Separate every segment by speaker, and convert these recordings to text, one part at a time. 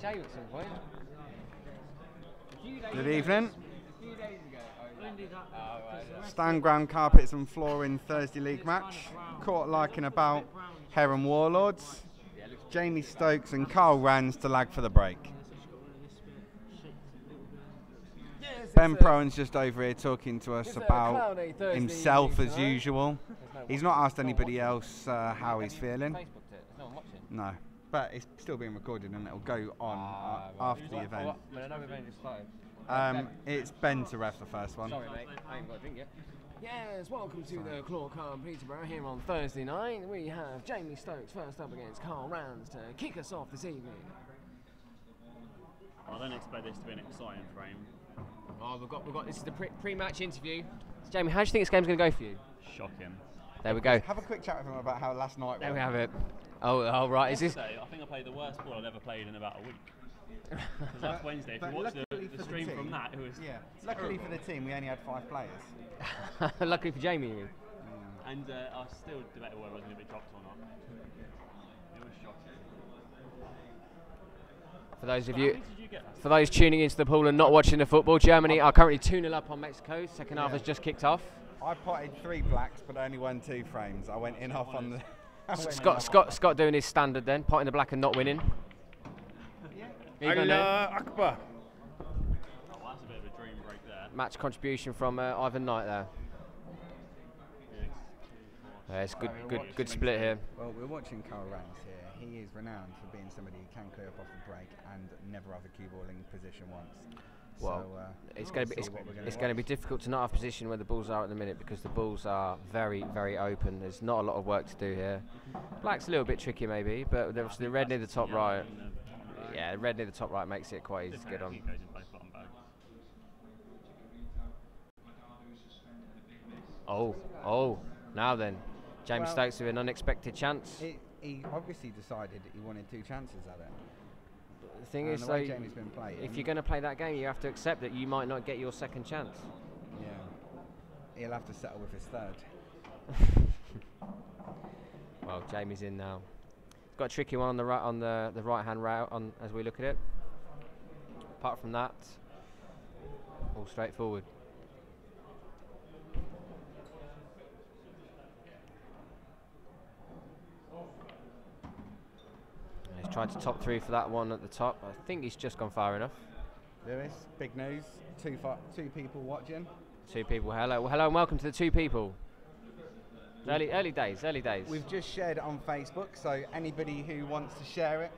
Speaker 1: shave at some point.
Speaker 2: Good evening.
Speaker 1: A few days ago.
Speaker 2: Stand ground carpets and flooring Thursday league match. Court Larking about Heron Warlords. Jamie Stokes and Carl Rands to lag for the break. Ben Prowan's just over here talking to us about himself as usual. He's not asked anybody else how he's feeling. No, but it's still being recorded and it'll go on after the event. It's Ben to ref the first one.
Speaker 1: Sorry mate, I ain't got a drink yet. Yes, welcome to the Claw Club Peterborough here on Thursday night. We have Jamie Stokes first up against Carl Rands to kick us off this evening.
Speaker 3: I don't expect this to be an exciting frame.
Speaker 1: Oh, we've got this is the pre-match interview. So Jamie, how do you think this game's going to go for you?
Speaker 3: Shocking.
Speaker 1: There we go.
Speaker 2: Have a quick chat with him about how last night
Speaker 1: There
Speaker 2: went.
Speaker 1: we have it. Oh right, is this?
Speaker 3: I think I played the worst ball I've ever played in about a week. Because last Wednesday, if you watch the stream from that, it was
Speaker 2: Luckily for the team, we only had 5 players.
Speaker 1: Luckily for Jamie, you mean?
Speaker 3: And I still debated whether I was going to be dropped or not. It was shocking.
Speaker 1: For those of you, for those tuning into the pool and not watching the football, Germany are currently 2-0 up on Mexico. Second half has just kicked off.
Speaker 2: I potted 3 blacks, but only won 2 frames. I went in off on the.
Speaker 1: Scott doing his standard then, potting the black and not winning.
Speaker 2: Allah Akbar.
Speaker 3: Oh, that's a bit of a dream break there.
Speaker 1: Match contribution from Ivan Knight there. Yeah, it's good split here.
Speaker 2: Well, we're watching Carl Rands here. He is renowned for being somebody who can clear up off the break and never have a cue balling position once.
Speaker 1: Well,
Speaker 2: so,
Speaker 1: it's going to be difficult to not have position where the balls are at the minute because the balls are very open. There's not a lot of work to do here. Black's a little bit tricky maybe, but there's the red near the top right. Yeah, the red near the top right makes it quite easy to get on. Oh, now then, James Stokes with an unexpected chance.
Speaker 2: He obviously decided he wanted 2 chances at it.
Speaker 1: The thing is, though, if you're going to play that game, you have to accept that you might not get your second chance.
Speaker 2: Yeah, he'll have to settle with his 3rd.
Speaker 1: Well, Jamie's in now. He's got a tricky one on the right-hand rail as we look at it. Apart from that, all straightforward. He's tried to top 3 for that one at the top. I think he's just gone far enough.
Speaker 2: Lewis, big news. 2 people watching.
Speaker 1: 2 people. Hello and welcome to the 2 people. Early days.
Speaker 2: We've just shared it on Facebook, so anybody who wants to share it,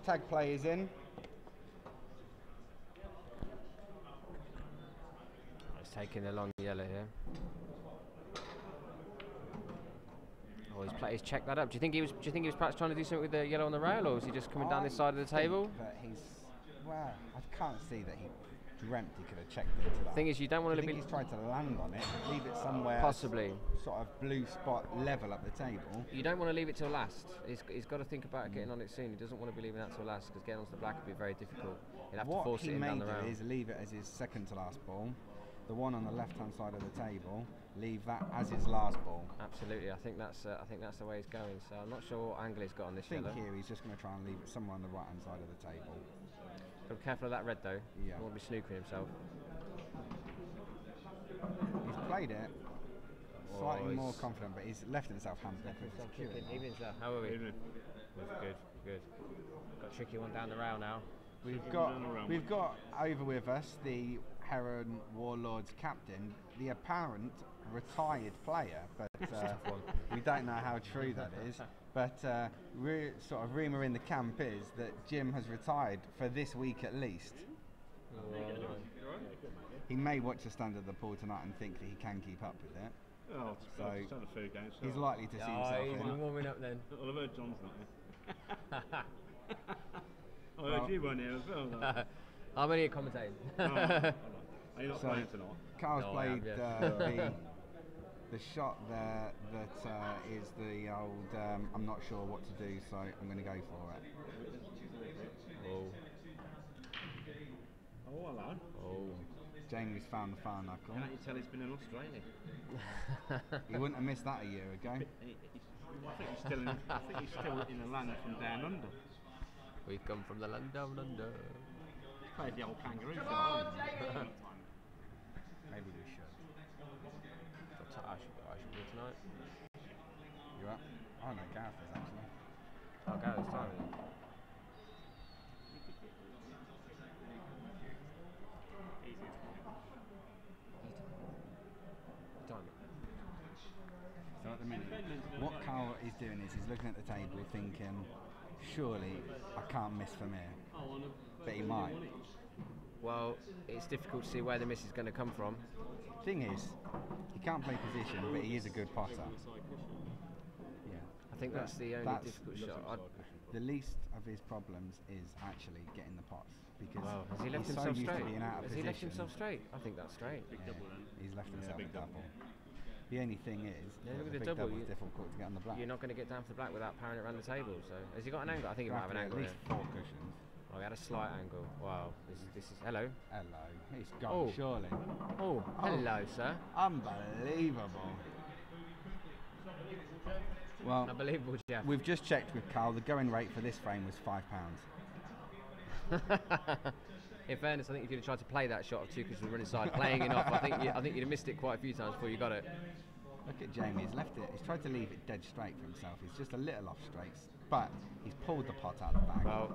Speaker 2: tag players in.
Speaker 1: He's taking the long yellow here. Oh, he's checked that up. Do you think he was perhaps trying to do something with the yellow on the rail, or was he just coming down this side of the table?
Speaker 2: Well, I can't see that he dreamt he could have checked into that.
Speaker 1: The thing is, you don't want to leave it.
Speaker 2: He's tried to land on it, leave it somewhere.
Speaker 1: Possibly.
Speaker 2: Sort of blue spot level up the table.
Speaker 1: You don't want to leave it till last. He's got to think about getting on it soon. He doesn't want to be leaving that till last because getting onto the black would be very difficult. He'll have to force it in down the round.
Speaker 2: What he may do is leave it as his second to last ball. The one on the left-hand side of the table, leave that as his last ball.
Speaker 1: Absolutely, I think that's the way he's going. So I'm not sure what angle he's got on this yellow.
Speaker 2: I think here he's just going to try and leave it somewhere on the right-hand side of the table.
Speaker 1: Be careful of that red though.
Speaker 2: Yeah.
Speaker 1: He won't be snookering himself.
Speaker 2: He's played it slightly more confident, but he's left himself hands back with security.
Speaker 1: How are we? Good. Got a tricky one down the rail now.
Speaker 2: We've got over with us the Heron Warlords captain, the apparent retired player, but we don't know how true that is. But sort of rumour in the camp is that Jim has retired for this week at least. He may watch the standard of the pool tonight and think that he can keep up with it.
Speaker 4: Oh,
Speaker 2: so
Speaker 4: so
Speaker 2: he's likely to see himself
Speaker 1: he's been warming up then.
Speaker 4: Well, I've heard John's not here. I heard you weren't here as well.
Speaker 1: How many are commentating?
Speaker 4: Are you not playing tonight?
Speaker 2: Carl's played the shot there that is the old I'm not sure what to do, so I'm going to go for it.
Speaker 4: Oh, hello.
Speaker 1: Oh.
Speaker 2: Jamie's found the far knuckle.
Speaker 4: Can't you tell he's been in Australia?
Speaker 2: He wouldn't have missed that a year ago.
Speaker 4: I think he's still in a land from down under.
Speaker 1: We've come from the land down under.
Speaker 4: Played the old kangaroo.
Speaker 2: Maybe we should.
Speaker 1: I should do tonight.
Speaker 2: You up? Oh no, Gareth is actually.
Speaker 1: Oh, Gareth's time.
Speaker 2: So at the minute, what Carl is doing is he's looking at the table thinking, surely I can't miss from here. But he might.
Speaker 1: Well, it's difficult to see where the miss is going to come from.
Speaker 2: Thing is, he can't play position, but he is a good potter. Yeah.
Speaker 1: I think that's the only difficult shot.
Speaker 2: The least of his problems is actually getting the pots, because
Speaker 1: Has he left
Speaker 2: he's
Speaker 1: himself
Speaker 2: so used
Speaker 1: straight?
Speaker 2: to being out of
Speaker 1: Has
Speaker 2: position.
Speaker 1: he left himself straight? I think that's straight.
Speaker 2: Yeah, he's left himself a double. The only thing is,
Speaker 1: Yeah,
Speaker 2: the
Speaker 1: with the
Speaker 2: big
Speaker 1: double,
Speaker 2: double is difficult to get on the black.
Speaker 1: You're not going to get down for the black without powering it around the table. So, has he got an angle? I think he might have an angle.
Speaker 2: At least 4 cushions.
Speaker 1: Oh, he had a slight angle. Wow. This is hello.
Speaker 2: Hello, he's gone, surely.
Speaker 1: Oh, hello, sir.
Speaker 2: Unbelievable. Well,
Speaker 1: Unbelievable, Jeff.
Speaker 2: we've just checked with Carl. The going rate for this frame was £5.
Speaker 1: In fairness, I think if you'd have tried to play that shot of 2 cushions running side, playing it off, I think you'd have missed it quite a few times before you got it.
Speaker 2: Look at Jamie. He's left it. He's tried to leave it dead straight for himself. He's just a little off straights, but he's pulled the pot out of the bag.
Speaker 1: Well,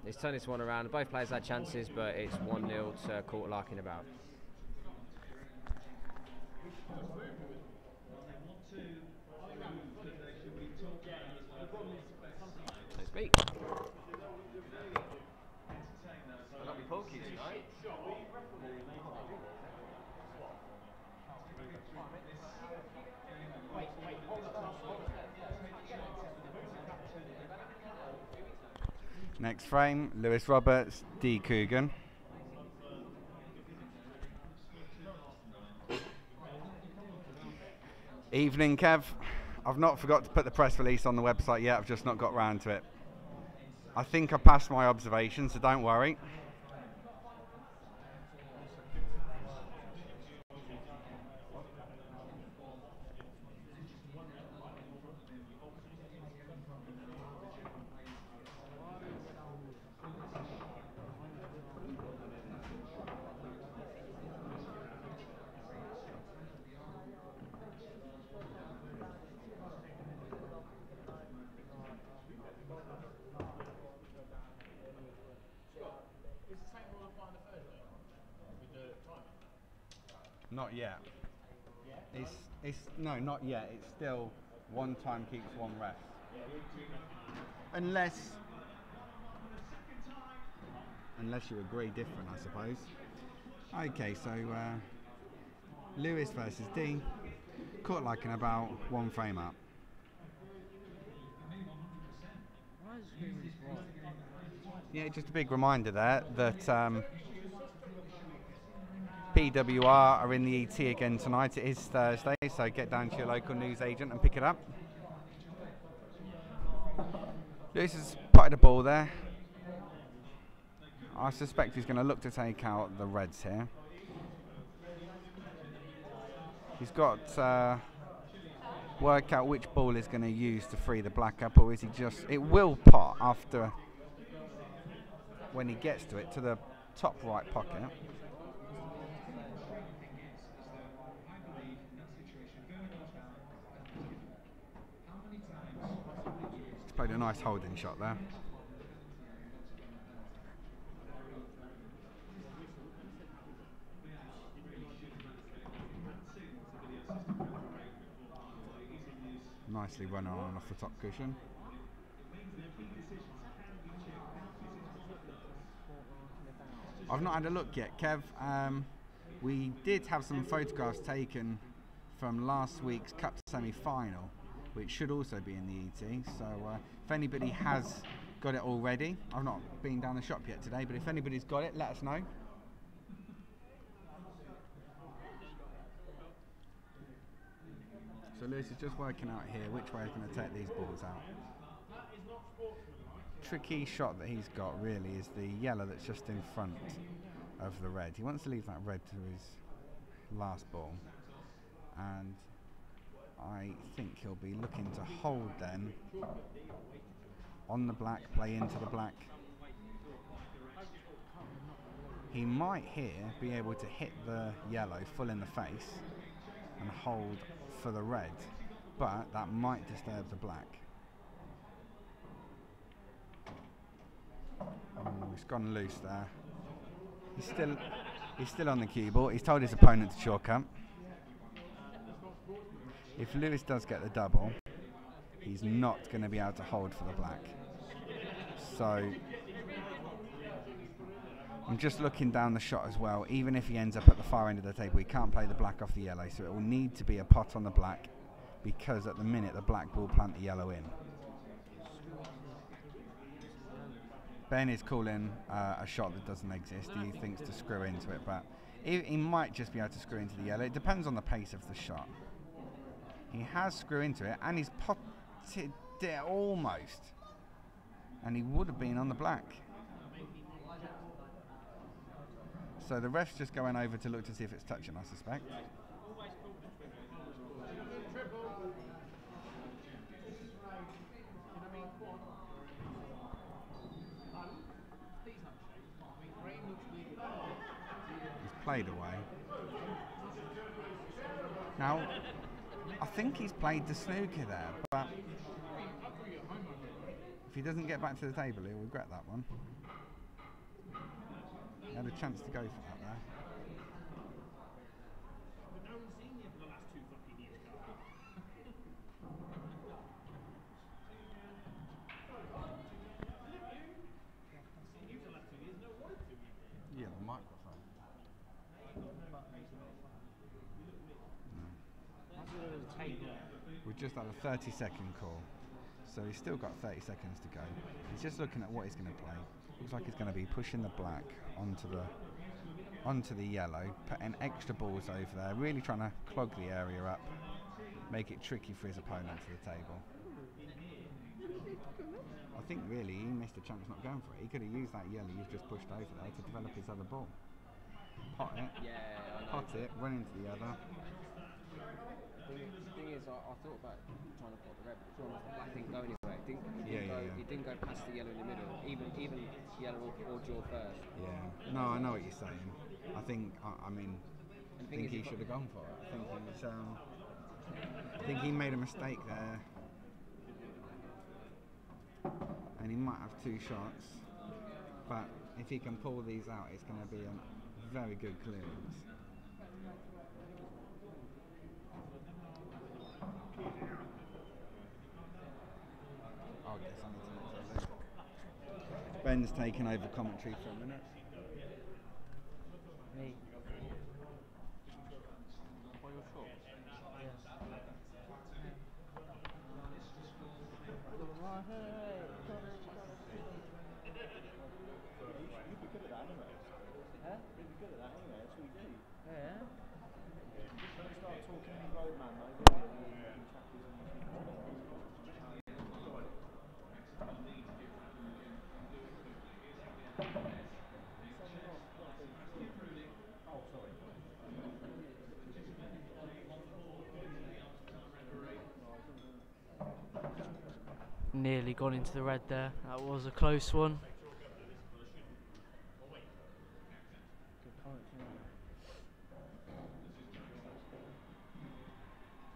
Speaker 1: he's turned this one around. Both players had chances, but it's 1-0 to Court Larking about. Let's speak. I'll be pokey tonight.
Speaker 2: Next frame, Lewis Roberts, D. Coogan. Evening, Kev. I've not forgot to put the press release on the website yet. I've just not got round to it. I think I passed my observation, so don't worry. Not yet. It's no, not yet. It's still 1 time keeps 1 rest. Unless you agree different, I suppose. Okay, so Lewis versus D. Caught like in about 1 frame up. Yeah, just a big reminder there that PWR are in the ET again tonight. It is Thursday, so get down to your local news agent and pick it up. Lewis has putted a ball there. I suspect he's going to look to take out the reds here. He's got work out which ball he's going to use to free the black up, or is he just... It will pot after, when he gets to it, to the top right pocket. Played a nice holding shot there. Nicely run on off the top cushion. I've not had a look yet, Kev. We did have some photographs taken from last week's Cup semi-final, which should also be in the ET. So if anybody has got it already, I've not been down the shop yet today, but if anybody's got it, let us know. So Lewis is just working out here which way he's going to take these balls out. Tricky shot that he's got really is the yellow that's just in front of the red. He wants to leave that red to his last ball, and I think he'll be looking to hold then on the black, play into the black, He might here be able to hit the yellow full in the face and hold for the red, but that might disturb the black. He's gone loose there. He's still on the cue ball. He's told his opponent to chalk up. If Lewis does get the double, he's not going to be able to hold for the black. So I'm just looking down the shot as well. Even if he ends up at the far end of the table, he can't play the black off the yellow, so it will need to be a pot on the black, because at the minute the black will plant the yellow in. Ben is calling a shot that doesn't exist. He thinks to screw into it, but he might just be able to screw into the yellow. It depends on the pace of the shot. He has screwed into it, and he's potted it almost. And he would have been on the black. So the ref's just going over to look to see if it's touching, I suspect. He's played away. Now, I think he's played the snooker there, but if he doesn't get back to the table, he'll regret that one. He had a chance to go for that there. Yeah, the microphone. We've just had a 30-second call, so he's still got 30 seconds to go. He's just looking at what he's going to play. Looks like he's going to be pushing the black onto the yellow, putting extra balls over there, really trying to clog the area up, make it tricky for his opponent to the table. I think really he missed a chance not going for it. He could have used that yellow you've just pushed over there to develop his other ball. Pot it, pot it, run into the other.
Speaker 1: The thing is, I thought about trying to pot the red, but the black didn't go anywhere. It didn't go past the yellow in the middle, even yellow or draw first.
Speaker 2: Yeah, no, I know what you're saying. I think he should have gone for it. I think he made a mistake there, and he might have two shots. But if he can pull these out, it's going to be a very good clearance. Ben's taken over commentary for a minute.
Speaker 1: Me.
Speaker 5: Nearly gone into the red there. That was a close one.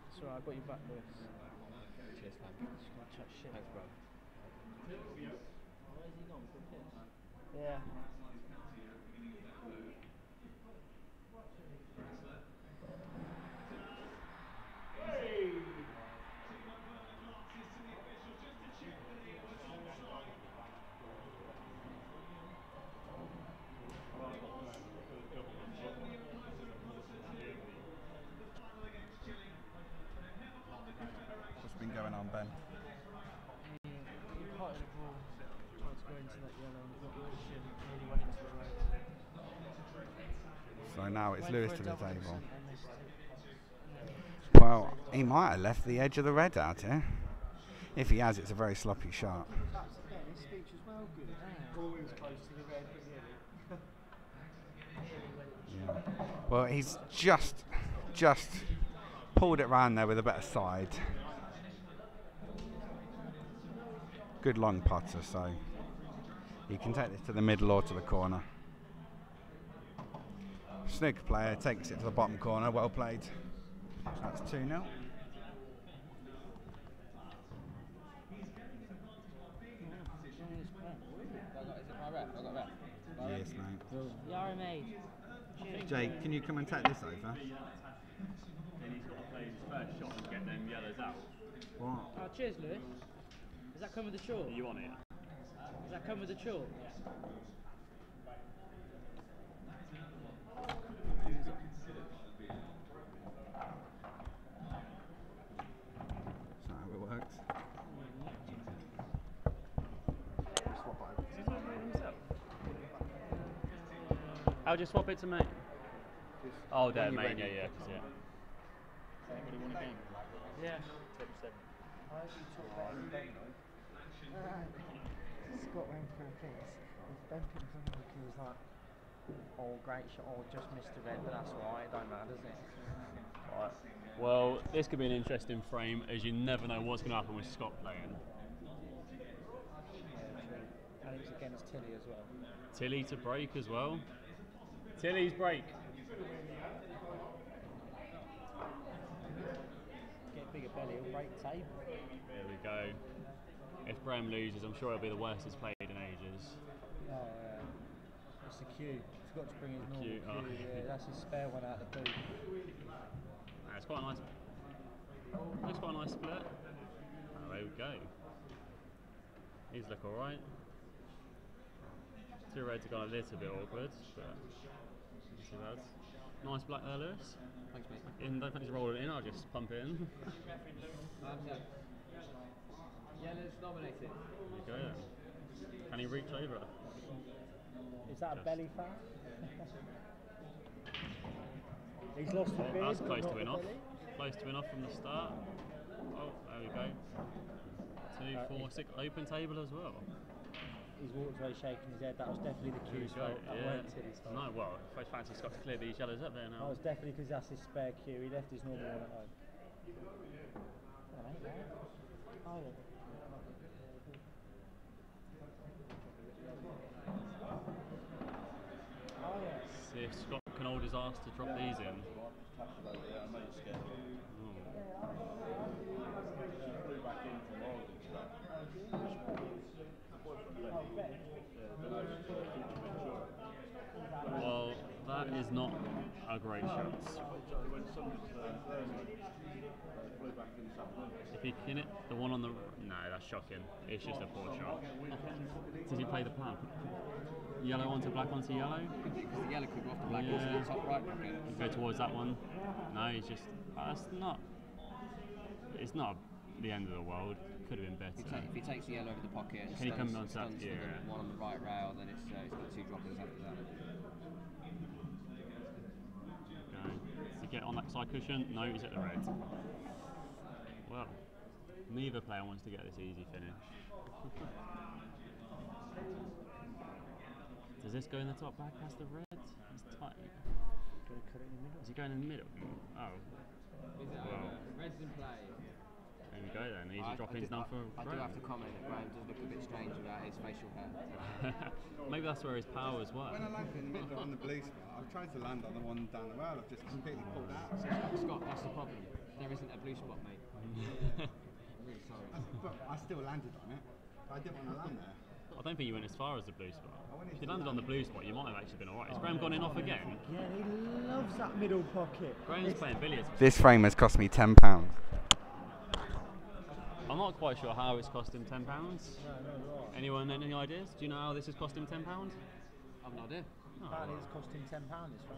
Speaker 5: It's alright, I got you back, Lewis.
Speaker 1: Cheers, man.
Speaker 5: Shit.
Speaker 1: Thanks, bro.
Speaker 5: Yeah.
Speaker 2: What's been going on, Ben?
Speaker 5: He potted the ball, tried to go into that yellow, and got position, nearly went into the red.
Speaker 2: So now it's
Speaker 5: Went
Speaker 2: Lewis
Speaker 5: for
Speaker 2: to
Speaker 5: a
Speaker 2: the
Speaker 5: double
Speaker 2: table.
Speaker 5: percent and missed it.
Speaker 2: Well, he might have left the edge of the red out here. If he has, it's a very sloppy shot.
Speaker 5: That's the thing, his speech was well good. Always close to the red, but
Speaker 2: Yeah. Well, he's just pulled it round there with a better side. Good long putter, so he can take this to the middle or to the corner. Snooker player takes it to the bottom corner. Well played. That's 2-0. Yes, mate.
Speaker 5: Yara mate.
Speaker 2: Jake, can you come and take this over?
Speaker 3: Then he's got to play his first shot and get them yellows out.
Speaker 2: What?
Speaker 5: Oh, cheers, Lewis. Does that come with the chalk?
Speaker 3: Are you on it?
Speaker 5: Does that come with the chalk?
Speaker 2: That's not how it works.
Speaker 3: How do you swap it to me? Oh, there, main, yeah.
Speaker 5: Yeah. Scott went for a piece. Ben picked something because he was like, oh, great shot, oh, just missed the red, but that's alright, it don't matter, does it?
Speaker 3: Right. Well, this could be an interesting frame, as you never know what's going to happen with Scott playing.
Speaker 5: Yeah, true. And it was against Tilly as well.
Speaker 3: Tilly to break as well. Tilly's break.
Speaker 5: Get bigger belly, he'll break table.
Speaker 3: There we go. If Graham loses, I'm sure it'll be the worst he's played in ages.
Speaker 5: Oh, yeah. It's the cue. He's got to bring his normal cue.
Speaker 3: Oh.
Speaker 5: Yeah, that's his spare one out of the boot.
Speaker 3: It's quite a nice. Looks quite a nice split. Oh, there we go. These look alright. Two reds have gone a little bit awkward, but not too bad. Nice black there, Lewis.
Speaker 1: Thanks, mate.
Speaker 3: Don't think he's rolling it in, I'll just pump it in.
Speaker 1: Yellow's nominated.
Speaker 3: There you go then. Can he reach over?
Speaker 5: Is that a belly foul? He's lost the beard.
Speaker 3: That's close
Speaker 5: not
Speaker 3: to win
Speaker 5: the
Speaker 3: off.
Speaker 5: belly.
Speaker 3: Close to win off from the start. Oh, there we go. 2, 4, 6. Open table as well.
Speaker 5: He's walked away shaking his head. That was definitely the cue's fault. That weren't Tilly's fault.
Speaker 3: No, well, I fancy Scott to clear these yellows up there
Speaker 5: That
Speaker 3: now.
Speaker 5: was definitely because that's his spare cue. He left his normal one at home. Oh, yeah. Oh, yeah.
Speaker 3: See if Scott can hold his arse to drop these in. Well, that is not a great shot. If he can it, the one on the... No, that's shocking. It's just a poor shot. Does he play the plan? Yellow onto black onto yellow?
Speaker 1: Because the yellow could go off the black into the top right pocket.
Speaker 3: Go towards that one. No, he's just... That's not... It's not the end of the world. Could have been better.
Speaker 1: If he takes the yellow over the pocket and
Speaker 3: Can he come onto that?
Speaker 1: stuns
Speaker 3: Yeah.
Speaker 1: with the one on the right rail, then it's got 2 droppers after that.
Speaker 3: Okay. Does he get on that side cushion? No, he's at the red. Well, neither player wants to get this easy finish. Does this go in the top back past the red? It's tight.
Speaker 5: Cut it in the middle.
Speaker 3: Is he going in the middle? Oh. Well.
Speaker 1: Red's in play.
Speaker 3: There we go then. Easy drop-ins now for
Speaker 1: I do
Speaker 3: Graham.
Speaker 1: have to comment that Graham does look a bit strange without his facial hair.
Speaker 3: Maybe that's where his powers were.
Speaker 2: When I landed in the middle on the blue spot, I've tried to land on the one down the rail. I've just completely pulled out.
Speaker 1: Scott, that's the problem. There isn't a blue spot, mate. I'm really sorry.
Speaker 2: But I still landed on it. I didn't want to land there.
Speaker 3: I don't think you went as far as the blue spot.
Speaker 2: went
Speaker 3: If you landed on the blue spot, you might have actually been alright. Has Graham gone in off again?
Speaker 5: Yeah, he loves that middle pocket.
Speaker 3: Graham's playing billiards.
Speaker 2: This frame has cost me £10.
Speaker 3: I'm not quite sure how it's cost him £10.
Speaker 5: No, right.
Speaker 3: Anyone any ideas? Do you know how this has cost him £10?
Speaker 1: I've no idea.
Speaker 5: Apparently it's cost him £10 this one.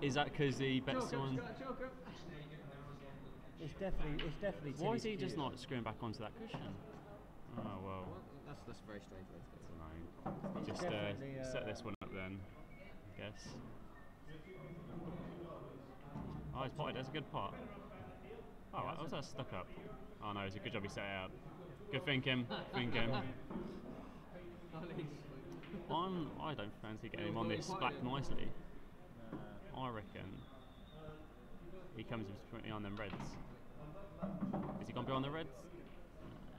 Speaker 3: Is that because he bet someone?
Speaker 5: It's definitely.
Speaker 3: Why is
Speaker 5: Tilly's
Speaker 3: he just
Speaker 5: cue.
Speaker 3: not screwing back onto that cushion? Oh well.
Speaker 1: That's very strange.
Speaker 3: I'll just
Speaker 5: definitely,
Speaker 3: set this one up then, I guess. Oh, he's potted. That's a good pot. Oh, right, was that stuck up? Oh no, it's a good job he set it up. Good thinking. I don't fancy getting him on this black nicely. I reckon he comes pretty on them reds. Has he gone beyond the reds?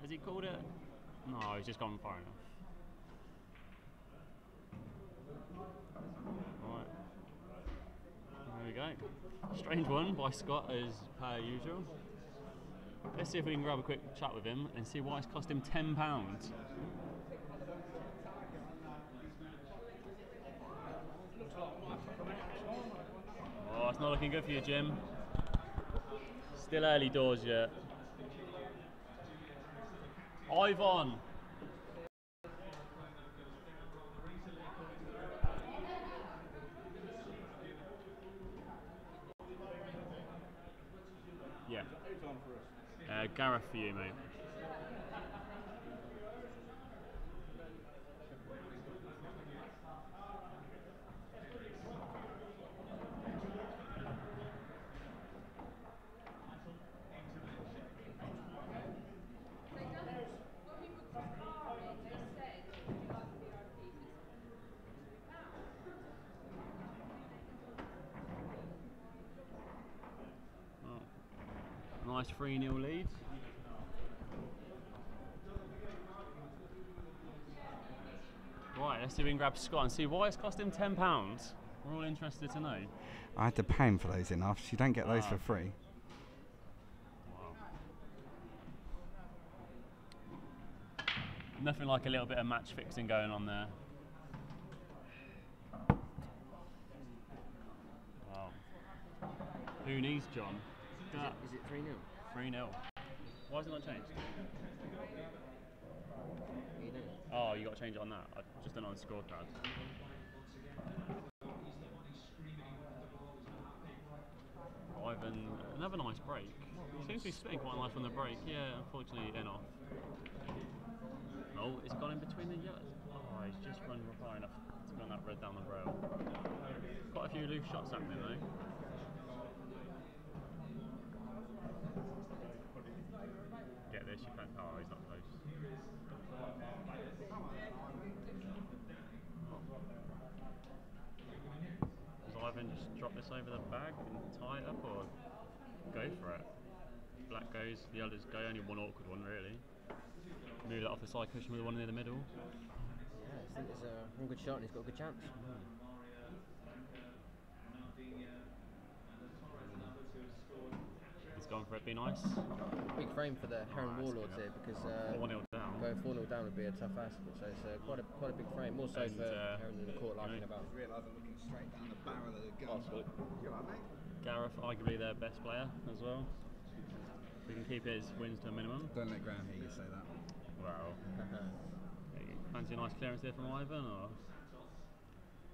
Speaker 3: Has he called it? No, he's just gone far enough. Strange one by Scott as per usual. Let's see if we can grab a quick chat with him and see why it's cost him £10. Oh, it's not looking good for you, Jim. Still early doors yet. Ivan! Yeah. Gareth for you, mate. Nice 3-0 lead. Right, let's see if we can grab Scott and see why it's cost him £10. We're all interested to know.
Speaker 2: I had to pay him for those enough. You don't get those for free.
Speaker 3: Wow. Nothing like a little bit of match fixing going on there. Wow. Who needs John?
Speaker 1: Is it 3-0?
Speaker 3: 3-0. Why has it not changed?
Speaker 1: You know.
Speaker 3: Oh, you got to change it on that. I've just done it on the scorecard. Ivan, another nice break. Seems to be spitting quite nice from the break. Yeah, unfortunately, in off. Oh, it's gone in between the yellows. Oh, he's just run far enough to run that red down the rail. Quite a few loose shots happening though. Get this, you can't. Oh, he's not close. Does Ivan just drop this over the bag and tie it up, or go for it? Black goes, the others go. Only one awkward one, really. Move that off the side cushion with the one near the middle.
Speaker 1: Yeah, I think it's one good shot and he's got a good chance.
Speaker 3: He's gone for it, be nice.
Speaker 1: Big frame for the Heron Warlords here because
Speaker 3: 4-0 down.
Speaker 1: going 4-0 down would be a tough ask, so it's quite a big frame. More so
Speaker 3: And,
Speaker 1: for Heron than the court Larking about.
Speaker 2: I realise I'm looking straight down the barrel of the gun. You alright, mate?
Speaker 3: Gareth, arguably their best player as well. We can keep his wins to a minimum.
Speaker 2: Don't let Graham hear you say that.
Speaker 3: Wow. Fancy a nice clearance there from Ivan, or?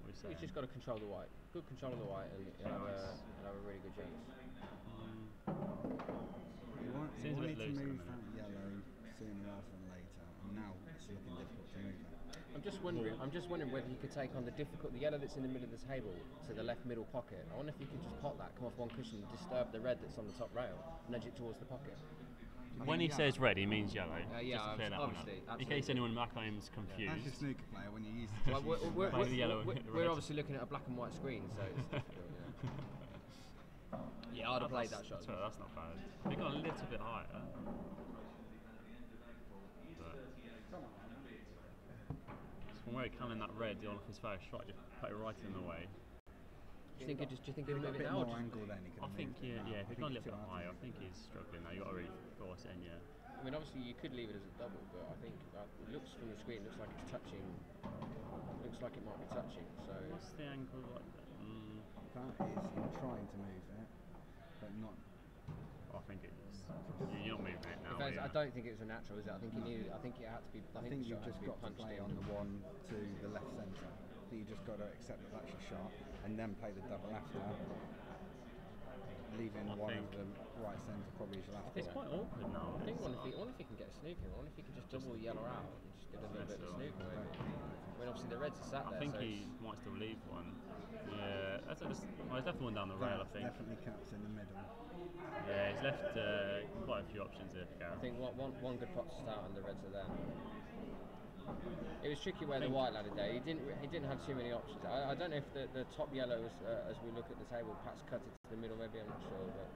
Speaker 1: He's just got to control the white. Good control of the white, and he'll have a really good chance.
Speaker 2: You
Speaker 3: Seems a bit
Speaker 2: need to
Speaker 3: loose at the
Speaker 2: move
Speaker 3: minute.
Speaker 2: that yellow sooner rather than later, and now it's looking difficult to move that.
Speaker 1: I'm just wondering whether you could take on the yellow that's in the middle of the table to the left middle pocket. I wonder if you could just pop that, come off one cushion, and disturb the red that's on the top rail, nudge it towards the pocket.
Speaker 3: When he says red, he means yellow.
Speaker 1: Yeah,
Speaker 3: just to clear that one up.
Speaker 1: obviously,
Speaker 3: In case anyone back home's confused.
Speaker 2: That's your snooker player when you use the
Speaker 1: Well,
Speaker 3: Play the yellow and hit the
Speaker 1: we're
Speaker 3: red.
Speaker 1: obviously looking at a black and white screen, so it's difficult. Yeah, I'd have played that shot.
Speaker 3: Sorry, that's not bad. We got a little bit higher. But from where he can in that red, on off his first shot, just put it right in the way.
Speaker 1: Do you think he'd move it
Speaker 2: bit
Speaker 1: now?
Speaker 2: more angle then he could
Speaker 3: I
Speaker 2: have
Speaker 3: think,
Speaker 2: moved it.
Speaker 3: yeah, if he'd gone a
Speaker 2: it's
Speaker 3: little bit
Speaker 2: too hard
Speaker 3: higher,
Speaker 2: to
Speaker 3: I think he's struggling now. You've got to really force it in, yeah.
Speaker 1: I mean, obviously you could leave it as a double, but I think it looks from the screen, looks like it's touching. Looks like it might be touching. So
Speaker 3: What's the angle like that?
Speaker 2: That is him trying to move it, but not.
Speaker 3: I think it's. You're not moving it now.
Speaker 1: I don't think it was a natural, is it? I think he needed. I think it had to be.
Speaker 2: I think
Speaker 1: the
Speaker 2: you've
Speaker 1: shot had
Speaker 2: just
Speaker 1: to be
Speaker 2: got to
Speaker 1: punched
Speaker 2: play
Speaker 1: in.
Speaker 2: on the one to the left centre. I think you just got to accept that that's your shot, and then play the double after, leaving one of the right centre probably as your last.
Speaker 3: It's quite awkward now.
Speaker 1: I think wonder if he can get a snooker. I wonder if he can just double the yellow out and just get a little bit of a snooker. Maybe. I mean, obviously the reds are sat
Speaker 3: I
Speaker 1: there.
Speaker 3: think
Speaker 1: so
Speaker 3: he might still leave one. Yeah, that's just. Well, there's definitely one down the rail, I think.
Speaker 2: Definitely caps in the middle.
Speaker 3: Yeah, he's left quite a few options here for
Speaker 1: I
Speaker 3: Gareth.
Speaker 1: think one good pot to start and the reds are there. It was tricky where the white landed there. He didn't have too many options. I don't know if the top yellow was, as we look at the table, perhaps cut it to the middle. Maybe I'm not sure. But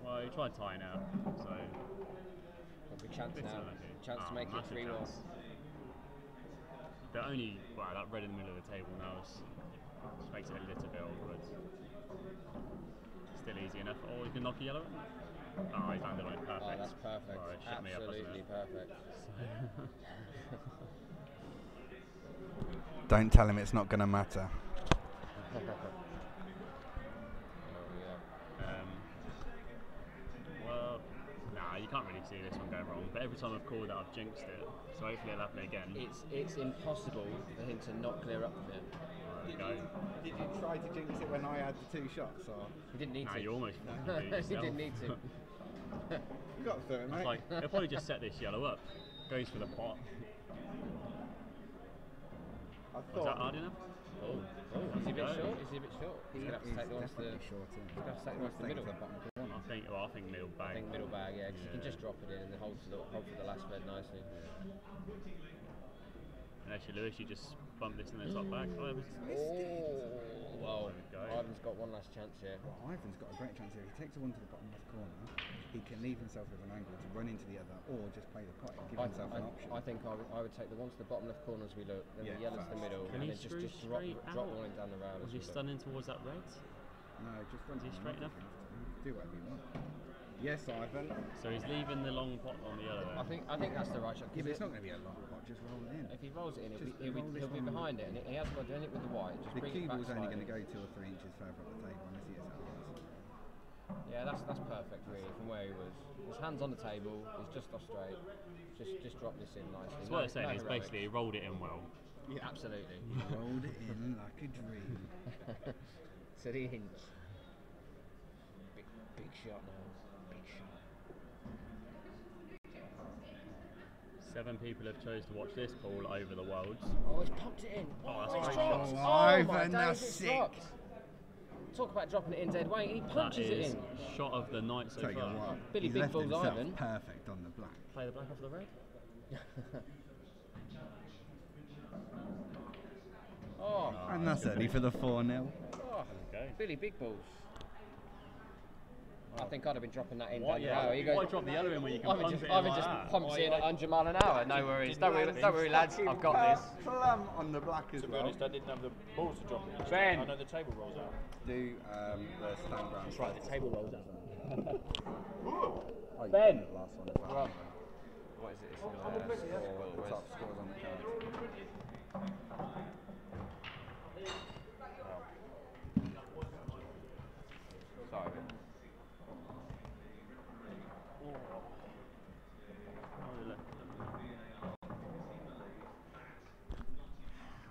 Speaker 3: Well, he tried tying out, so.
Speaker 1: a big chance
Speaker 3: Bit
Speaker 1: now.
Speaker 3: unlucky.
Speaker 1: Chance to make it
Speaker 3: massive
Speaker 1: 3-1.
Speaker 3: chance. They're only that red in the middle of the table now is Just makes it a little bit awkward. Still easy enough. Oh, you can knock a yellow. Oh, he's landed on it. Perfect.
Speaker 1: Oh, that's perfect.
Speaker 3: Oh, it shut me up,
Speaker 1: Absolutely perfect.
Speaker 2: Don't tell him it's not going to matter.
Speaker 3: Well, nah, you can't really see this one going wrong. But every time I've called that, I've jinxed it. So hopefully it'll happen again.
Speaker 1: It's impossible for him to not clear up with it.
Speaker 2: Did you try to jinx it when I had the 2 shots? Or?
Speaker 1: He didn't need to.
Speaker 3: You almost
Speaker 1: He didn't need to.
Speaker 2: You got through it, mate.
Speaker 3: It's like, he'll probably just set this yellow up. Goes for the pot.
Speaker 2: I
Speaker 3: Was that hard enough?
Speaker 1: Oh, is he a bit short? Is he a bit short? He's going to have to take the ones to the
Speaker 2: short.
Speaker 1: He's going to have to take the ones to the middle.
Speaker 3: I think middle bag.
Speaker 1: I think middle bag, yeah, because you can just drop it in and then hold for the last red nicely.
Speaker 3: And actually, Lewis, you just bump this in the top bag. Oh,
Speaker 1: Well,
Speaker 3: there we go.
Speaker 1: Ivan's got one last chance here.
Speaker 2: Well, Ivan's got a great chance here. If he takes the one to the bottom left corner, he can leave himself with an angle to run into the other, or just play the pot and give himself an option.
Speaker 1: I think I would take the one to the bottom left corner as we look, then the yellow to the middle,
Speaker 3: Can
Speaker 1: and
Speaker 3: he
Speaker 1: then
Speaker 3: screw
Speaker 1: just drop
Speaker 3: straight
Speaker 1: one down the rail.
Speaker 3: Was he stunning towards that red?
Speaker 2: No, just run.
Speaker 3: Is he straight enough?
Speaker 2: Do whatever you want. Yes, Ivan.
Speaker 3: So he's leaving the long pot on the yellow there.
Speaker 1: I think that's the right shot.
Speaker 2: Yeah, but it's not going to be a long pot. Just roll it in.
Speaker 1: If he rolls it in,
Speaker 2: Just
Speaker 1: he'll be behind it, and he hasn't got to do anything with the white. Just
Speaker 2: The
Speaker 1: bring
Speaker 2: cue
Speaker 1: it back
Speaker 2: ball's only going
Speaker 1: slightly.
Speaker 2: to go 2 or 3 inches further up the table unless he hits that pass.
Speaker 1: Yeah, that's perfect really from where he was. His hands on the table. He's just off straight. Just drop this in nicely.
Speaker 3: That's what I'm saying. Is basically he rolled it in well.
Speaker 1: Yeah, absolutely.
Speaker 2: He rolled it in like a dream.
Speaker 1: To the inch. Big shot now. Big shot.
Speaker 3: 7 people have chose to watch this ball over the Worlds.
Speaker 1: Oh, he's pumped it in.
Speaker 3: Oh, that's
Speaker 1: it's
Speaker 3: great
Speaker 1: dropped.
Speaker 3: shot.
Speaker 1: Oh my
Speaker 2: Ivan,
Speaker 1: days,
Speaker 2: that's
Speaker 1: it's
Speaker 2: sick.
Speaker 1: dropped. Talk about dropping it in dead weight. He
Speaker 3: That
Speaker 1: punches it
Speaker 3: is
Speaker 1: in.
Speaker 3: shot of the night so
Speaker 2: Tell you
Speaker 3: far.
Speaker 2: what,
Speaker 1: Billy
Speaker 2: he's
Speaker 1: Big
Speaker 2: left
Speaker 1: Balls
Speaker 2: himself
Speaker 1: Ivan.
Speaker 2: perfect on the black.
Speaker 3: Play the black off the red.
Speaker 1: Oh,
Speaker 2: And that's only for the 4-0.
Speaker 1: oh.
Speaker 3: Okay.
Speaker 1: Billy Big Balls. I think I'd have been dropping that in.
Speaker 3: Why,
Speaker 1: down the rail. He goes,
Speaker 3: why drop the yellow in when you can
Speaker 1: Ivan
Speaker 3: punch
Speaker 1: just,
Speaker 3: it in
Speaker 1: Ivan
Speaker 3: like
Speaker 1: just
Speaker 3: that?
Speaker 1: pumps it in at 100 mile an hour. No worries. Don't worry, lads. I've got this.
Speaker 2: Plum on the black as
Speaker 4: To be
Speaker 2: well.
Speaker 4: honest, I didn't have the balls to drop it.
Speaker 1: Ben.
Speaker 4: I know the table rolls out.
Speaker 2: Do the stand ground.
Speaker 3: That's right, the table rolls out.
Speaker 2: Oh, you
Speaker 1: Ben.
Speaker 2: did the last one as well.
Speaker 1: What is it?
Speaker 2: The top scores on the card.
Speaker 1: Sorry.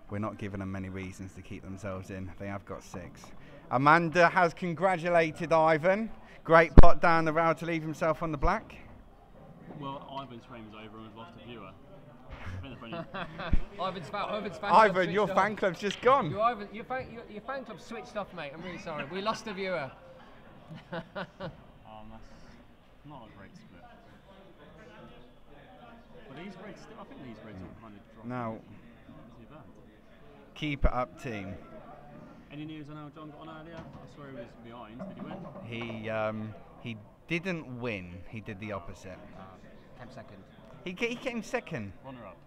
Speaker 2: We're not giving them many reasons to keep themselves in. They have got 6. Amanda has congratulated Ivan. Great pot down the rail to leave himself on the black.
Speaker 3: Well, Ivan's frame is over and we've lost a viewer.
Speaker 1: Ivan's fan
Speaker 2: Ivan, your fan club's just gone.
Speaker 1: Your fan club switched off, mate. I'm really sorry. We lost a viewer.
Speaker 3: That's not a great split. But these reds, I think these reds will kind of drop.
Speaker 2: Now,
Speaker 3: Not too bad.
Speaker 2: keep it up, team.
Speaker 3: Any news on how John got on earlier? I saw he was behind. Did he win?
Speaker 2: He didn't win. He did the opposite.
Speaker 1: Came second.
Speaker 2: He came second.
Speaker 3: Runner up.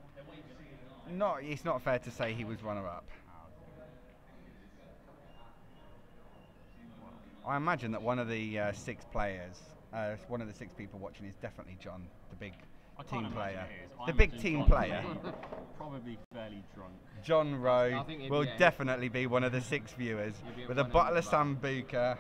Speaker 2: No, it's not fair to say he was runner-up. I imagine that one of the 6 players, one of the 6 people watching is definitely John, the big
Speaker 3: I
Speaker 2: team
Speaker 3: can't
Speaker 2: player.
Speaker 3: imagine it is.
Speaker 2: The
Speaker 3: I
Speaker 2: big
Speaker 3: imagine
Speaker 2: team
Speaker 3: John
Speaker 2: player.
Speaker 3: Probably fairly drunk.
Speaker 2: John Rowe
Speaker 1: I think he'd
Speaker 2: will
Speaker 1: be-
Speaker 2: definitely be one of the 6 viewers
Speaker 1: He'd be
Speaker 2: with a
Speaker 1: one of
Speaker 2: bottle
Speaker 1: the
Speaker 2: of
Speaker 1: bar.
Speaker 2: Sambuca,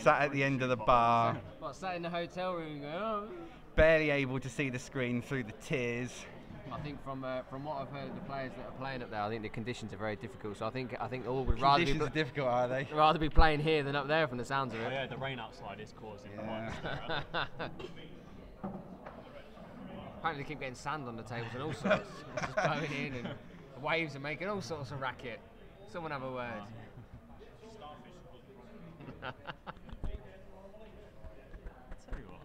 Speaker 2: sat at the end of the bar,
Speaker 1: What, sat in the hotel room and go, oh.
Speaker 2: barely able to see the screen through the tears.
Speaker 1: I think from what I've heard of the players that are playing up there, I think the conditions are very difficult. So I think all would rather
Speaker 2: Conditions are difficult, are they?
Speaker 1: rather be playing here than up there from the sounds of
Speaker 3: Oh
Speaker 1: it.
Speaker 3: yeah, the rain outside is causing the
Speaker 2: Yeah.
Speaker 3: minus.
Speaker 1: Apparently they keep getting sand on the tables and all sorts. It's just blowing in and the waves are making all sorts of racket. Someone have a word.
Speaker 3: Tell you what,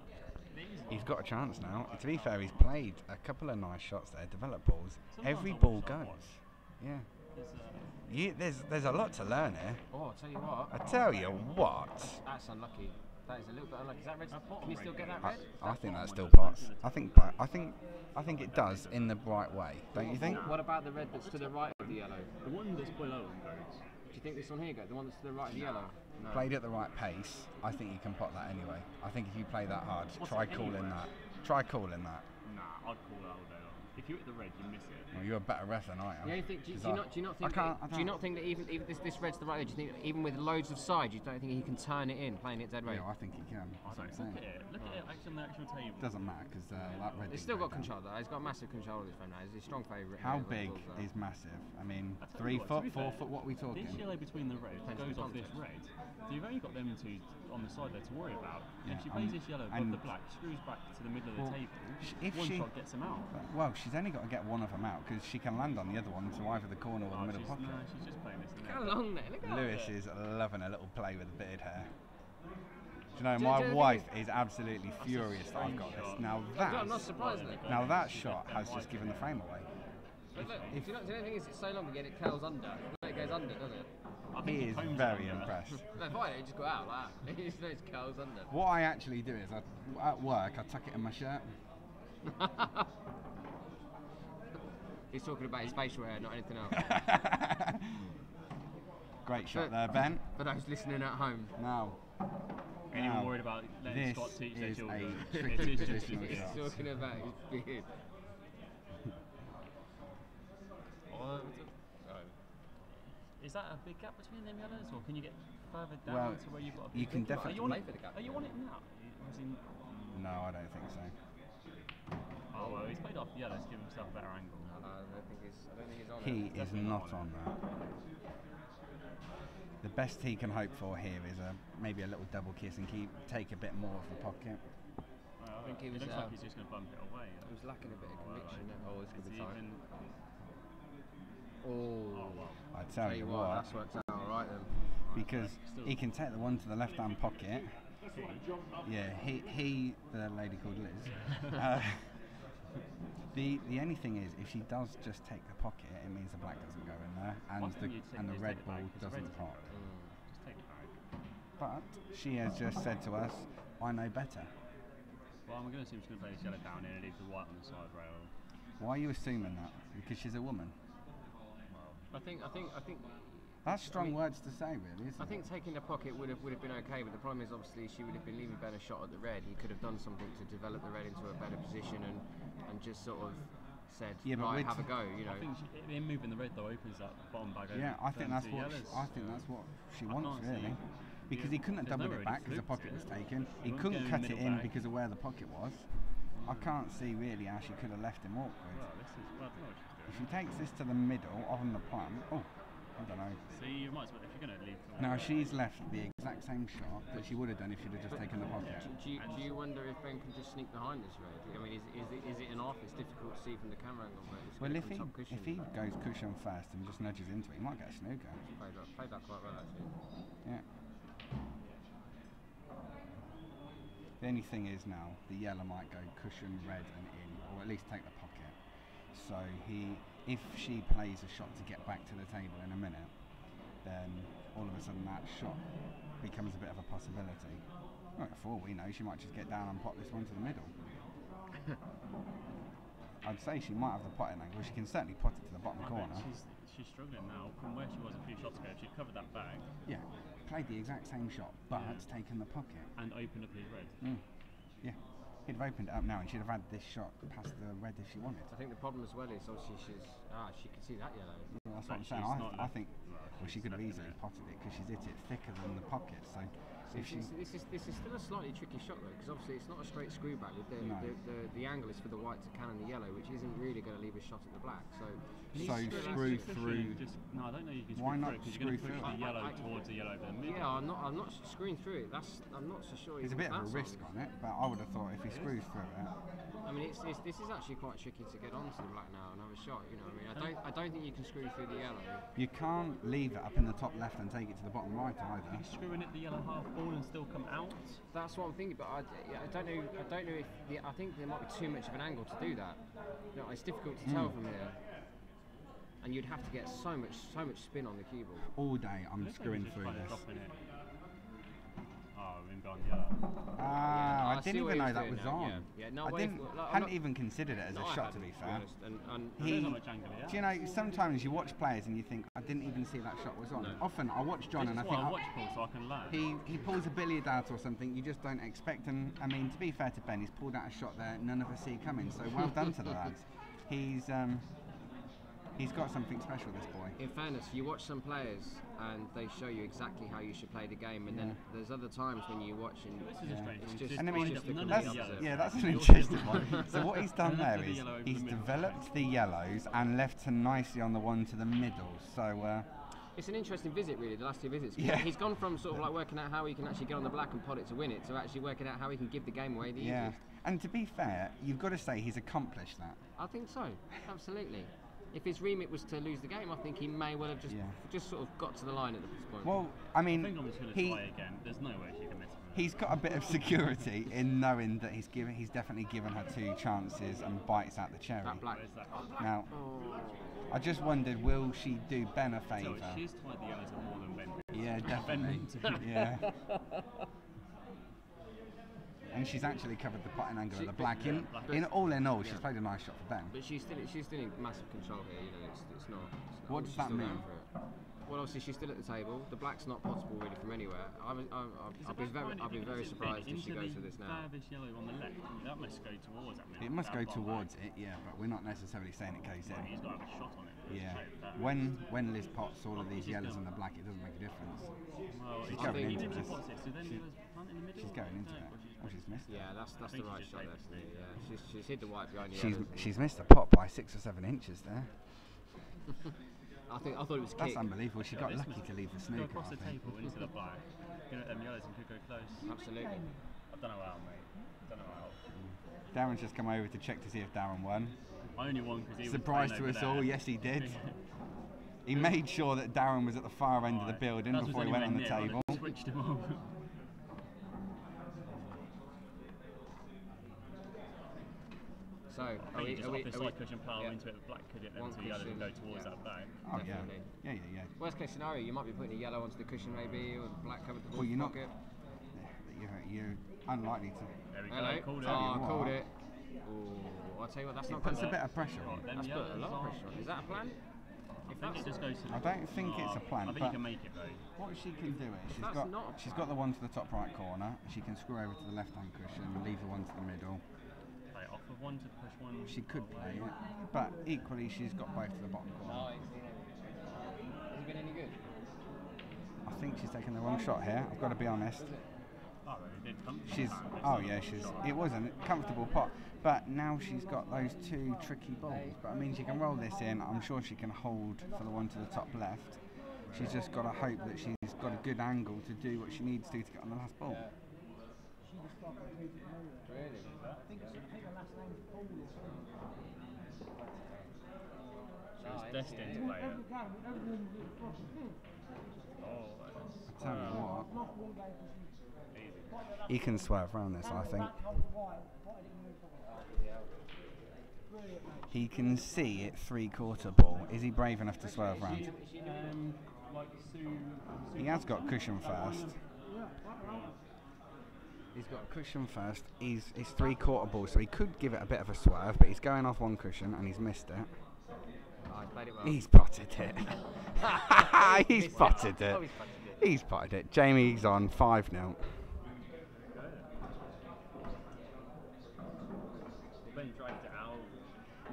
Speaker 3: these
Speaker 2: He's got a chance now. To be fair, he's played a couple of nice shots there, developed balls.
Speaker 3: Sometimes
Speaker 2: Every
Speaker 3: I
Speaker 2: ball
Speaker 3: wish I
Speaker 2: goes.
Speaker 3: was.
Speaker 2: Yeah.
Speaker 3: there's
Speaker 2: There's a lot to learn here.
Speaker 1: Oh, I'll tell you what.
Speaker 2: I tell you what.
Speaker 1: That's unlucky. That is a little bit unlucky. Is that red? Can you still get that red?
Speaker 2: I think that still pots. I think it does in the right way. Don't you think?
Speaker 1: What about the red that's to the right of the yellow?
Speaker 3: The one that's below them goes.
Speaker 1: Do you think this one here goes? The one that's to the right of the yellow? No.
Speaker 2: Played at the right pace, I think you can pot that anyway. I think if you play that hard, try calling that. Try calling that.
Speaker 3: Nah, I'd call that all day long. If you hit the red, you miss it.
Speaker 2: Well, you're a better ref than I am.
Speaker 1: Yeah, you think, do you not think that even this red's the right way? Do you think even with loads of side, you don't think he can turn it in, playing it dead right?
Speaker 2: Yeah, I think he can.
Speaker 3: Look at it actually on the actual table.
Speaker 2: Doesn't matter because that red.
Speaker 1: He's still got control though. He's got massive control of this phone now. He's a strong favourite.
Speaker 2: How big is massive? I mean, 3 foot, 4 foot. What are we talking?
Speaker 3: This yellow between the red goes off this red. So you've only got them two on the side there to worry about.
Speaker 2: Yeah,
Speaker 3: if she plays this yellow above the black, screws back to the middle of the table. One shot gets them out.
Speaker 2: Well, she's only got to get one of them out because she can land on the other one to either the corner or the middle pocket.
Speaker 3: No, she's just playing this.
Speaker 1: Look how long there. Look at
Speaker 2: Lewis is loving a little play with the bearded hair. Do you know, my wife is absolutely furious that I've got this. Now
Speaker 1: I'm not surprised.
Speaker 2: that shot has just given the frame away.
Speaker 1: But look, do you not think it's so long again? It curls under. It goes under, doesn't it?
Speaker 2: He is very impressed.
Speaker 1: No, fine. It just got out like that. It just curls under.
Speaker 2: What I actually do is, at work, I tuck it in my shirt.
Speaker 1: He's talking about his facial hair, not anything else.
Speaker 2: Great shot there, Ben.
Speaker 1: For those listening at home.
Speaker 2: Now,
Speaker 3: anyone worried about letting Scott teach their
Speaker 2: this
Speaker 3: children?
Speaker 2: is a tricky positional
Speaker 1: He's
Speaker 2: shot.
Speaker 1: talking about his beard.
Speaker 3: Is that a big gap between them yellows, or can you get further down
Speaker 2: Well,
Speaker 3: to where you've got a big
Speaker 2: you can
Speaker 3: gap?
Speaker 2: definitely.
Speaker 3: Are you on it now?
Speaker 2: No, I don't think so.
Speaker 3: Oh well, he's played off the yellows to give himself a better angle.
Speaker 1: I don't think he's on it.
Speaker 2: He is not on that. The best he can hope for here is maybe a little double kiss and take a bit more of the pocket.
Speaker 3: I
Speaker 1: think he
Speaker 3: it
Speaker 1: was,
Speaker 3: looks like he's just going to bump it away.
Speaker 1: He was lacking a bit of conviction. This could be tight.
Speaker 2: I tell you what,
Speaker 1: that's worked out alright then.
Speaker 2: because he can take the one to the left-hand pocket. Yeah, he the lady called Liz. The only thing is, if she does just take the pocket, it means the black doesn't go in there, and the red ball doesn't pop.
Speaker 3: Just take the bag.
Speaker 2: But she has just said to us, "I know better."
Speaker 3: Well, I'm going to assume she's going to play this yellow down here and leave the white on the side rail.
Speaker 2: Why are you assuming that? Because she's a woman.
Speaker 1: I think.
Speaker 2: That's strong words to say, really, isn't it?
Speaker 1: I think taking the pocket would have been okay, but the problem is obviously she would have been leaving a better shot at the red. He could have done something to develop the red into a better position and just sort of said, right, have a go, you know.
Speaker 3: I think him moving the red though opens that bottom bag over.
Speaker 2: Yeah, I think that's what she wants, really. Because he couldn't have doubled it back because the pocket was taken. He couldn't cut it in because of where the pocket was. I can't see really how she could have left him awkward.
Speaker 3: Well, I don't know what she's doing.
Speaker 2: If she takes this to the middle on the plum, I don't know.
Speaker 3: See, you might as well, if you're going to leave the
Speaker 2: Now she's left the exact same shot that she would have done if she'd have just taken the pocket.
Speaker 1: Do you wonder if Ben can just sneak behind this red? I mean, is it an off? It's difficult to see from the camera angle, but it's
Speaker 2: Well, if
Speaker 1: cushion,
Speaker 2: he goes cushion first and just nudges into it, he might get a snooker.
Speaker 1: Played that quite well actually.
Speaker 2: Yeah. The only thing is now, the yellow might go cushion, red and in, or at least take the pocket. So if she plays a shot to get back to the table in a minute, then all of a sudden that shot becomes a bit of a possibility. Well, for all we know, she might just get down and pot this one to the middle. I'd say she might have the potting angle. She can certainly pot it to the bottom corner.
Speaker 3: She's struggling now from where she was a few shots ago. She covered that bag.
Speaker 2: Yeah, played the exact same shot, but taken the pocket.
Speaker 3: And opened up his red.
Speaker 2: Yeah. He'd have opened it up now and she'd have had this shot past the red if she wanted.
Speaker 1: I think the problem as well is obviously she can see that yellow.
Speaker 2: Yeah, that's what I'm saying. I think she could have easily potted it because she's hit it thicker than the pocket. So if she
Speaker 1: this is still a slightly tricky shot though, because obviously it's not a straight screw back. The angle is for the white to cannon the yellow, which isn't really going to leave a shot at the black. So
Speaker 2: screw through.
Speaker 3: No, I don't know. You can
Speaker 2: Why
Speaker 3: screw
Speaker 2: not
Speaker 3: through because you're going to push
Speaker 2: screw
Speaker 3: the yellow towards the yellow over the middle.
Speaker 1: Yeah, I'm not screwing through it. I'm not so sure.
Speaker 2: There's a bit of a risk on it, but I would have thought if he screws through it.
Speaker 1: I mean, this is actually quite tricky to get onto the black now and have a shot. You know, what I mean, I don't think you can screw through the yellow.
Speaker 2: You can't leave it up in the top left and take it to the bottom right either.
Speaker 3: You can screw in at the yellow half ball and still come out.
Speaker 1: That's what I'm thinking, but I don't know. If I think there might be too much of an angle to do that. You know, it's difficult to tell from here. And you'd have to get so much spin on the cue ball.
Speaker 2: All day I'm screwing through this.
Speaker 3: Oh, him gone yellow.
Speaker 2: I
Speaker 1: I see
Speaker 2: didn't
Speaker 1: what
Speaker 2: even
Speaker 1: he
Speaker 2: know
Speaker 1: was
Speaker 2: that
Speaker 1: doing
Speaker 2: was
Speaker 1: now,
Speaker 2: on.
Speaker 1: yeah. No,
Speaker 2: I
Speaker 1: well,
Speaker 2: didn't,
Speaker 1: if- like, I'm
Speaker 2: hadn't
Speaker 1: not-
Speaker 2: even considered it as
Speaker 1: No,
Speaker 2: a
Speaker 1: I
Speaker 2: shot, to
Speaker 1: hadn't,
Speaker 2: be fair.
Speaker 1: honest, and
Speaker 3: There's
Speaker 2: He,
Speaker 3: not much angle here.
Speaker 2: do you know, sometimes you watch players and you think, I didn't even see that shot was on.
Speaker 1: No.
Speaker 2: Often I watch John and I
Speaker 3: This is
Speaker 2: think,
Speaker 3: why I
Speaker 2: oh,
Speaker 3: watch Paul so I can learn.
Speaker 2: he pulls a billiard out or something you just don't expect. And I mean, to be fair to Ben, he's pulled out a shot there none of us see coming. So well done to the lads. He's got something special, this boy.
Speaker 1: In fairness, you watch some players and they show you exactly how you should play the game, and then there's other times when you watch and
Speaker 3: This is a strange
Speaker 1: it's
Speaker 3: one.
Speaker 1: just,
Speaker 2: And I mean,
Speaker 1: it's just the
Speaker 3: none of
Speaker 1: complete
Speaker 2: that's,
Speaker 3: the
Speaker 1: opposite.
Speaker 2: yeah, that's an
Speaker 3: You're
Speaker 2: interesting
Speaker 3: just-
Speaker 2: one. So what he's done there
Speaker 3: Left the
Speaker 2: is
Speaker 3: yellow over
Speaker 2: he's
Speaker 3: the middle.
Speaker 2: developed the yellows and left her nicely on the one to the middle. So
Speaker 1: It's an interesting visit, really, the last two visits.
Speaker 2: Yeah.
Speaker 1: He's gone from sort of like working out how he can actually get on the black and pot it to win it, to actually working out how he can give the game away the
Speaker 2: yeah,
Speaker 1: easiest.
Speaker 2: and to be fair, you've got to say he's accomplished that.
Speaker 1: I think so, absolutely. If his remit was to lose the game, I think he may well have just sort of got to the line at this point.
Speaker 2: Well, I
Speaker 3: I
Speaker 2: mean,
Speaker 3: think I'm just going to try again. There's no way she can miss it.
Speaker 2: he's got a bit of security in knowing that he's definitely given her two chances and bites out the cherry.
Speaker 1: that black.
Speaker 3: Where's that?
Speaker 2: Now,
Speaker 1: Oh.
Speaker 2: I just wondered, will she do Ben a
Speaker 3: So
Speaker 2: favour?
Speaker 3: she's tied the yellows up more than Ben.
Speaker 2: Yeah, definitely. Yeah. And she's actually covered the potting angle of the black. In all, she's played a nice shot for Ben.
Speaker 1: But she's still in massive control here. You know, it's not.
Speaker 2: What does
Speaker 1: she's
Speaker 2: that
Speaker 1: still going
Speaker 2: mean?
Speaker 1: for it. Well, obviously she's still at the table. The black's not possible really from anywhere. I've been very surprised if she goes for this now.
Speaker 3: Furthest yellow on the left. That must go towards that.
Speaker 2: It must go towards it, yeah, but we're not necessarily saying it goes
Speaker 3: Well,
Speaker 2: in.
Speaker 3: he's got to have a shot on it.
Speaker 2: Yeah.
Speaker 3: Straight at that.
Speaker 2: When Liz pots all of these yellows and the black, it doesn't make a difference.
Speaker 3: Well,
Speaker 2: She's
Speaker 3: even
Speaker 2: going
Speaker 3: if
Speaker 2: into
Speaker 3: she
Speaker 2: this.
Speaker 3: pots it, so then yellows plant in the middle.
Speaker 2: She's going into
Speaker 3: No,
Speaker 2: it.
Speaker 3: or she's
Speaker 2: Oh, she's missed it.
Speaker 1: Yeah, that's the
Speaker 3: think
Speaker 1: right
Speaker 3: she's
Speaker 1: shot.
Speaker 3: just
Speaker 1: There.
Speaker 3: taken it.
Speaker 1: Yeah, she's hit the white behind the
Speaker 2: She's
Speaker 1: others.
Speaker 2: she's missed a pot by 6 or 7 inches there.
Speaker 1: I thought it was
Speaker 2: That's
Speaker 1: kick.
Speaker 2: unbelievable. She got
Speaker 3: This
Speaker 2: lucky
Speaker 3: must
Speaker 2: to leave the
Speaker 3: Go
Speaker 2: snooker,
Speaker 3: across
Speaker 2: I
Speaker 3: the
Speaker 2: think.
Speaker 3: table into the black. You know, them yellows and could go close.
Speaker 1: Absolutely.
Speaker 3: I don't know how, mate. Don't know how.
Speaker 2: Darren's just come over to check to see if Darren won.
Speaker 3: I only won because he
Speaker 2: Surprise
Speaker 3: was
Speaker 2: to
Speaker 3: playing
Speaker 2: us
Speaker 3: over
Speaker 2: all,
Speaker 3: there.
Speaker 2: yes he did. He made sure that Darren was at the far end of the
Speaker 3: Right.
Speaker 2: building
Speaker 3: That was
Speaker 2: before he went on the
Speaker 3: anywhere near,
Speaker 2: table.
Speaker 3: I'd have switched him over.
Speaker 1: So,
Speaker 3: I think you just off the side cushion plough
Speaker 1: yeah.
Speaker 3: into it, the black could hit them
Speaker 1: One
Speaker 3: two yellows and go
Speaker 1: cushion,
Speaker 3: towards
Speaker 1: yeah.
Speaker 3: that back.
Speaker 2: Oh
Speaker 1: Definitely.
Speaker 2: yeah.
Speaker 1: Worst case scenario, you might be putting a yellow onto the cushion maybe, or the black covered the
Speaker 2: Well,
Speaker 1: ball
Speaker 2: you're not.
Speaker 1: pocket.
Speaker 2: You're unlikely to.
Speaker 3: There we
Speaker 1: Hello.
Speaker 3: go, called it.
Speaker 2: Tell you
Speaker 1: Oh, I
Speaker 2: what.
Speaker 1: called it. Oh, I'll tell you what, that's
Speaker 2: It
Speaker 1: not
Speaker 2: puts a
Speaker 1: good.
Speaker 2: bit of pressure on.
Speaker 3: Them
Speaker 1: That's put a
Speaker 3: yellows
Speaker 1: lot of
Speaker 3: are-
Speaker 1: pressure on. Is that a plan?
Speaker 3: I think it just goes to the
Speaker 2: I don't think it's a plan,
Speaker 3: I think
Speaker 2: but
Speaker 3: you can make it though.
Speaker 2: what she can do is
Speaker 1: That's not a
Speaker 2: she's got the one to the top right corner. She can screw over to the left hand cushion, leave the one to the middle.
Speaker 3: Play it off of one to push one.
Speaker 2: She could play it, but equally she's got both to the bottom corner.
Speaker 1: Has it been any good?
Speaker 2: I think she's taken the wrong shot here. I've got to be honest.
Speaker 3: Oh, it did come.
Speaker 2: She's it wasn't a comfortable pot, but now she's got those two tricky balls. But I mean, she can roll this in. I'm sure she can hold for the one to the top left. She's just got to hope that she's got a good angle to do what she needs to get on the last ball.
Speaker 1: Really?
Speaker 3: She was destined to play it. Oh,
Speaker 2: I tell you what, he can swerve around this. I think he can see it 3/4 ball. Is he brave enough to swerve around?
Speaker 3: like Sue.
Speaker 2: He has got cushion first. He's got cushion first. He's 3/4 ball, so he could give it a bit of a swerve, but he's going off one cushion and he's missed it.
Speaker 1: Oh, I played it well.
Speaker 2: He's potted it. He's potted it.
Speaker 1: Oh, he's potted it.
Speaker 2: He's potted it. Jamie's on 5-0.
Speaker 3: Ben dragged it out.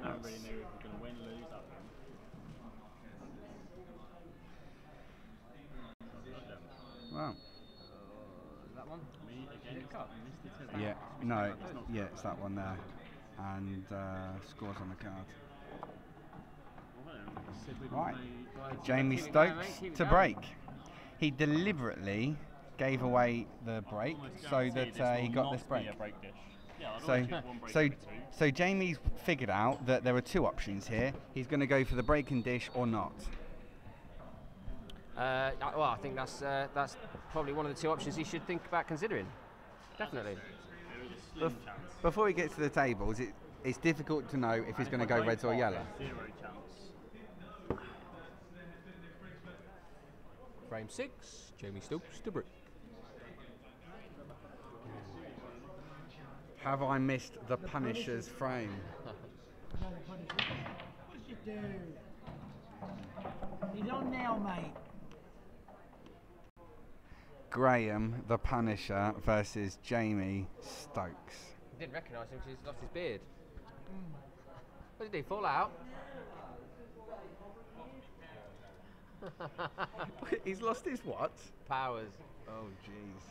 Speaker 3: No one really knew if we were going to win, lose that one.
Speaker 2: Well,
Speaker 1: That one?
Speaker 3: Me against
Speaker 1: cut?
Speaker 3: Mr. Tizzle.
Speaker 2: yeah, no, yeah, it's that one there, and scores on the card. Right, Jamie
Speaker 1: Keep it going,
Speaker 2: Stokes
Speaker 1: mate, keep it
Speaker 2: to
Speaker 1: going.
Speaker 2: break. He deliberately gave away the break so that he got this break. So Jamie's figured out that there are two options here. He's going to go for the break and dish or not.
Speaker 1: Well, I think that's probably one of the two options he should think about considering. Definitely.
Speaker 2: Before he gets to the tables, it's difficult to know if he's going to go reds or yellow.
Speaker 3: 0 chance.
Speaker 1: Frame 6, Jamie Stokes to break.
Speaker 2: Have I missed the Punisher's frame?
Speaker 5: What'd you do? He's on now, mate.
Speaker 2: Graham, the Punisher, versus Jamie Stokes.
Speaker 1: I didn't recognise him because he's lost his beard. What did he fall out?
Speaker 2: He's lost his what?
Speaker 1: Powers.
Speaker 2: Oh, jeez.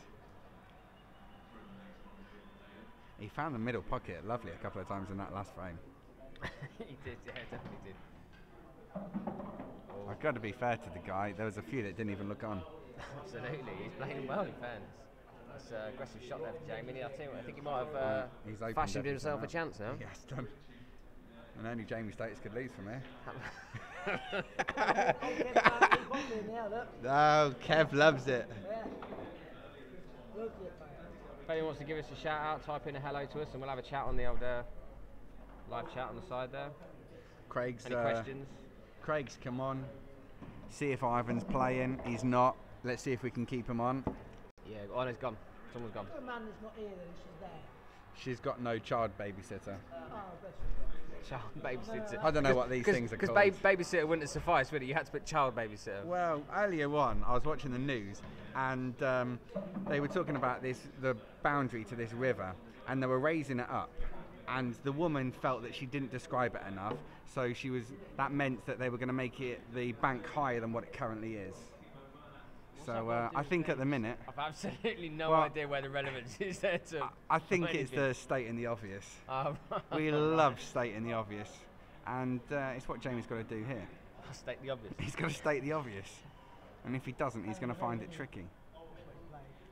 Speaker 2: He found the middle pocket lovely a couple of times in that last frame.
Speaker 1: He did, yeah, definitely did.
Speaker 2: I've got to be fair to the guy. There was a few that didn't even look on.
Speaker 1: Absolutely, he's playing well in fairness. That's an aggressive shot there for Jamie. I think he might have
Speaker 2: He's opened
Speaker 1: fashioned
Speaker 2: everything
Speaker 1: himself a
Speaker 2: up.
Speaker 1: chance now.
Speaker 2: Yes, done. And only Jamie Stokes could lose from here. Oh, Kev loves it.
Speaker 1: If anyone wants to give us a shout out, type in a hello to us and we'll have a chat on the old live chat on the side there.
Speaker 2: Craig's
Speaker 1: Any questions?
Speaker 2: Craig's come on. See if Ivan's playing. He's not. Let's see if we can keep him on.
Speaker 1: Yeah, oh, no, he's gone. Someone's gone.
Speaker 5: Amanda's not here then, she's there.
Speaker 2: She's got no child babysitter.
Speaker 5: Oh, bless
Speaker 1: Child babysitter.
Speaker 2: I don't know what these things are called.
Speaker 1: Because babysitter wouldn't have sufficed, would it? You had to put child babysitter.
Speaker 2: Well, earlier on, I was watching the news, and they were talking about the boundary to this river, and they were raising it up, and the woman felt that she didn't describe it enough, so that meant that they were going to make the bank higher than what it currently is. So I think at the minute,
Speaker 1: I've absolutely no idea where the relevance is there to.
Speaker 2: I think it's the stating the obvious. We love stating the obvious, and it's what Jamie's got to do here.
Speaker 1: State the obvious.
Speaker 2: He's got to state the obvious, and if he doesn't, he's going to find it tricky.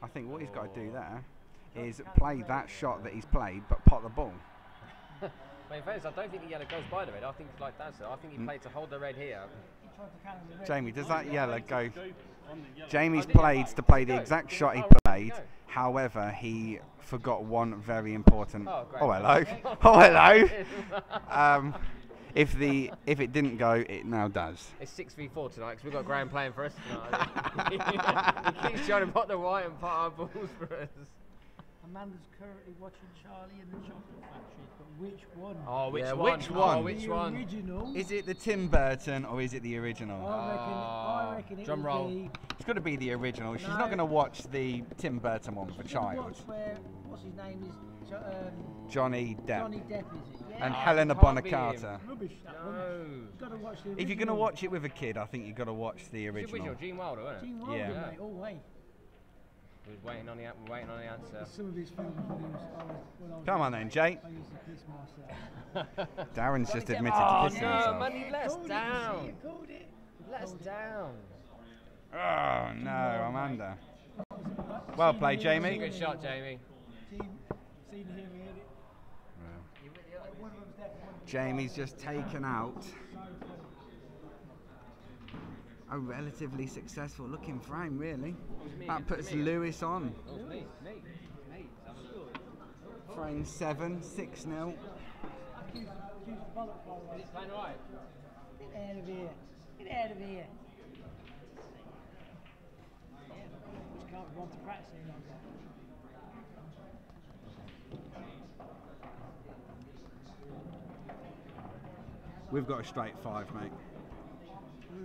Speaker 2: I think what he's got to do there is play that shot that he's played, but pot the ball.
Speaker 1: But in fairness, I don't think the yellow goes by the red. I think it's like that. So I think he played to hold the red here.
Speaker 2: Jamie, does that yellow go?
Speaker 3: on the
Speaker 2: Jamie's played to play the exact shot he played. However, he forgot one very important.
Speaker 1: Oh, great.
Speaker 2: Oh hello. Oh hello. If it didn't go, it now does.
Speaker 1: It's 6v4 tonight because we've got Graham playing for us tonight. He keeps trying to pot the white and pot our balls for us.
Speaker 5: Amanda's currently watching Charlie in the Chocolate Factory, but which one?
Speaker 1: Oh, which
Speaker 2: Yeah,
Speaker 1: one?
Speaker 2: which one?
Speaker 1: Oh, which
Speaker 5: the
Speaker 1: one?
Speaker 5: original.
Speaker 2: Is it the Tim Burton or is it the original?
Speaker 5: I reckon it
Speaker 1: drum
Speaker 5: would
Speaker 1: roll.
Speaker 5: be.
Speaker 2: It's got to be the original. She's
Speaker 5: No.
Speaker 2: not going to watch the Tim Burton one for
Speaker 5: She's gonna
Speaker 2: child.
Speaker 5: watch where, what's his name is?
Speaker 2: Johnny Depp.
Speaker 5: Johnny Depp, is it? Yeah.
Speaker 2: And
Speaker 1: Oh,
Speaker 2: Helena
Speaker 1: can't
Speaker 2: Bonham
Speaker 1: be
Speaker 2: Carter.
Speaker 5: Rubbish. That
Speaker 1: No.
Speaker 5: rubbish. You've got to watch the original.
Speaker 2: If you're going to watch it with a kid, I think you've got to watch the
Speaker 1: It's the
Speaker 2: original.
Speaker 1: original, Gene Wilder, wasn't it?
Speaker 5: Gene Wilder,
Speaker 2: Yeah.
Speaker 5: mate, all way.
Speaker 1: We're waiting on the answer.
Speaker 5: Some of his films when he was, when I was
Speaker 2: Come on then, Jay.
Speaker 5: I used to piss myself.
Speaker 2: Darren's just admitted
Speaker 1: Oh
Speaker 2: to pissing
Speaker 1: no,
Speaker 2: himself.
Speaker 1: man, he let us
Speaker 5: Called it,
Speaker 1: down.
Speaker 5: you called it.
Speaker 1: Let us down.
Speaker 2: Oh no, Amanda. Well played, Jamie.
Speaker 1: Good shot, Jamie.
Speaker 5: Seen him, heard it. One of them's definitely
Speaker 2: Jamie's just taken out a relatively successful looking frame, really. That puts Lewis on.
Speaker 1: That was me.
Speaker 2: Frame 7, 6-0.
Speaker 5: accused bollock by the way.
Speaker 1: Is it playing right?
Speaker 5: Get out of here. Get out of here. Just can't run to practice any longer.
Speaker 2: We've got a straight 5, mate.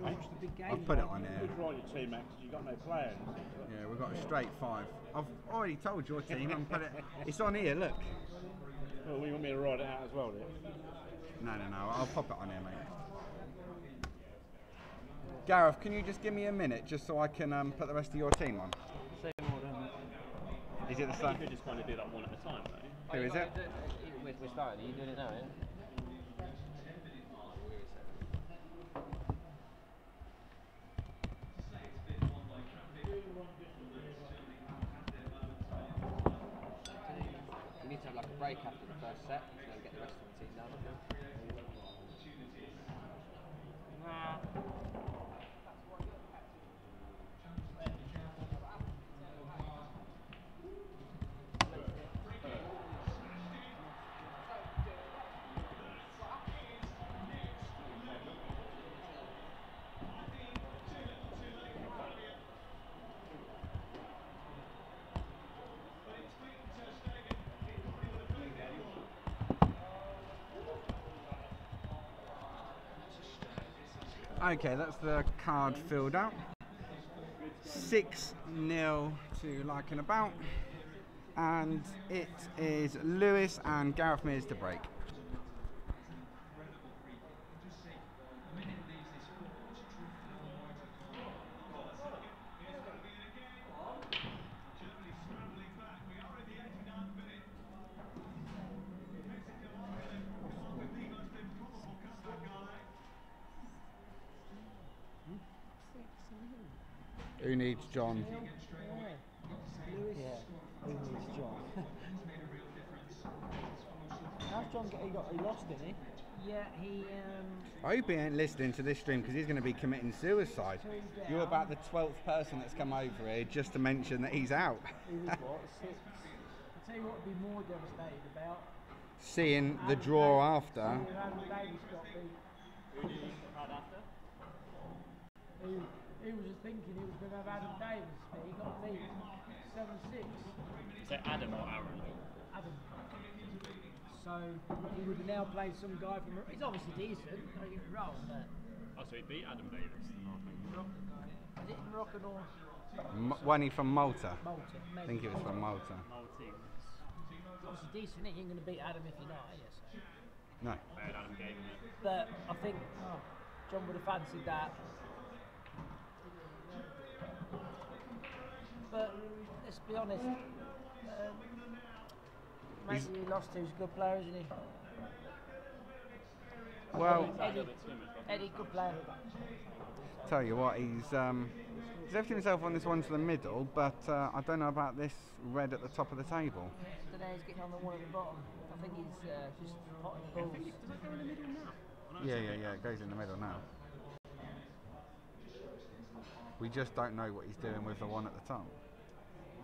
Speaker 5: Watch the big game.
Speaker 2: I've put it on here.
Speaker 4: Who's right your team, Max? You got no players.
Speaker 2: Yeah, we've got a straight 5. I've already told your team. It's on here, look.
Speaker 4: Well, we want me to write it out as well, do you?
Speaker 2: No, I'll pop it on here, mate. Gareth, can you just give me a minute just so I can put the rest of your team on?
Speaker 4: Same order.
Speaker 2: Is it the
Speaker 3: You
Speaker 2: same?
Speaker 3: could just kind of do that one at a time, though.
Speaker 2: Who is it?
Speaker 1: We're starting. Are you doing it now, yeah? We need to have like a break after the first set, so we get the rest of the team down.
Speaker 2: Okay, that's the card filled out. 6-0 to Larking about. And it is Lewis and Gareth Mears to break. Who needs John?
Speaker 5: Yeah, who needs John? How's John he lost, didn't he? Yeah, he
Speaker 2: I hope he ain't listening to this stream because he's going to be committing suicide. You're about the 12th person that's come over here just to mention that he's out.
Speaker 5: He was what, 6? I'll tell you what would be more devastated about.
Speaker 2: Seeing the draw after.
Speaker 5: Adam Davis got beat. He was just thinking he was going to have Adam Davis, but he got beat 7-6.
Speaker 3: Is that Adam or Aaron?
Speaker 5: Adam. So he would have now played some guy from. He's obviously decent, don't get me wrong, but.
Speaker 3: Oh, so he beat Adam Davis.
Speaker 5: Is it Moroccan or?
Speaker 2: One from Malta.
Speaker 5: Malta.
Speaker 2: I think it was from Malta.
Speaker 3: Maltese.
Speaker 5: It's obviously decent, isn't it? You ain't going to beat Adam if you're not, are you? So.
Speaker 2: No.
Speaker 3: Bad Adam gave him it.
Speaker 5: But I think John would have fancied that. But let's be honest, mate, he lost to, he's a good player, isn't he?
Speaker 2: Well,
Speaker 5: Eddie, good player.
Speaker 2: tell you what, he's left himself on this one to the middle, but I don't know about this red at the top of the table.
Speaker 5: I don't know, he's getting on the one at the bottom. I think he's just potting the balls.
Speaker 3: Does it go in the middle now?
Speaker 2: Yeah, it goes in the middle now. We just don't know what he's doing with the one at the top.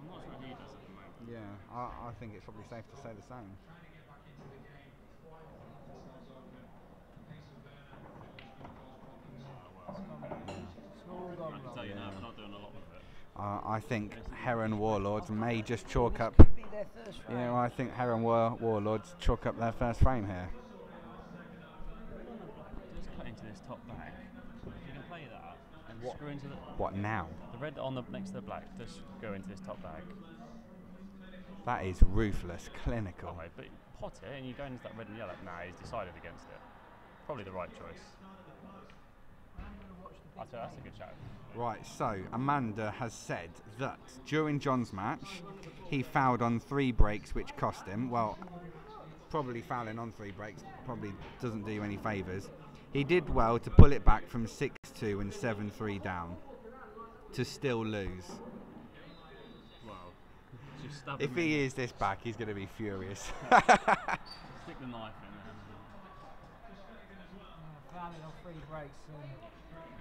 Speaker 3: I'm not sure he does at the moment.
Speaker 2: Yeah, I think it's probably safe to say the same.
Speaker 3: I can tell you now, we're not doing a lot with it.
Speaker 2: I think Heron Warlords may just chalk up.
Speaker 5: Be their first frame.
Speaker 2: Yeah, well, I think Heron Warlords chalk up their first frame here.
Speaker 3: Just cut into this top bag. You can play that and screw into the.
Speaker 2: What now?
Speaker 3: The red on the next to the black. Just go into this top bag.
Speaker 2: That is ruthless, clinical.
Speaker 3: Oh, but pot it and you go into that red and yellow. Nah, he's decided against it. Probably the right choice. I'll tell you, that's a good shout.
Speaker 2: Right, so Amanda has said that during John's match, he fouled on 3 breaks, which cost him. Well, probably fouling on 3 breaks probably doesn't do you any favours. He did well to pull it back from 6-2 and 7-3 down to still lose.
Speaker 3: Wow. Just stab
Speaker 2: If
Speaker 3: him
Speaker 2: he
Speaker 3: in.
Speaker 2: is this back, he's going to be furious.
Speaker 3: Stick the knife in there.
Speaker 5: Fouling on 3 breaks.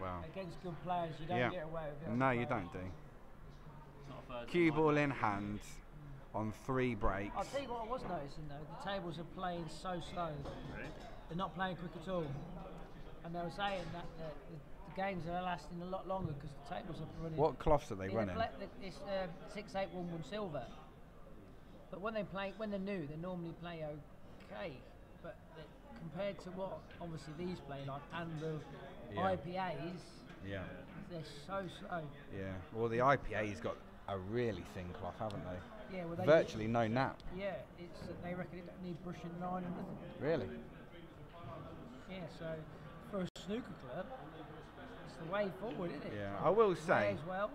Speaker 2: Well,
Speaker 5: Against good players, you don't get away with it.
Speaker 2: no, you don't do.
Speaker 3: It's not a third
Speaker 2: Cue
Speaker 3: line.
Speaker 2: ball in hand on 3 breaks.
Speaker 5: I'll tell you what I was noticing though, the tables are playing so slow.
Speaker 3: Really?
Speaker 5: They're not playing quick at all. And they were saying that the games are lasting a lot longer because the tables are running.
Speaker 2: What cloths are they running?
Speaker 5: It's 6-8-1-1 silver. But when they're new, they normally play okay. But compared to what obviously these play like and the IPAs,
Speaker 2: Yeah.
Speaker 5: they're so slow.
Speaker 2: Yeah. Well, the IPA's got a really thin cloth, haven't they?
Speaker 5: Yeah, well they
Speaker 2: Virtually no nap.
Speaker 5: Yeah, they reckon it don't need brushing and iron and nothing.
Speaker 2: Really?
Speaker 5: Yeah, so for a snooker club, it's the way forward, isn't it?
Speaker 2: Yeah. I will
Speaker 5: May
Speaker 2: say
Speaker 5: as well.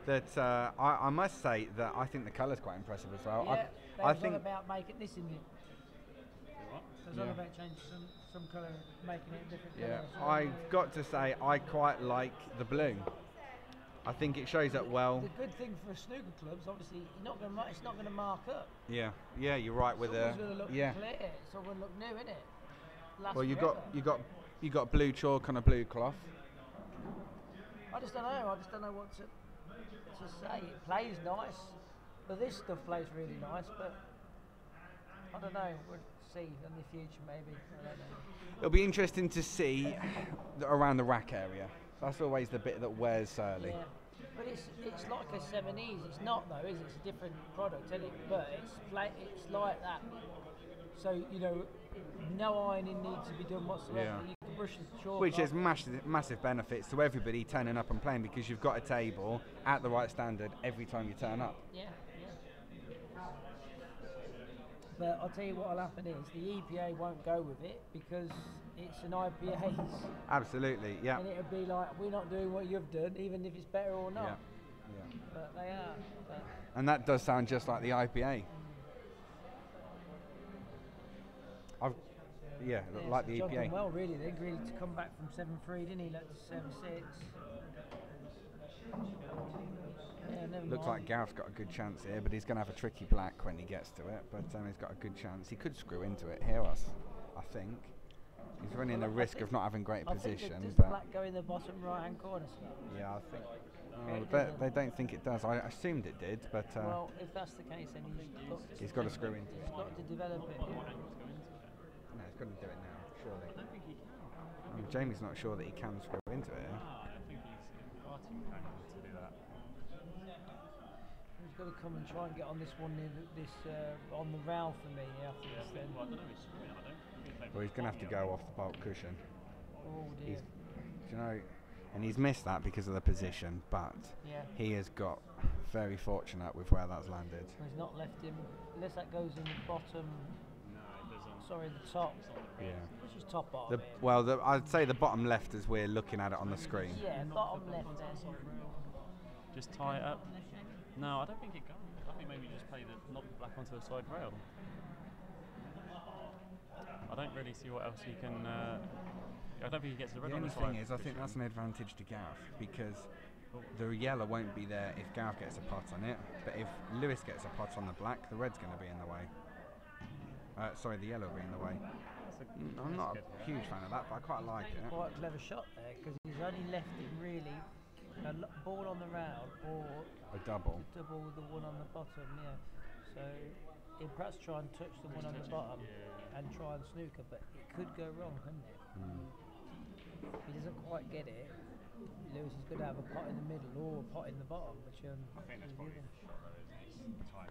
Speaker 2: that I must say that I think the colour's quite impressive as well.
Speaker 5: Yeah, they
Speaker 2: I
Speaker 5: was on
Speaker 2: think
Speaker 5: about making this in it.
Speaker 3: What?
Speaker 5: They was on about changing some colour, making it a different
Speaker 2: yeah,
Speaker 5: colour.
Speaker 2: I've got to say I quite like the blue. I think it shows up well.
Speaker 5: The good thing for snooker clubs, obviously, it's not going to mark up.
Speaker 2: Yeah. Yeah, you're right with
Speaker 5: It's
Speaker 2: the
Speaker 5: always going to look
Speaker 2: yeah.
Speaker 5: clear. It's all going to look new, isn't it? Last
Speaker 2: Well, you
Speaker 5: forever.
Speaker 2: got blue chalk on a blue cloth.
Speaker 5: I just don't know. I just don't know what to say. It plays nice, but this stuff plays really nice. But I don't know. We'll see in the future, maybe. I don't know.
Speaker 2: It'll be interesting to see around the rack area. That's always the bit that wears early.
Speaker 5: Yeah, but it's like a 7Es. It's not though, is it? It's a different product, isn't it? But it's like that. So you know, no ironing needs to be done whatsoever.
Speaker 2: Yeah.
Speaker 5: You can brush the chalk
Speaker 2: Which
Speaker 5: off.
Speaker 2: is massive benefits to everybody turning up and playing, because you've got a table at the right standard every time you turn up.
Speaker 5: Yeah, yeah. But I'll tell you what'll happen is the EPA won't go with it because it's an IPA.
Speaker 2: Absolutely, yeah.
Speaker 5: And it'll be like, we're not doing what you've done, even if it's better or not.
Speaker 2: Yeah. Yeah.
Speaker 5: But they are. But
Speaker 2: And that does sound just like the IPA. Like the
Speaker 5: jogged
Speaker 2: EPA.
Speaker 5: him well, really. They agreed to come back from 7-3, didn't he? Let to 7-6. Yeah, never
Speaker 2: Looks
Speaker 5: mind.
Speaker 2: like Gareth's got a good chance here, but he's going to have a tricky black when he gets to it. But he's got a good chance. He could screw into it. Hear us, I think. He's running the risk of not having great position.
Speaker 5: Does the
Speaker 2: But
Speaker 5: black go in the bottom right-hand corner?
Speaker 2: yeah, I think.
Speaker 5: Okay.
Speaker 2: They don't think it does. I assumed it did, but
Speaker 5: Well, if that's the case, then
Speaker 2: he's got to screw into it.
Speaker 5: he's got to develop it.
Speaker 2: No, he's got to do it now, surely.
Speaker 3: I don't think he can.
Speaker 2: Jamie's not sure that he can screw into it.
Speaker 3: I think he's far too cunning to do that.
Speaker 5: He's got to come and try and get on this one, on the rail for me after this. Then.
Speaker 3: Well, I don't know if he's screwing. I don't think they
Speaker 2: Well, he's going to have to go off the bolt cushion.
Speaker 5: Oh dear.
Speaker 2: Do you know? And he's missed that because of the position, but
Speaker 5: Yeah.
Speaker 2: he has got very fortunate with where that's landed.
Speaker 5: He's not left him, unless that goes in the bottom,
Speaker 3: No, it doesn't.
Speaker 5: sorry, the top,
Speaker 3: It's on the
Speaker 2: Yeah.
Speaker 5: which is top bottom.
Speaker 2: I'd say the bottom left as we're looking at it on the screen.
Speaker 5: Yeah, bottom left then.
Speaker 3: Just tie it up. No, I don't think it goes. I think maybe just play knock the black onto the side rail. I don't really see what else he can. I don't think he gets the red
Speaker 2: The
Speaker 3: on
Speaker 2: only
Speaker 3: the side.
Speaker 2: thing is, I think that's an advantage to Gareth, because the yellow won't be there if Gareth gets a pot on it, but if Lewis gets a pot on the black, the red's going to be in the way. Sorry, the yellow will be in the way. I'm not a huge fan of that, but I quite like it.
Speaker 5: Quite a clever shot there, because he's only left him really a ball on the round or
Speaker 2: A double.
Speaker 5: double the one on the bottom, yeah. So he'd perhaps try and touch the one on the bottom and try and snooker, but it could go wrong, couldn't it? If he doesn't quite get it, Lewis is going to have a pot in the middle or a pot in the bottom, which
Speaker 3: I think that's probably a shot though, isn't it? Time.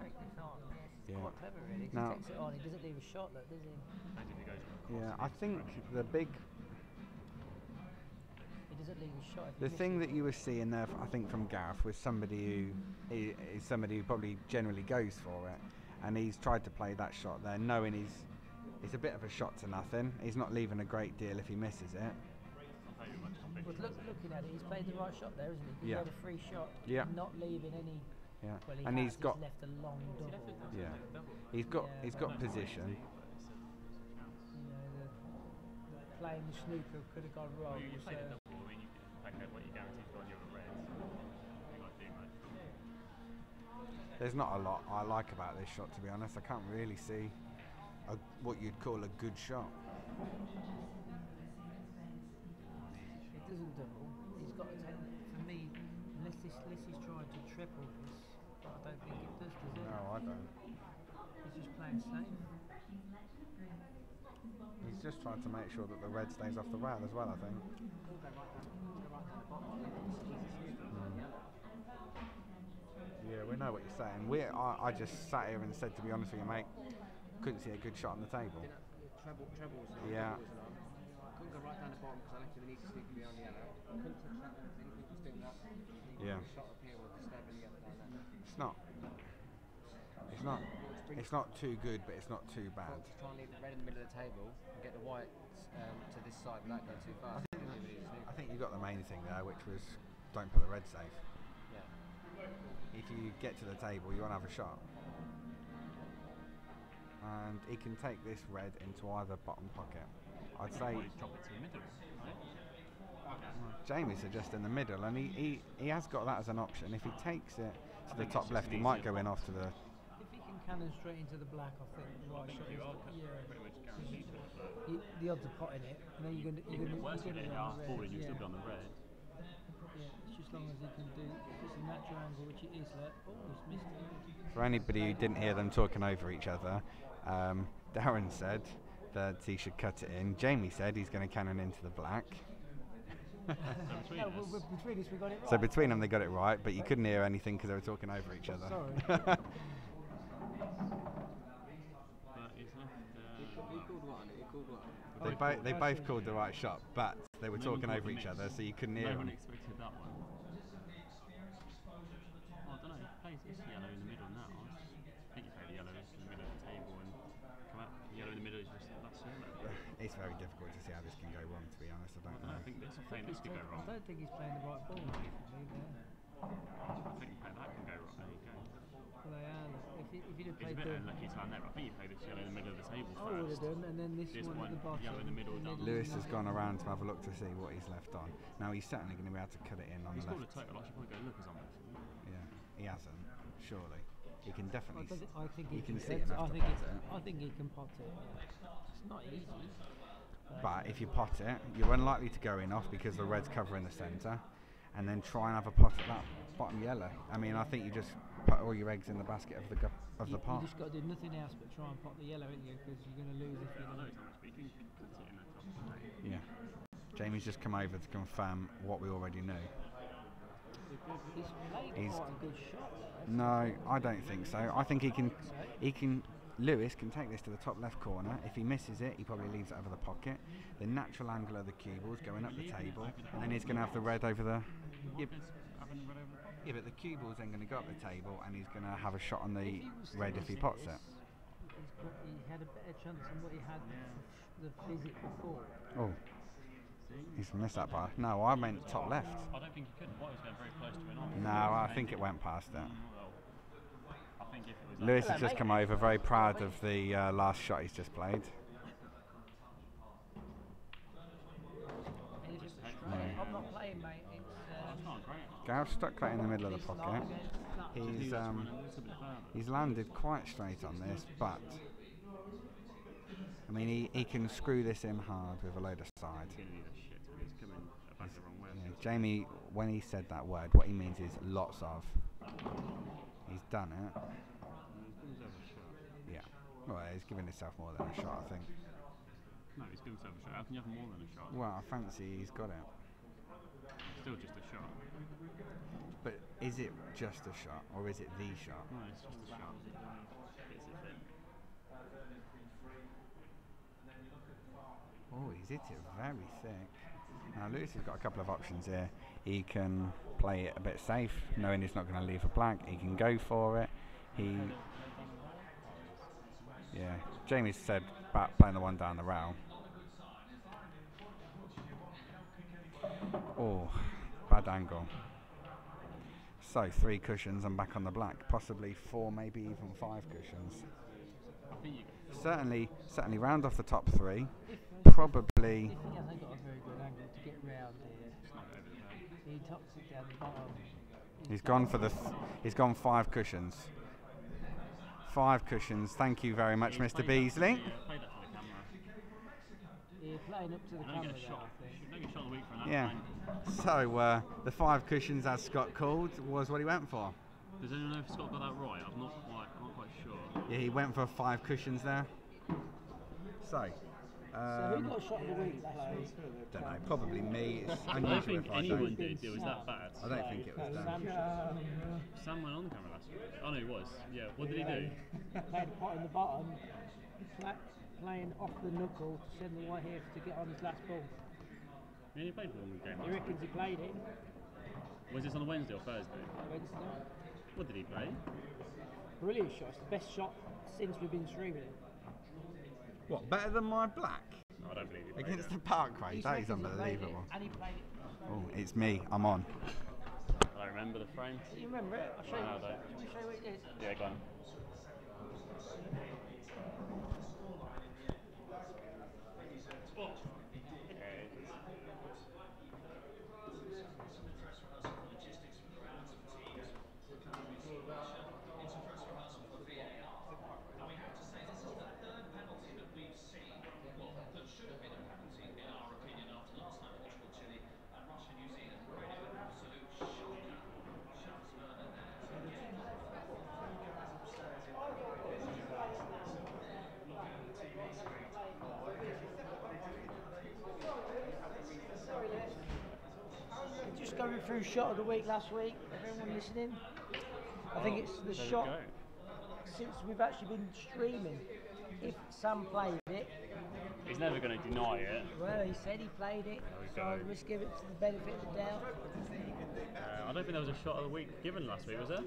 Speaker 5: take this on. Yes, it's
Speaker 2: Yeah.
Speaker 5: quite clever really. 'Cause
Speaker 2: Now-
Speaker 5: he takes it on. He doesn't leave a shot, though, does he?
Speaker 3: Depends if he goes
Speaker 2: Yeah, I think the big
Speaker 5: He doesn't leave a shot. If he
Speaker 2: The
Speaker 5: misses.
Speaker 2: thing that you were seeing there, I think, from Gareth was somebody who is somebody who probably generally goes for it, and he's tried to play that shot there, knowing it's a bit of a shot to nothing. He's not leaving a great deal if he misses it.
Speaker 5: But looking at it, he's played the right shot there, isn't he? He's
Speaker 2: Yeah.
Speaker 5: had a free shot,
Speaker 2: Yeah.
Speaker 5: not leaving any.
Speaker 2: Yeah,
Speaker 5: Well,
Speaker 2: and he's got
Speaker 5: left a long double.
Speaker 2: yeah, he's got position.
Speaker 5: You know, playing the snooker could have gone wrong.
Speaker 3: You
Speaker 5: so
Speaker 3: played a double, I mean, you can back what you guaranteed for on your red. You got to do much.
Speaker 2: There's not a lot I like about this shot, to be honest. I can't really see what you'd call a good shot.
Speaker 5: it doesn't double. He's got to take, for me, unless he's trying to triple this, but I don't think it does it?
Speaker 2: No, I don't.
Speaker 5: He's just playing safe.
Speaker 2: He's just trying to make sure that the red stays off the rail as well, I think. Yeah, we know what you're saying. I just sat here and said, to be honest with you, mate, couldn't see a good shot on the table.
Speaker 6: Trebles.
Speaker 2: Yeah.
Speaker 6: Couldn't go right down the bottom because I left him an easy sneak beyond the yellow. Couldn't touch that or anything. Just doing that.
Speaker 2: Yeah.
Speaker 6: The shot up here was disturbing the other down there.
Speaker 2: It's not. It's not too good, but it's not too bad.
Speaker 6: To try and leave the red in the middle of the table and get the white to this side without going too fast.
Speaker 2: I think you got the main thing there, which was don't put the red safe.
Speaker 6: Yeah.
Speaker 2: If you get to the table, you want to have a shot. And he can take this red into either bottom pocket. I'd say
Speaker 3: Drop it to the middle.
Speaker 2: Jamie's just in the middle, and he has got that as an option. If he takes it to the top left, he might go in off to the.
Speaker 5: If he can cannon straight into the black, I think the right shot is
Speaker 3: Pretty much guaranteed to it, but
Speaker 5: the odds are potting it, and then you're gonna
Speaker 3: worse
Speaker 5: you're
Speaker 3: than it,
Speaker 5: gonna
Speaker 3: half
Speaker 5: run the
Speaker 3: forward,
Speaker 5: red,
Speaker 3: you'll
Speaker 5: yeah.
Speaker 3: still be on the red.
Speaker 5: Yeah, it's just as long as he can do it's a natural angle, which it is. Like, oh, he's missed it.
Speaker 2: For anybody who didn't hear them talking over each other, Darren said that he should cut it in. Jamie said he's going to cannon into the black.
Speaker 5: No, between us we got it right.
Speaker 2: So between them they got it right, but you couldn't hear anything because they were talking over each other.
Speaker 5: Sorry.
Speaker 3: But he's left.
Speaker 6: He called what on it? He called what?
Speaker 2: They They both called the right shot, but they were talking over each other, so you couldn't hear
Speaker 3: No one
Speaker 2: them.
Speaker 3: expected that one. Oh, I don't know. He plays this yellow in the middle now. I think he played the yellow in the middle of the table and come out. Yellow in the middle is just that's yellow.
Speaker 2: It's very difficult to see how this can go wrong, to be honest. I don't know.
Speaker 3: I think this could go wrong.
Speaker 5: I don't think he's playing the right ball.
Speaker 3: I think that can go wrong. There you go.
Speaker 5: Well, they are. If you'd have
Speaker 3: It's a
Speaker 5: played
Speaker 3: bit
Speaker 5: the...
Speaker 3: unlucky to land there, but I think you played this yellow in the middle of the table
Speaker 5: I would
Speaker 3: first.
Speaker 5: have done, and then this one at the bottom.
Speaker 3: Yellow in the middle done.
Speaker 2: Lewis has gone around to have a look to see what he's left on. Now he's certainly going to be able to cut it in on
Speaker 3: He's
Speaker 2: the
Speaker 3: scored a
Speaker 2: left.
Speaker 3: total. I should probably go look as on that.
Speaker 2: Yeah, he hasn't. Surely, he can definitely.
Speaker 5: I think he
Speaker 2: can
Speaker 5: can
Speaker 2: see enough to pot it.
Speaker 5: I think he can pot it. It's not easy.
Speaker 2: But if you pot it, you're unlikely to go in off because the red's covering the centre, and then try and have a pot at that bottom yellow. I mean, I think you just put all your eggs in the basket of the pot.
Speaker 5: You just got to do nothing else but try and pot the yellow, ain't you? Because you're going to lose if you
Speaker 3: I know
Speaker 5: don't.
Speaker 3: it's not much, but you can put it in the top.
Speaker 2: Yeah. Jamie's just come over to confirm what we already knew.
Speaker 5: He's played quite a good shot.
Speaker 2: No, I don't think so. I think he can. Lewis can take this to the top left corner. If he misses it, he probably leaves it over the pocket. The natural angle of the cue ball's going up the table, and then he's going to have the red over the. Yeah, but the cue ball's then going to go up the table, and he's going to have a shot on the red if he pots it.
Speaker 5: He had a better chance than what he had the visit before.
Speaker 2: Oh, he's missed that by. No, I meant top left.
Speaker 3: I don't think he could. White was going very close to it.
Speaker 2: No, I think it went past it.
Speaker 3: I think if it was
Speaker 2: Lewis has just come over, very proud of the last shot he's just played.
Speaker 5: I'm not playing, mate.
Speaker 2: Gav stuck that in the middle of the pocket. He's landed quite straight on this, but I mean he can screw this in hard with a load of side. Yeah, Jamie, when he said that word, what he means is lots of. He's done it. Yeah. Well, he's given himself more than a shot, I think.
Speaker 3: No, he's given himself a shot. How can you have more than a shot?
Speaker 2: Well, I fancy he's got it.
Speaker 3: Still just a shot.
Speaker 2: But is it just a shot, or is it the shot?
Speaker 3: No, it's just a shot. It's a thing.
Speaker 2: Oh, he's hit it very thick. Now Lewis has got a couple of options here. He can play it a bit safe, knowing he's not going to leave a black. He can go for it. Yeah, Jamie said about playing the one down the rail. Oh, bad angle. So 3 cushions and back on the black. Possibly 4, maybe even 5 cushions. Certainly round off the top 3. Probably.
Speaker 5: If he hasn't got a very good angle to get round here, he tops it down the bottom.
Speaker 2: He's gone for he's gone 5 cushions. 5 cushions. Thank you very much, Mr. Beasley.
Speaker 5: You're playing up to the camera there, I think.
Speaker 2: Yeah. So the 5 cushions, as Scott called, was what he went for.
Speaker 3: Does anyone know if Scott got that right? I'm not quite sure.
Speaker 2: Yeah, he went for 5 cushions there. So
Speaker 5: who got shot of the week, players?
Speaker 2: Don't know, probably me. It's
Speaker 3: I don't
Speaker 2: unusual
Speaker 3: think
Speaker 2: if I
Speaker 3: anyone
Speaker 2: don't.
Speaker 3: did. It was that bad.
Speaker 2: I don't think it was done.
Speaker 3: Sam went on the camera last week. Oh no, he was. Yeah. What did he do?
Speaker 5: Played a pot in the bottom, playing off the knuckle to send the white here to get on his last ball.
Speaker 3: Yeah, he played one game.
Speaker 5: He reckons he played it.
Speaker 3: Was this on a Wednesday or Thursday?
Speaker 5: Wednesday.
Speaker 3: What did he play?
Speaker 5: Brilliant shot. It's the best shot since we've been streaming it.
Speaker 2: What, better than my black?
Speaker 3: No, I don't believe he
Speaker 2: Against the park race? That is unbelievable.
Speaker 5: And he played it.
Speaker 2: Oh, it's me. I'm on.
Speaker 3: I remember the frame.
Speaker 5: You remember it? I'll show you.
Speaker 3: No, I don't.
Speaker 5: Let me show you what it is.
Speaker 3: Yeah, go on.
Speaker 5: Just going through shot of the week last week. Everyone listening? I think it's the shot since we've actually been streaming. If Sam played it,
Speaker 3: He's never going to deny it.
Speaker 5: Well, he said he played it,
Speaker 3: we
Speaker 5: so
Speaker 3: go.
Speaker 5: I'll just give it to the benefit of the doubt.
Speaker 3: I don't think there was a shot of the week given last week, was there?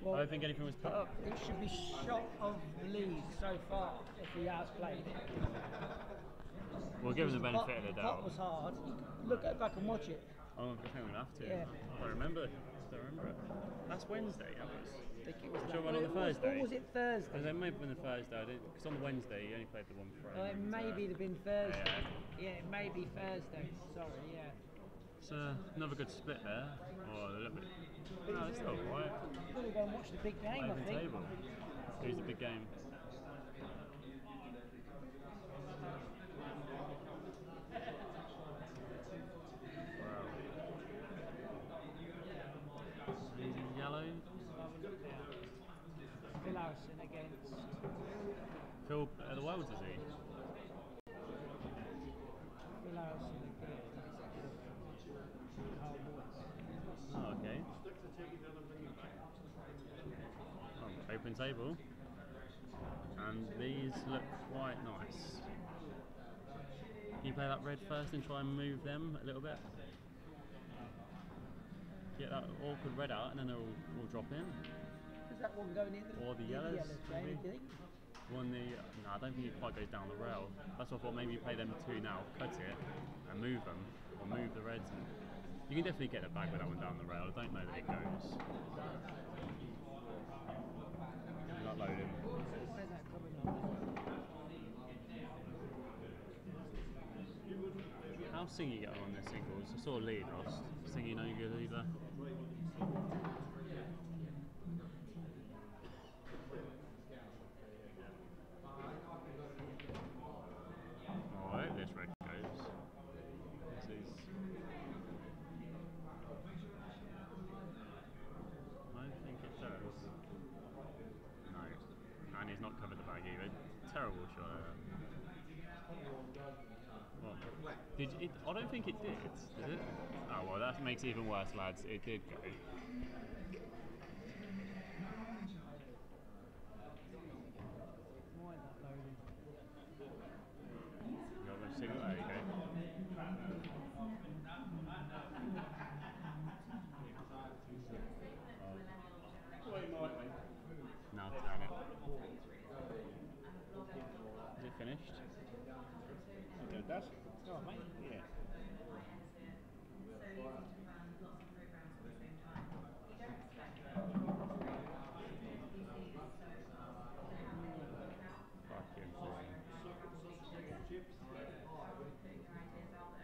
Speaker 5: Well,
Speaker 3: I don't think anything was put up.
Speaker 5: It should be shot of the league so far if he has played it.
Speaker 3: We'll give him the
Speaker 5: Pot-
Speaker 3: benefit of the
Speaker 5: pot
Speaker 3: doubt.
Speaker 5: was hard. Look, go back and watch it.
Speaker 3: Oh, I think I'm going to have to.
Speaker 5: Yeah.
Speaker 3: I remember it. That's Wednesday, that was.
Speaker 5: I think it was
Speaker 3: Sure,
Speaker 5: that.
Speaker 3: one on the Thursday.
Speaker 5: Or was it Thursday?
Speaker 3: Because it may have been the Thursday, because on the Wednesday you only played the one Friday.
Speaker 5: It maybe have been Thursday. Yeah, it may be Thursday. Sorry, yeah.
Speaker 3: It's another good split there. Or a little bit. No, it's still alright.
Speaker 5: We're going to go and watch the big game, I
Speaker 3: Open
Speaker 5: think.
Speaker 3: table. Who's the big game? Yellow.
Speaker 5: Phil Harrison against.
Speaker 3: Phil at the Worlds, is he?
Speaker 5: Phil Harrison against.
Speaker 3: Oh, okay. Open table. And these look quite nice. Can you play that red first and try and move them a little bit? Get that awkward red out and then they'll all drop in.
Speaker 5: Is that one going in?
Speaker 3: Or the yellows,
Speaker 5: Jamie,
Speaker 3: maybe?
Speaker 5: do you think?
Speaker 3: No, I don't think it quite goes down the rail. That's what I thought, maybe you play them two now, cut it and move them, or move the reds. You can definitely get it back with that one down the rail. I don't know that it goes. Not loading. How's Singy getting on their singles? I saw Lee lost. Singy no good either. Oh, I hope this red goes. This is... I don't think it does. No. And he's not covered the bag either. Terrible shot there. Well, I don't think it did it? Oh well, that makes it even worse, lads. It did go.
Speaker 5: Why not loading?
Speaker 3: You got the signal? There you go. Now turn it. Is it finished?
Speaker 4: It does.
Speaker 5: Go on, mate.
Speaker 4: Yeah.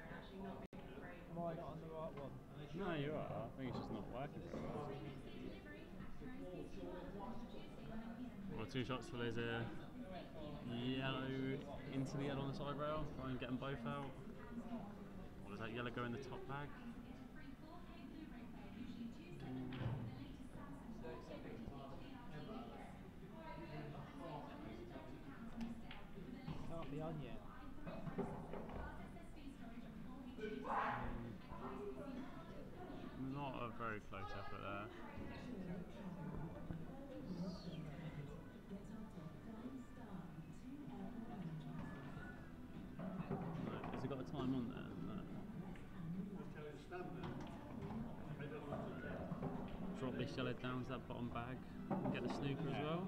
Speaker 5: Am I not on the right one?
Speaker 3: No, you are. I think it's just not working very well. Well, two shots for there's a yellow into the yellow on the side rail. Try and get them both out. Or does that yellow go in the top bag?
Speaker 5: Can't be on yet.
Speaker 3: Not a very close effort there. Has it got a time on there? No. Drop this yellow down to that bottom bag and get the snooker as well.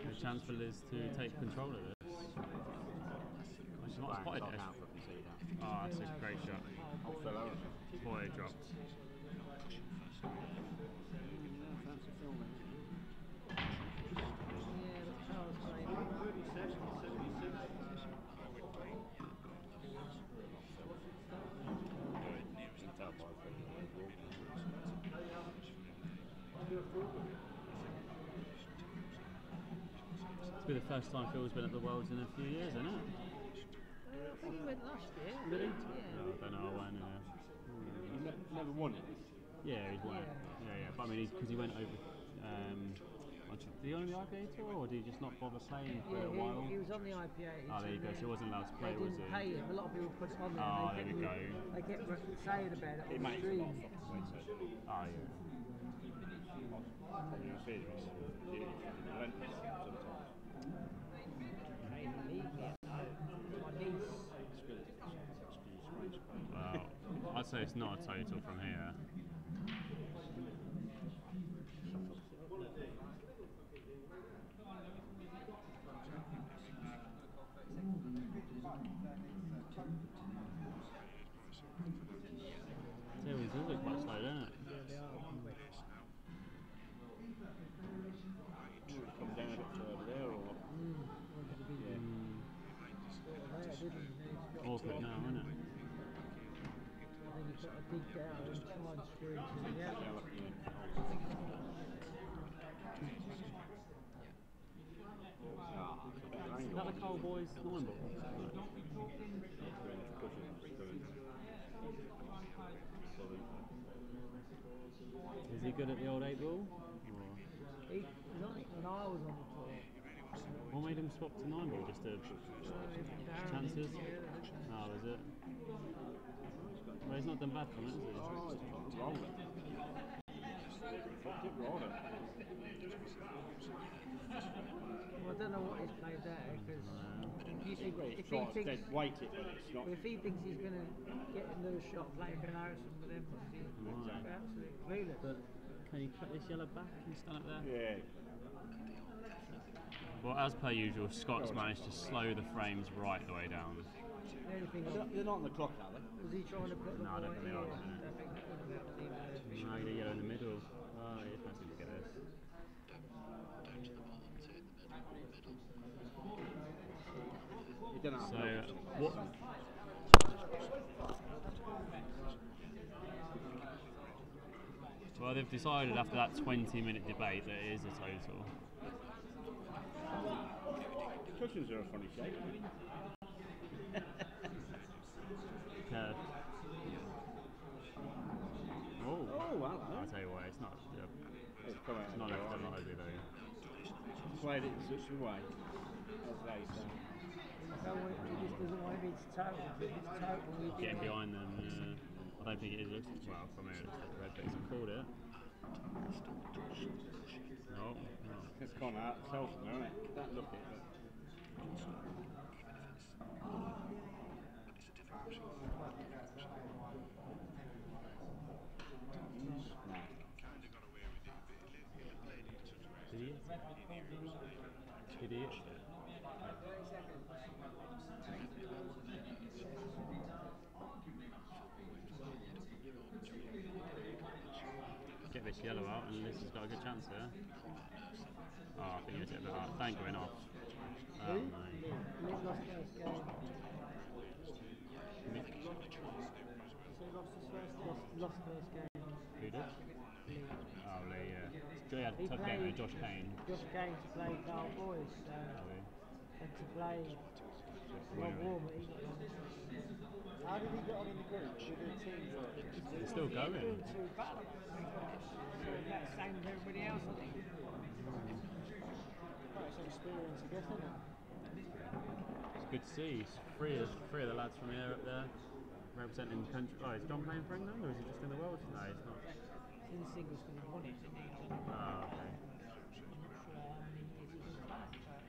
Speaker 3: The chance for Liz to take control of this. It's not spotted it. Oh, that's a great shot. Boy, it dropped. It's been the first time Phil's been at the Worlds in a few years, isn't it?
Speaker 5: I think he went last year.
Speaker 3: Did he?
Speaker 5: Yeah.
Speaker 3: No, I don't know. I went.
Speaker 4: You never won it.
Speaker 3: Yeah, he's won it. Yeah. But I mean, because he went over. Did he only the IPA tour, or did he just not bother playing for a while?
Speaker 5: He was on the IPA.
Speaker 3: Oh, there you go. So he wasn't allowed to play,
Speaker 5: They
Speaker 3: was
Speaker 5: didn't
Speaker 3: he?
Speaker 5: pay him. A lot of people put him on there.
Speaker 3: Oh,
Speaker 5: and
Speaker 3: there we go.
Speaker 5: They kept saying about it on the stream.
Speaker 3: Oh, yeah.
Speaker 4: Probably a fear is relentless sometimes.
Speaker 5: Hey, leave me at home. My niece.
Speaker 3: Well, I'd say it's not a total from here. Tailwinds does look quite slow, don't it?
Speaker 5: Yeah, they are.
Speaker 4: Come down a bit further there, or
Speaker 3: Awkward now, isn't it?
Speaker 5: Then you've got to dig down and try and screw into the yellow.
Speaker 3: Is that the Cowboys 9 ball? Is he good at the old 8 ball?
Speaker 5: He was on it when I was on the tour.
Speaker 3: What made him swap to 9 ball? Just to chances? Oh, is it? Well, he's not done bad from it, is he?
Speaker 4: Oh, it's wrong.
Speaker 5: Well, I don't know what he's played there because if he thinks
Speaker 4: weight it, but it's not.
Speaker 5: if he thinks he's going to get another shot playing Ben Harrison with him, he's absolutely clueless.
Speaker 3: But can you cut this yellow back and stand up there?
Speaker 4: Yeah.
Speaker 3: Well, as per usual, Scott's managed to slow the frames right the way down.
Speaker 5: The only thing
Speaker 4: They're not on the clock, are they?
Speaker 5: was he trying to put the
Speaker 3: No, I don't
Speaker 5: ball
Speaker 3: think they
Speaker 5: in?
Speaker 3: are.
Speaker 5: I think that would have helped him.
Speaker 3: No, you get yellow in the middle. Oh, it's nice to get this.
Speaker 4: You don't know.
Speaker 3: So, what? Well, they've decided after that 20-minute debate that it is a total.
Speaker 4: Cushions are a funny shape.
Speaker 3: Yeah. Oh,
Speaker 4: well.
Speaker 3: I'll tell you what, it's not.
Speaker 4: It's come out.
Speaker 3: It's not ugly though.
Speaker 4: Played it in such a way, as they say.
Speaker 5: He just doesn't want to be total. If it's total, we
Speaker 3: Getting behind them. I don't think it is. Well, from here it looks like red, but he's called it. No.
Speaker 4: It's gone out self now, isn't it? That look it.
Speaker 3: Idiot. Get this yellow out, and this has got a good chance here. Oh, I think it's a bit hard. Thank going off. Oh, no.
Speaker 5: Nick lost first game.
Speaker 3: Nick.
Speaker 5: So he lost first game.
Speaker 3: Who did?
Speaker 5: Lee.
Speaker 3: Oh, Lee, yeah. He had a tough game with Josh Kane.
Speaker 5: Josh Kane to play Cowboys and to play Rob Warmer.
Speaker 6: How did he get on in the group with the team?
Speaker 3: It's still going.
Speaker 5: Doing too bad. Same as everybody else, I think.
Speaker 6: That's an experience, I guess, isn't it?
Speaker 3: It's good to see. Three of the lads from here up there representing the country. Oh, is John playing for England or is he just in the world? No, he's not.
Speaker 5: It's in the singles because he won it, didn't he?
Speaker 3: Oh, okay.
Speaker 5: I'm not sure how many years he's been playing, but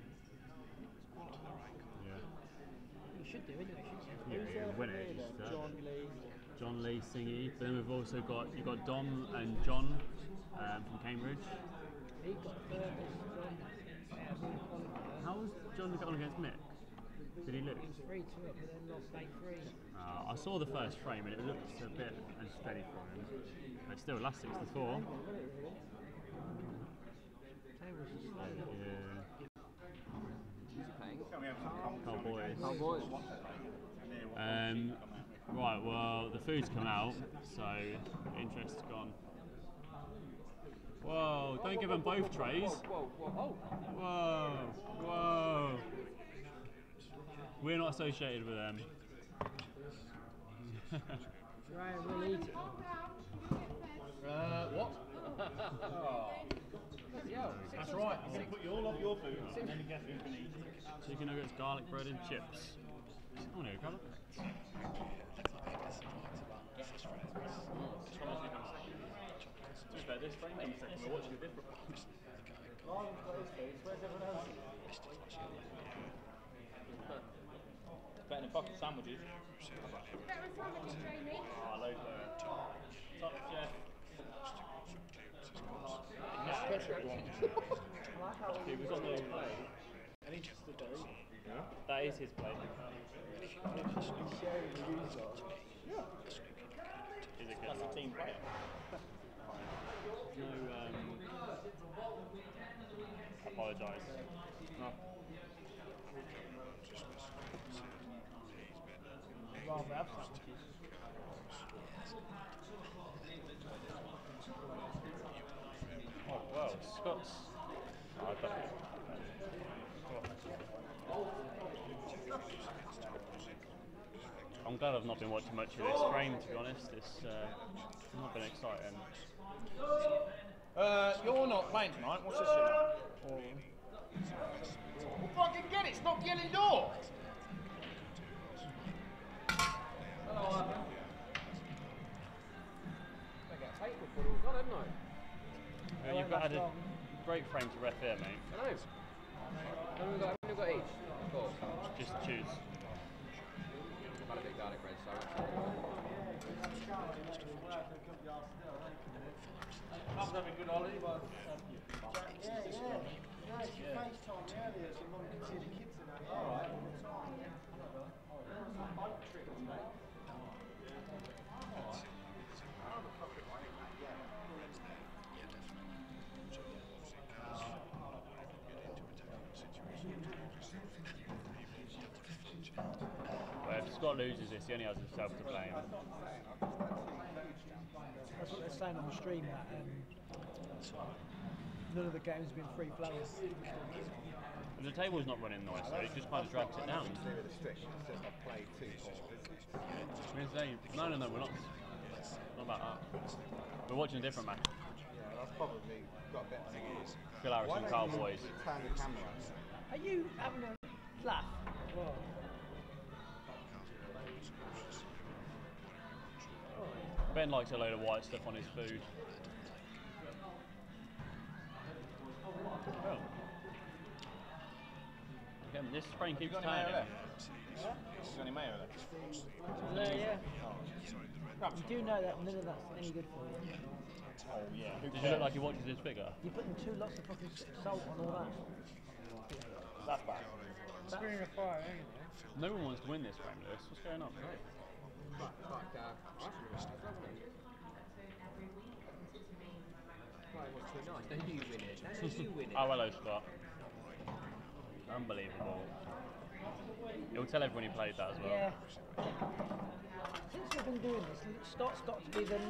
Speaker 5: it's quite a while.
Speaker 3: Yeah.
Speaker 5: He should do anyway, shouldn't he?
Speaker 3: Yeah, he'll win it.
Speaker 6: John Lee.
Speaker 3: Singy. But then we've also got Dom and John from Cambridge.
Speaker 5: He got furthest from
Speaker 3: How was John got on against Mick? Did he lose?
Speaker 5: He was 3-2 up, but then lost 8-3.
Speaker 3: I saw the first frame and it looked a bit unsteady for him. But still, last 64.
Speaker 5: Tables are slow.
Speaker 3: Yeah.
Speaker 1: Cowboys.
Speaker 3: Cowboys. Right, well, the food's come out, so interest's gone. Whoa, don't give them both trays. Whoa, whoa. We're not associated with them.
Speaker 5: Ryan will eat it.
Speaker 4: What? That's right. I'm going to put you all off your food and then guess who's going to eat it.
Speaker 3: Chicken nuggets, garlic bread and chips. I want to go grab it. This frame in a second, we're watching a different one.
Speaker 6: Where's everyone else?
Speaker 3: Better than fucking sandwiches.
Speaker 7: Better sandwiches, Jamie.
Speaker 3: Oh, loads better. Top chef. He was on the plate. And he just stood there. Yeah. That is his plate. He's sharing the user. Yeah. That's a team player. No, apologise. No.
Speaker 5: Rather have sandwiches.
Speaker 3: Oh, well, Scott's. Oh, I don't know. I'm glad I've not been watching much of this frame, to be honest. It's not been exciting.
Speaker 8: You're not playing tonight. What's this about? Well, fucking get it. Stop yelling door.
Speaker 3: You've got had a great frame to ref here, mate.
Speaker 1: I know. How many we've got each? Four.
Speaker 3: Just choose.
Speaker 1: I've had a bit of garlic bread, so
Speaker 6: I was having a good holiday, but yeah. No, she FaceTimed me earlier, so mum can see the kids and that. All right, all the time. It's a bike trip today.
Speaker 3: Well, if Scott loses this, he only has himself to blame.
Speaker 5: That's what they're saying on the stream, that none of the games have been free flowing.
Speaker 3: The table's not running nice, though. It just kind of drags it down. No, we're not. Not about that. We're watching a different match.
Speaker 2: Yeah, that's probably got a bit of
Speaker 3: Phil Harrison, Cowboys.
Speaker 2: turn the camera.
Speaker 5: Are you having a laugh? Well,
Speaker 3: Ben likes a load of white stuff on his food. Oh. Again, this frame keeps turning.
Speaker 8: You got any mayo left?
Speaker 5: yeah. You do know that none of that's any good for you.
Speaker 8: Oh, yeah.
Speaker 3: Does it look like he watches his figure?
Speaker 5: You're putting lots of fucking salt on all that.
Speaker 8: That's bad.
Speaker 6: It's bringing a fire, ain't it?
Speaker 3: No one wants to win this frame, Lewis. What's going on? Oh, hello, Scott. Unbelievable. He'll tell everyone he played that as well.
Speaker 5: Yeah. Since we've been doing this, Scott's got to be the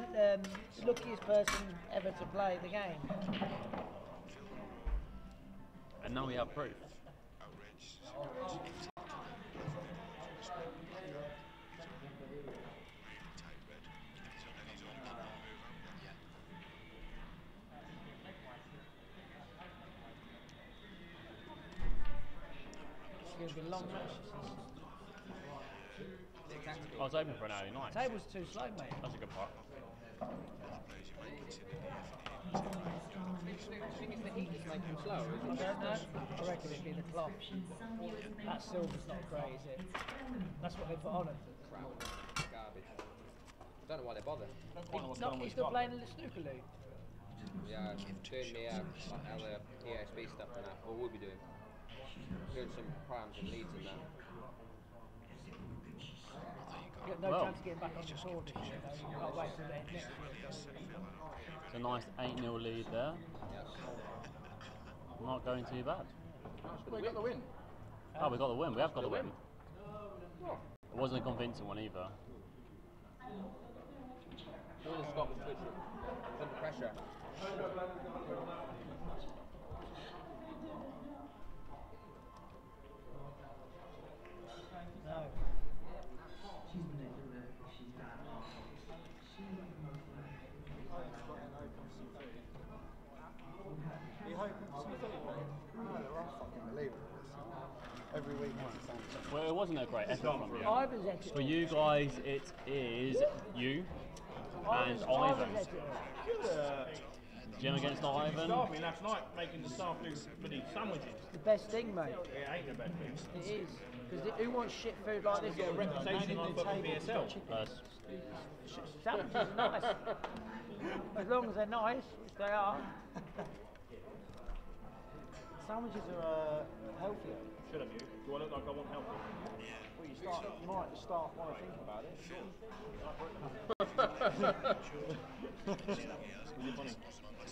Speaker 5: luckiest person ever to play the game.
Speaker 3: And now we have proof.
Speaker 5: It's going to be a long match.
Speaker 3: I was hoping for an early night.
Speaker 5: The table's too slow, mate.
Speaker 3: That's a good part.
Speaker 1: I think it's the heat that's making them slower,
Speaker 5: I don't know. I reckon it'd be the cloth. That silver's not great, is it? That's what they put on it.
Speaker 1: garbage. I don't know why they bother.
Speaker 5: He's still playing in the snooker league.
Speaker 1: Yeah, doing the like how the ESB stuff and that, or we'll be doing. Doing some primes and leads and that.
Speaker 5: You've got no chance of getting back on the tour this year, though. You've got to wait till next year.
Speaker 3: It's a nice 8-0 lead there. Not going too bad.
Speaker 8: We got the win.
Speaker 3: Oh, we got the win. We have got the win. It wasn't a convincing one either.
Speaker 1: Scott was under pressure.
Speaker 5: No.
Speaker 2: Every week it's the same.
Speaker 3: Well, it wasn't a great effort from you.
Speaker 5: Ivan's exit.
Speaker 3: For you guys, it is you and Ivan. Gym against Ivan.
Speaker 8: Starved me last night making the staff do bloody sandwiches.
Speaker 5: The best thing, mate.
Speaker 8: It ain't the best thing.
Speaker 5: It is. Because who wants shit food like this?
Speaker 8: Get a reputation on fucking BSL.
Speaker 5: Sandwiches are nice. As long as they're nice, which they are. Sandwiches are healthier.
Speaker 8: Should have you? Do I look like I want help?
Speaker 6: Well, you might start want to think about it.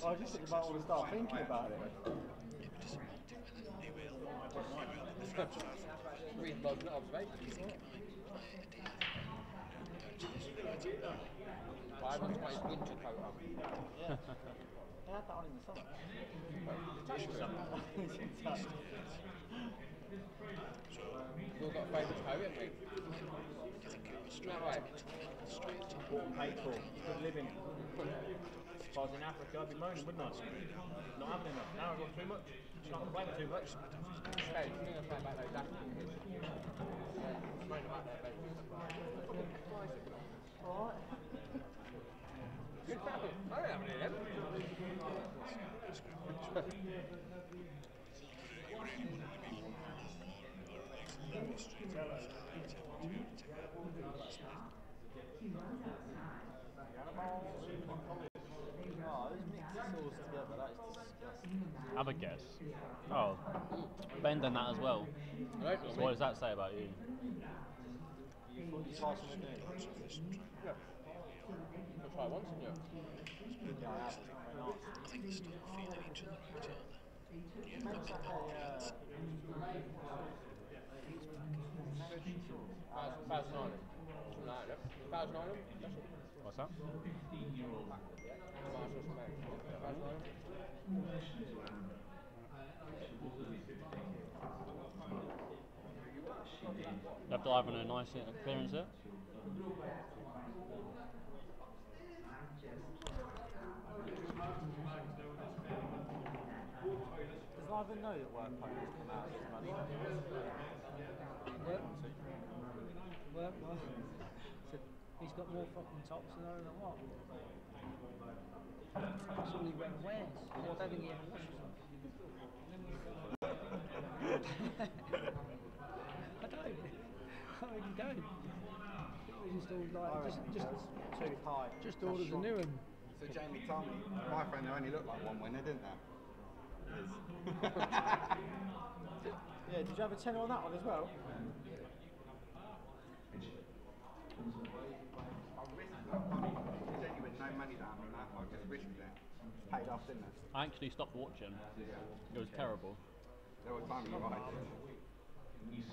Speaker 6: I just think about want to start thinking about it.
Speaker 1: Read those observations. Ivan's got his winter coat on.
Speaker 6: Yeah. They had that on in the summer.
Speaker 1: We've all got a favourite coat, haven't we? That way.
Speaker 8: What paid for? Good living. If I was in Africa, I'd be moaning, wouldn't I? Not having enough. Now I've got too much. Can't complain too much.
Speaker 1: Hey, you're going to play about those African kids. Complain about their babies.
Speaker 6: Alright.
Speaker 1: Good battle. I don't have any of them.
Speaker 3: Have a guess. Oh, Ben done that as well. So what does that say about you?
Speaker 6: You thought you tried something new?
Speaker 1: Yeah. I'll try once, didn't you?
Speaker 6: Yeah, I have. Very nice.
Speaker 3: What's that? Left Ivan a nice clearance there.
Speaker 6: Does Ivan know that work ponies come out of his money?
Speaker 5: Work. So he's got more fucking tops than I don't know what. That's all he wears. I don't think he ever washes them. I really don't. We just all like just
Speaker 6: too high.
Speaker 5: Just orders a new one.
Speaker 2: So Jamie told me, my friend, they only looked like one winner, didn't they?
Speaker 6: Yeah, did you have a tenner on that one as well?
Speaker 2: No money down on that one, just risked it. Paid off, didn't it?
Speaker 3: I actually stopped watching. It was terrible.
Speaker 2: There was time you right.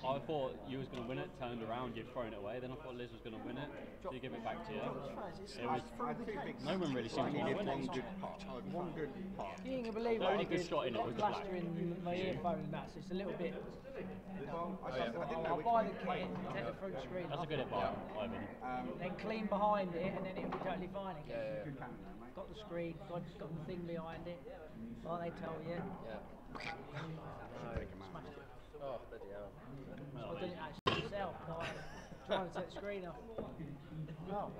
Speaker 3: I thought you was going to win it, turned around, you'd thrown it away. Then I thought Liz was going to win it, so you give it back to you. It was, no one really seemed to want to win it.
Speaker 2: One good part.
Speaker 5: You ain't gonna believe
Speaker 3: The
Speaker 5: what
Speaker 3: only
Speaker 5: I
Speaker 3: good
Speaker 5: did.
Speaker 3: shot in it
Speaker 5: Got
Speaker 3: was the black.
Speaker 5: plaster in my earphone and that, so it's a little bit.
Speaker 2: Well,
Speaker 5: I'll buy the kit, take the front screen
Speaker 3: That's
Speaker 5: off,
Speaker 3: a good advice, Ivan.
Speaker 5: then clean behind it, and then it'll be totally fine again.
Speaker 2: Good camera, mate.
Speaker 5: Got the screen, got the thing behind it, like they tell you.
Speaker 1: Yeah.
Speaker 5: Smashed it.
Speaker 1: Oh, bloody hell.
Speaker 5: I did it actually myself, trying to take the screen off.
Speaker 6: No.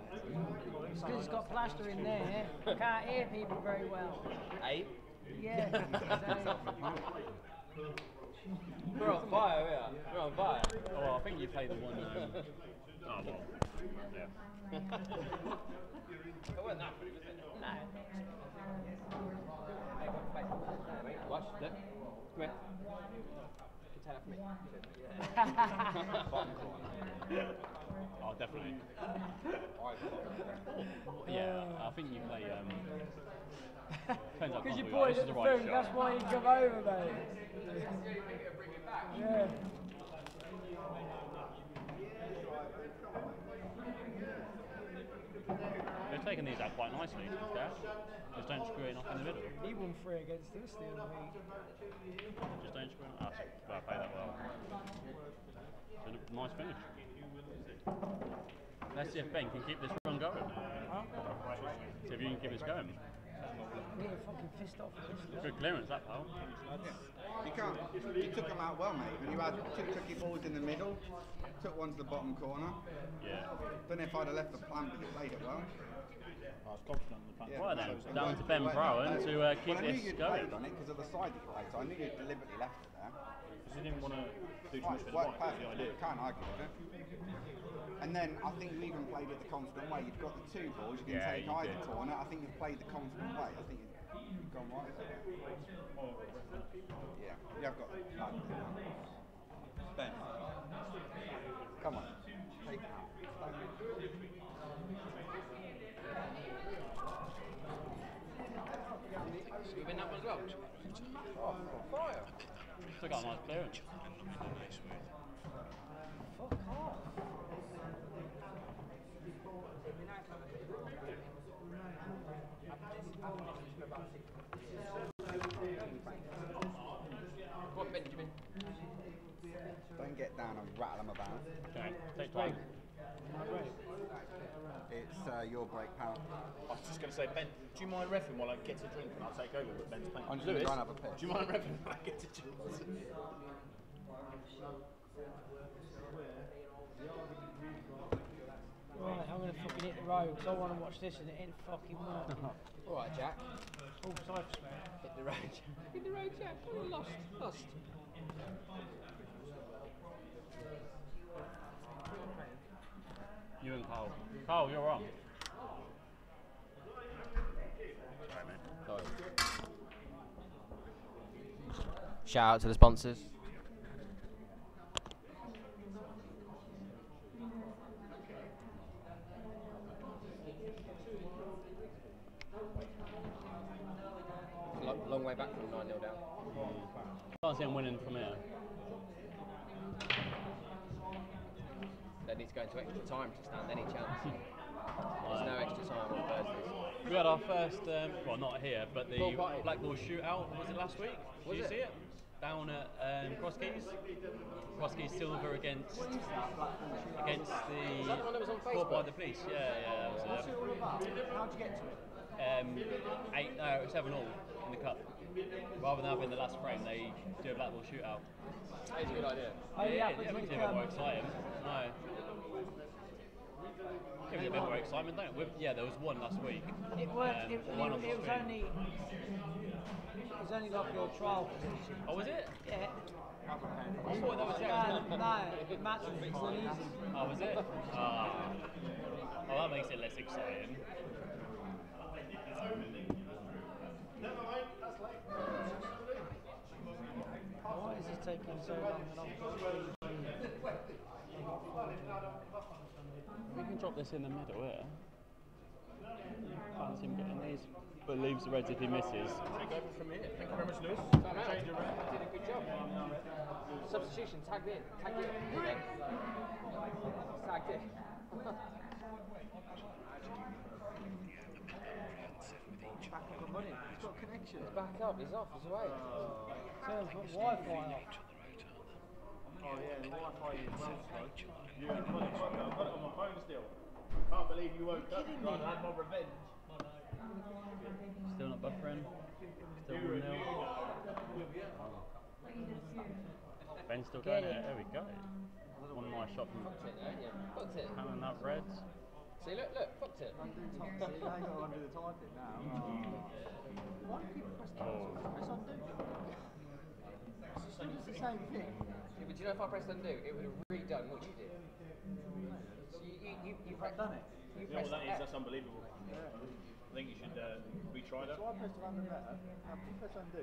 Speaker 5: It's because it's got plaster in there, I can't hear people very well.
Speaker 1: 8.
Speaker 5: Yeah. So,
Speaker 1: We're on fire, we are. We're on fire.
Speaker 3: Oh, well, I think you played the one. Oh, well. Yeah.
Speaker 1: It wasn't that pretty, was it?
Speaker 5: no.
Speaker 1: Watch, look. Come here. Tell it for me.
Speaker 3: Oh, definitely. Yeah, I think you play. Depends
Speaker 5: Because you
Speaker 3: how
Speaker 5: pointed
Speaker 3: this
Speaker 5: at
Speaker 3: is
Speaker 5: the
Speaker 3: the right
Speaker 5: phone,
Speaker 3: shot.
Speaker 5: that's why you come over, mate. Yeah.
Speaker 3: They're taking these out quite nicely, to be fair. Just don't screw it off in the middle.
Speaker 5: He won 3 against us the other week.
Speaker 3: Just don't screw it. Oh, well, I play that well. It's a nice finish. Let's see if Ben can keep this run going. See if you can keep this going.
Speaker 5: getting fucking pissed off with this.
Speaker 3: Good clearance, that pal.
Speaker 2: You can't. You took them out well, mate. You had two tricky balls in the middle, took one to the bottom corner.
Speaker 3: Yeah.
Speaker 2: Don't know if I'd have left the plan, but you played it well.
Speaker 8: I was confident on the plan.
Speaker 3: Right then, down to Ben Brown to keep
Speaker 2: I knew
Speaker 3: this
Speaker 2: you'd
Speaker 3: going.
Speaker 2: played on it because of the side you played, so I knew you'd deliberately left it there.
Speaker 8: Because you didn't want to do too much for the
Speaker 2: Worked
Speaker 8: bike, that's the
Speaker 2: perfectly.
Speaker 8: idea.
Speaker 2: Can't argue with it. And then I think you even played it the confident way. You've got the two balls, you can
Speaker 3: Yeah,
Speaker 2: take
Speaker 3: you
Speaker 2: either
Speaker 3: did.
Speaker 2: corner. I think you've played the confident way. I think you've gone right with it. Yeah, you have got that. Ben, come on, take it out.
Speaker 1: You win that one as well?
Speaker 2: Oh, fire!
Speaker 3: Still got a nice clearance.
Speaker 5: Fuck off.
Speaker 1: What Benjamin?
Speaker 2: Don't get down and rattle them about.
Speaker 3: Okay, take time.
Speaker 2: It's your break, pal.
Speaker 8: I was just going to say, Ben, do you mind reffing while I get to drink and I'll take over with Ben's playing?
Speaker 2: I'm just going to
Speaker 8: Lewis,
Speaker 2: go and have a piss.
Speaker 8: do you mind reffing while I get to drink?
Speaker 5: Right, I'm gonna fucking hit the road because I want to watch this and it ain't fucking working.
Speaker 1: Alright, Jack.
Speaker 5: Oh, Cypher's man.
Speaker 1: Hit the road. Hit the road, Jack. Oh, lost.
Speaker 3: You and Carl. Carl, you're on. Sorry, mate.
Speaker 1: Sorry. Shout out to the sponsors. Long way back from 9-0 down.
Speaker 3: Can't see him winning from here.
Speaker 1: They need to go into extra time to stand any chance. There's no extra time on Thursdays.
Speaker 3: We had our first, well, not here, but the
Speaker 1: Ball party.
Speaker 3: Black Ball shootout, was it last week?
Speaker 1: Was
Speaker 3: Did you
Speaker 1: it?
Speaker 3: see it? Down at Cross Keys. Cross Keys Silver against
Speaker 1: Was that the one that was on
Speaker 3: caught by
Speaker 1: Facebook?
Speaker 3: the police. Yeah, that was it.
Speaker 6: How'd you get to it?
Speaker 3: 7 all in the cup. Rather than having the last frame, they do a Black Ball shootout.
Speaker 1: That is a good idea.
Speaker 5: Oh yeah,
Speaker 3: it makes it a bit more exciting. No. Gives it a bit more excitement, don't it? Yeah, there was one last week.
Speaker 5: It was.
Speaker 3: One on the
Speaker 5: It was
Speaker 3: stream.
Speaker 5: only. It was only like your trial position.
Speaker 3: Oh, was it?
Speaker 5: Yeah.
Speaker 3: I thought that was the actual.
Speaker 5: No, the match was really easy.
Speaker 3: Oh, was it? Oh, that makes it less exciting.
Speaker 5: Why is this taking so long? And I've got
Speaker 3: We can drop this in the middle here. Can't see him getting these. But leaves the reds if he misses.
Speaker 8: Take over from here. Thank you very much, Lewis.
Speaker 1: Change around. Did a good job. Substitution, tagged in. Tagged in. Tagged in.
Speaker 6: Back up and running. He's got connection.
Speaker 1: He's back up, he's off, he's away.
Speaker 5: Turn Wi-Fi off.
Speaker 8: Oh yeah, the Wi-Fi is well slow. You and I've got it on my phone still. Can't believe you woke up and I had my revenge.
Speaker 3: Still not buffering. Still 1-0. Ben's still going there. There we go. One nice shot from
Speaker 1: Fucked it, don't you? Fucked it.
Speaker 3: Cannon that reds.
Speaker 1: See, look, fucked it.
Speaker 6: See, now you've got to undo the typing now. Why do you press cancel? Press undo. It's the same thing.
Speaker 1: Yeah, but do you know if I pressed undo, it would have redone what you did. So you pressed
Speaker 6: done it.
Speaker 1: You
Speaker 8: You know what
Speaker 1: pressed
Speaker 8: that is?
Speaker 1: F.
Speaker 8: That's unbelievable. I think you should retry that.
Speaker 6: So I pressed undo better. Now if you press undo,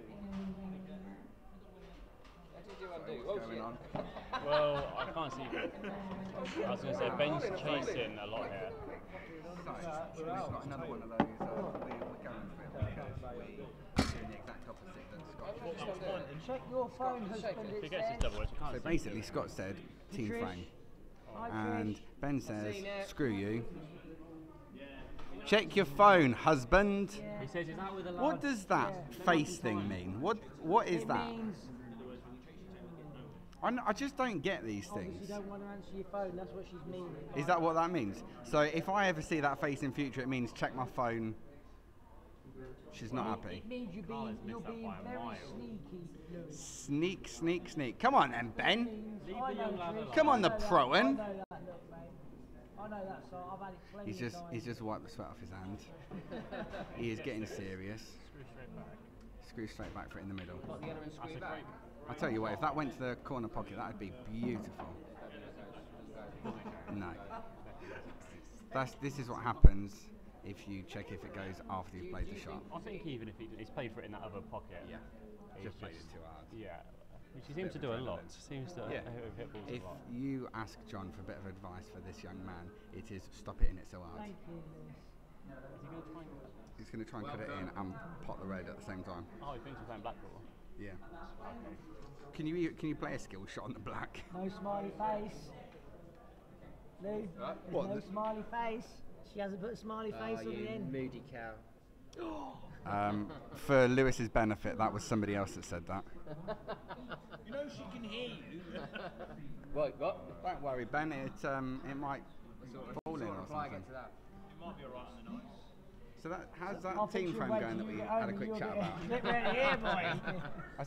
Speaker 1: How do you do undo? Oh shit.
Speaker 3: Well, I can't see. I was going to say, Ben's chasing a lot here.
Speaker 2: We've got another one of those. We're going for it because we're doing the exact opposite than Scott.
Speaker 5: Check your phone, husband.
Speaker 3: If he
Speaker 5: It
Speaker 3: gets his
Speaker 5: says.
Speaker 3: double edge, you can't
Speaker 2: So
Speaker 3: see.
Speaker 2: basically, Scott said team
Speaker 5: Trish.
Speaker 2: frame,
Speaker 5: Hi,
Speaker 2: and
Speaker 5: Trish.
Speaker 2: Ben says
Speaker 1: seen it.
Speaker 2: screw you. Check your phone, husband.
Speaker 3: He says he's out with a
Speaker 2: What does that face thing mean? What is
Speaker 5: It
Speaker 2: that?
Speaker 5: means
Speaker 2: I just don't get these
Speaker 5: obviously
Speaker 2: things.
Speaker 5: you don't want to answer your phone. That's what she's meaning.
Speaker 2: Is that what that means? So if I ever see that face in future, it means check my phone She's not happy.
Speaker 5: It means you're
Speaker 3: Carla's
Speaker 5: being
Speaker 3: missed that by a
Speaker 5: very
Speaker 3: mile.
Speaker 5: sneaky, Lewis.
Speaker 2: Sneak, sneak, sneak. Come on then, Ben.
Speaker 3: Leave
Speaker 5: I
Speaker 3: the
Speaker 5: know
Speaker 3: young lad
Speaker 5: tricks,
Speaker 3: alone.
Speaker 2: Come on,
Speaker 5: I
Speaker 2: the
Speaker 5: know that,
Speaker 2: pro-in.
Speaker 5: I know that look, mate. I know that song. I've had it plenty of times.
Speaker 2: He's just wiped the sweat off his hand. He is getting serious.
Speaker 3: Screw straight back.
Speaker 2: Screw straight back for it in the middle.
Speaker 1: What, the other one
Speaker 3: That's
Speaker 1: screw
Speaker 3: a
Speaker 1: back?
Speaker 3: great.
Speaker 2: I tell you what, if that went to the corner pocket, that'd be beautiful. No. This is what happens if you check if it goes after you've played the shot.
Speaker 3: I think even if he's played for it in that other pocket.
Speaker 1: Yeah.
Speaker 3: He's
Speaker 2: Just played it too hard.
Speaker 3: Yeah. Which he seems to do a lot. Seems to
Speaker 2: Yeah.
Speaker 3: hit balls
Speaker 2: If
Speaker 3: a lot.
Speaker 2: you ask John for a bit of advice for this young man, it is stop hitting it so hard.
Speaker 5: Thank you, Lewis.
Speaker 3: Is he going to try and...
Speaker 2: He's going to try and cut it in and pot the red at the same time.
Speaker 3: Oh, he thinks we're playing black ball.
Speaker 2: Yeah. Can you play a skill shot on the black?
Speaker 5: No smiley face. Lou,
Speaker 1: What?
Speaker 5: there's
Speaker 2: What,
Speaker 5: no
Speaker 2: the-
Speaker 5: smiley face. She hasn't put a smiley face on the end.
Speaker 1: moody cow.
Speaker 2: For Lewis's benefit, that was somebody else that said that.
Speaker 4: You know she can hear you.
Speaker 1: What?
Speaker 2: Don't worry, Ben. It might fall in or something.
Speaker 1: to that?
Speaker 3: It might be alright on the night.
Speaker 2: So how's that
Speaker 5: I'll
Speaker 2: team
Speaker 5: fix you
Speaker 2: frame
Speaker 5: wait
Speaker 2: going
Speaker 5: till
Speaker 2: that
Speaker 5: you
Speaker 2: we
Speaker 5: get
Speaker 2: had
Speaker 5: home
Speaker 2: a
Speaker 5: and
Speaker 2: quick
Speaker 5: you'll
Speaker 2: chat
Speaker 5: get
Speaker 2: about?
Speaker 5: Slip round here, boy.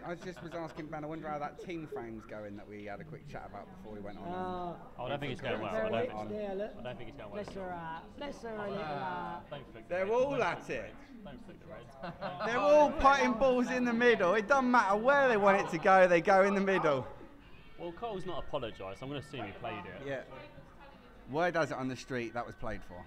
Speaker 2: I just was asking Ben. I wonder how that team frame's going that we had a quick chat about before we went on.
Speaker 3: I don't think it's going well.
Speaker 5: Her
Speaker 3: I don't
Speaker 5: lips
Speaker 3: think,
Speaker 5: there, look.
Speaker 3: I don't think it's going well.
Speaker 5: Bless her heart. Bless her little heart.
Speaker 3: Don't flick the
Speaker 2: They're
Speaker 3: red.
Speaker 2: all at it.
Speaker 3: Don't flick the red.
Speaker 2: They're all putting balls in the middle. It doesn't matter where they want it to go. They go in the middle.
Speaker 3: Well, Cole's not apologised. I'm going to assume he played it.
Speaker 2: Yeah. Word has it on the street that was played for.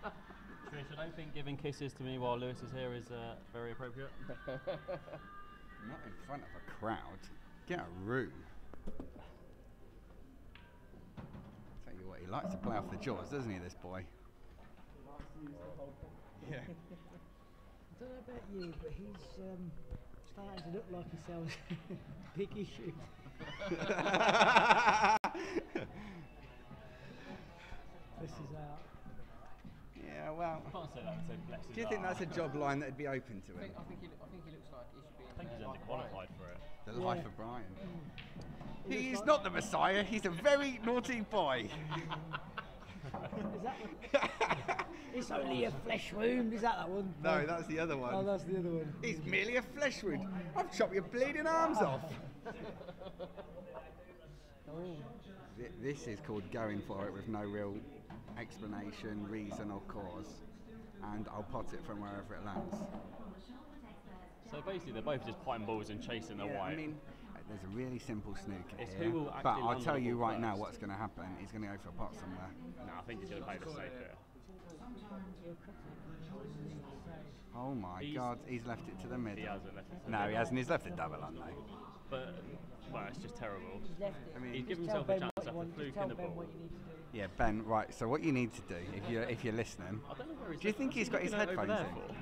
Speaker 3: Trish, I don't think giving kisses to me while Lewis is here is very appropriate.
Speaker 2: Not in front of a crowd. Get a room. Tell you what, he likes to play off the jaws, doesn't he, this boy? Yeah.
Speaker 5: I don't know about you, but he's starting to look like he sells big issues. This is out.
Speaker 2: Yeah, well.
Speaker 3: I can't say that and say bless his
Speaker 2: Do you think
Speaker 3: heart.
Speaker 2: that's a job line that'd be open to him?
Speaker 1: I think he looks like he should be.
Speaker 3: I think he's underqualified for it.
Speaker 2: The
Speaker 5: Yeah.
Speaker 2: life of Brian.
Speaker 5: He
Speaker 2: He's
Speaker 5: looks
Speaker 2: not the Messiah, he's a very naughty boy.
Speaker 5: Is that it's only a flesh wound, is that one?
Speaker 2: No, that's the other one.
Speaker 5: Oh, that's the other one.
Speaker 2: He's merely a flesh wound. I've chopped your bleeding arms off.
Speaker 5: Oh.
Speaker 2: This is called going for it with no real explanation, reason or cause. And I'll pot it from wherever it lands.
Speaker 3: So basically, they're both just potting balls and chasing the
Speaker 2: Yeah,
Speaker 3: white.
Speaker 2: I mean, there's a really simple snooker
Speaker 3: It's
Speaker 2: here.
Speaker 3: who will
Speaker 2: But
Speaker 3: actually
Speaker 2: I'll
Speaker 3: land
Speaker 2: tell
Speaker 3: on the
Speaker 2: you
Speaker 3: ball
Speaker 2: right now
Speaker 3: first.
Speaker 2: what's going to happen. He's going to go for a pot somewhere.
Speaker 3: no, I think he's going to play the safe here.
Speaker 2: Oh my
Speaker 3: He's-
Speaker 2: God, he's left it to the middle.
Speaker 3: He hasn't left it.
Speaker 2: No, he hasn't. He's left it double on though.
Speaker 3: But, well, it's just terrible.
Speaker 5: He's left it.
Speaker 2: I mean,
Speaker 3: He's
Speaker 5: Just
Speaker 3: given
Speaker 5: tell
Speaker 3: himself a
Speaker 5: Ben
Speaker 3: chance
Speaker 5: what you
Speaker 3: after
Speaker 5: want, just
Speaker 3: fluking
Speaker 5: tell
Speaker 3: the
Speaker 5: Ben
Speaker 3: ball.
Speaker 5: what you need to do.
Speaker 2: Yeah, Ben. Right. So what you need to do, if you're listening,
Speaker 3: I don't know where he's
Speaker 2: do you think he's got his
Speaker 3: looking over
Speaker 2: headphones
Speaker 3: there
Speaker 2: in?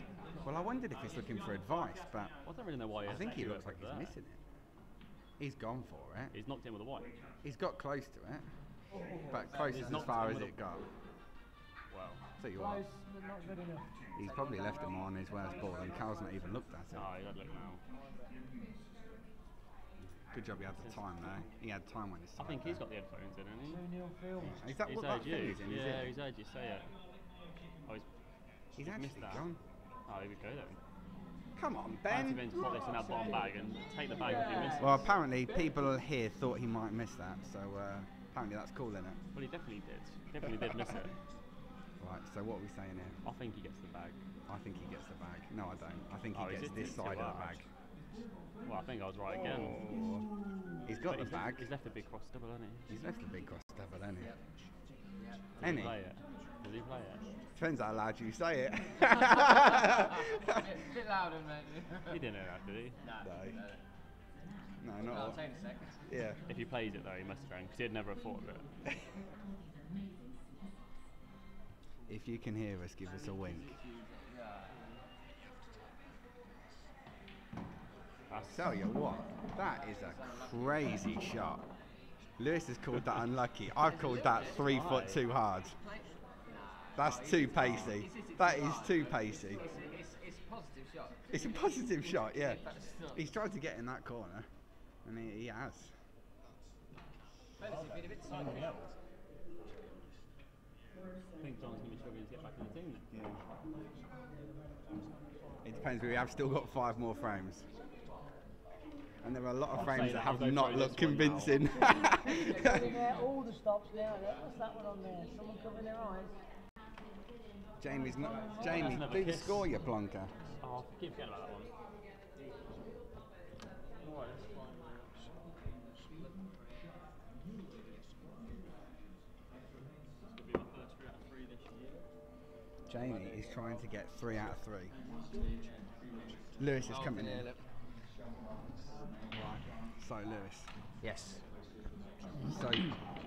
Speaker 3: for?
Speaker 2: Well, I wondered if he's looking for advice, but
Speaker 3: I don't really know why
Speaker 2: I think he looks like
Speaker 3: over
Speaker 2: he's
Speaker 3: there.
Speaker 2: missing it. He's gone for it.
Speaker 3: He's knocked in with a white.
Speaker 2: He's got close to it, but close
Speaker 3: He's
Speaker 2: as
Speaker 3: knocked
Speaker 2: far
Speaker 3: in
Speaker 2: as
Speaker 3: with
Speaker 2: it got.
Speaker 3: Well,
Speaker 2: Tell you what,
Speaker 5: Close, but not good enough.
Speaker 2: he's probably left him on his worst ball, and Carl's not even looked at it.
Speaker 3: no, he doesn't look now.
Speaker 2: Good job he had the time though. He had time when he's.
Speaker 3: I think he's got the headphones in, hasn't he?
Speaker 5: 2-0 Phil.
Speaker 2: Is that
Speaker 3: He's
Speaker 2: what
Speaker 3: heard
Speaker 2: that
Speaker 3: you.
Speaker 2: thing is in?
Speaker 3: Yeah,
Speaker 2: Is it?
Speaker 3: he's heard you say it. Oh,
Speaker 2: He's
Speaker 3: missed
Speaker 2: actually
Speaker 3: that.
Speaker 2: gone.
Speaker 3: Oh, here we go then.
Speaker 2: Come on,
Speaker 3: Fancy
Speaker 2: Ben.
Speaker 3: Ben to put this in that bottom bag and take the bag if he misses.
Speaker 2: Well, apparently people here thought he might miss that, so apparently that's cool, isn't it?
Speaker 3: Well, he definitely did. Definitely did miss it.
Speaker 2: Right. So what are we saying here?
Speaker 3: I think he gets the bag.
Speaker 2: I think he gets the bag. No, I don't. I think he
Speaker 3: Oh, he's
Speaker 2: gets
Speaker 3: hit
Speaker 2: this
Speaker 3: it
Speaker 2: side
Speaker 3: too
Speaker 2: of the
Speaker 3: hard.
Speaker 2: bag.
Speaker 3: Well, I think I was right again.
Speaker 2: He's got
Speaker 3: But
Speaker 2: the bag.
Speaker 3: He's left a big cross double, hasn't he?
Speaker 2: He's left the big cross double, hasn't he?
Speaker 3: Does he
Speaker 2: Any?
Speaker 3: play it? Does he play it?
Speaker 2: Depends how loud you say it.
Speaker 1: Bit louder, mate.
Speaker 3: He didn't know that, did he?
Speaker 2: No, not
Speaker 1: I'll
Speaker 2: all.
Speaker 1: take a sec.
Speaker 2: Yeah.
Speaker 3: If he plays it though, he must have rang because he'd never have thought of it.
Speaker 2: If you can hear us, give us a wink. I tell you what, that is a crazy shot. Lewis has called that unlucky. I've called that 3 foot too hard. That's too pacey. That is too pacey.
Speaker 1: It's a positive shot.
Speaker 2: It's a positive shot, yeah. He's tried to get in that corner, and he has.
Speaker 1: Fellas, you've been a bit tight.
Speaker 3: think John's going to be struggling to get back in the team.
Speaker 2: Yeah. It depends. We have still got 5 more frames. And there are a lot of
Speaker 3: I'll
Speaker 2: frames
Speaker 3: say
Speaker 2: that
Speaker 3: that, I'll
Speaker 2: have
Speaker 3: go
Speaker 2: not
Speaker 3: through
Speaker 2: looked
Speaker 3: this one now.
Speaker 2: convincing.
Speaker 5: There, all the stops now. What's that one on there? Someone covering their eyes?
Speaker 2: Jamie's not. Jamie,
Speaker 3: another
Speaker 2: do
Speaker 3: kiss.
Speaker 2: score your plonker.
Speaker 3: Oh, I keep forgetting about that one. Alright, that's fine. This could be my first 3 out of 3 this year.
Speaker 2: Jamie is trying to get 3 out of 3. Lewis is coming in. Right. So Lewis.
Speaker 1: Yes.
Speaker 2: So,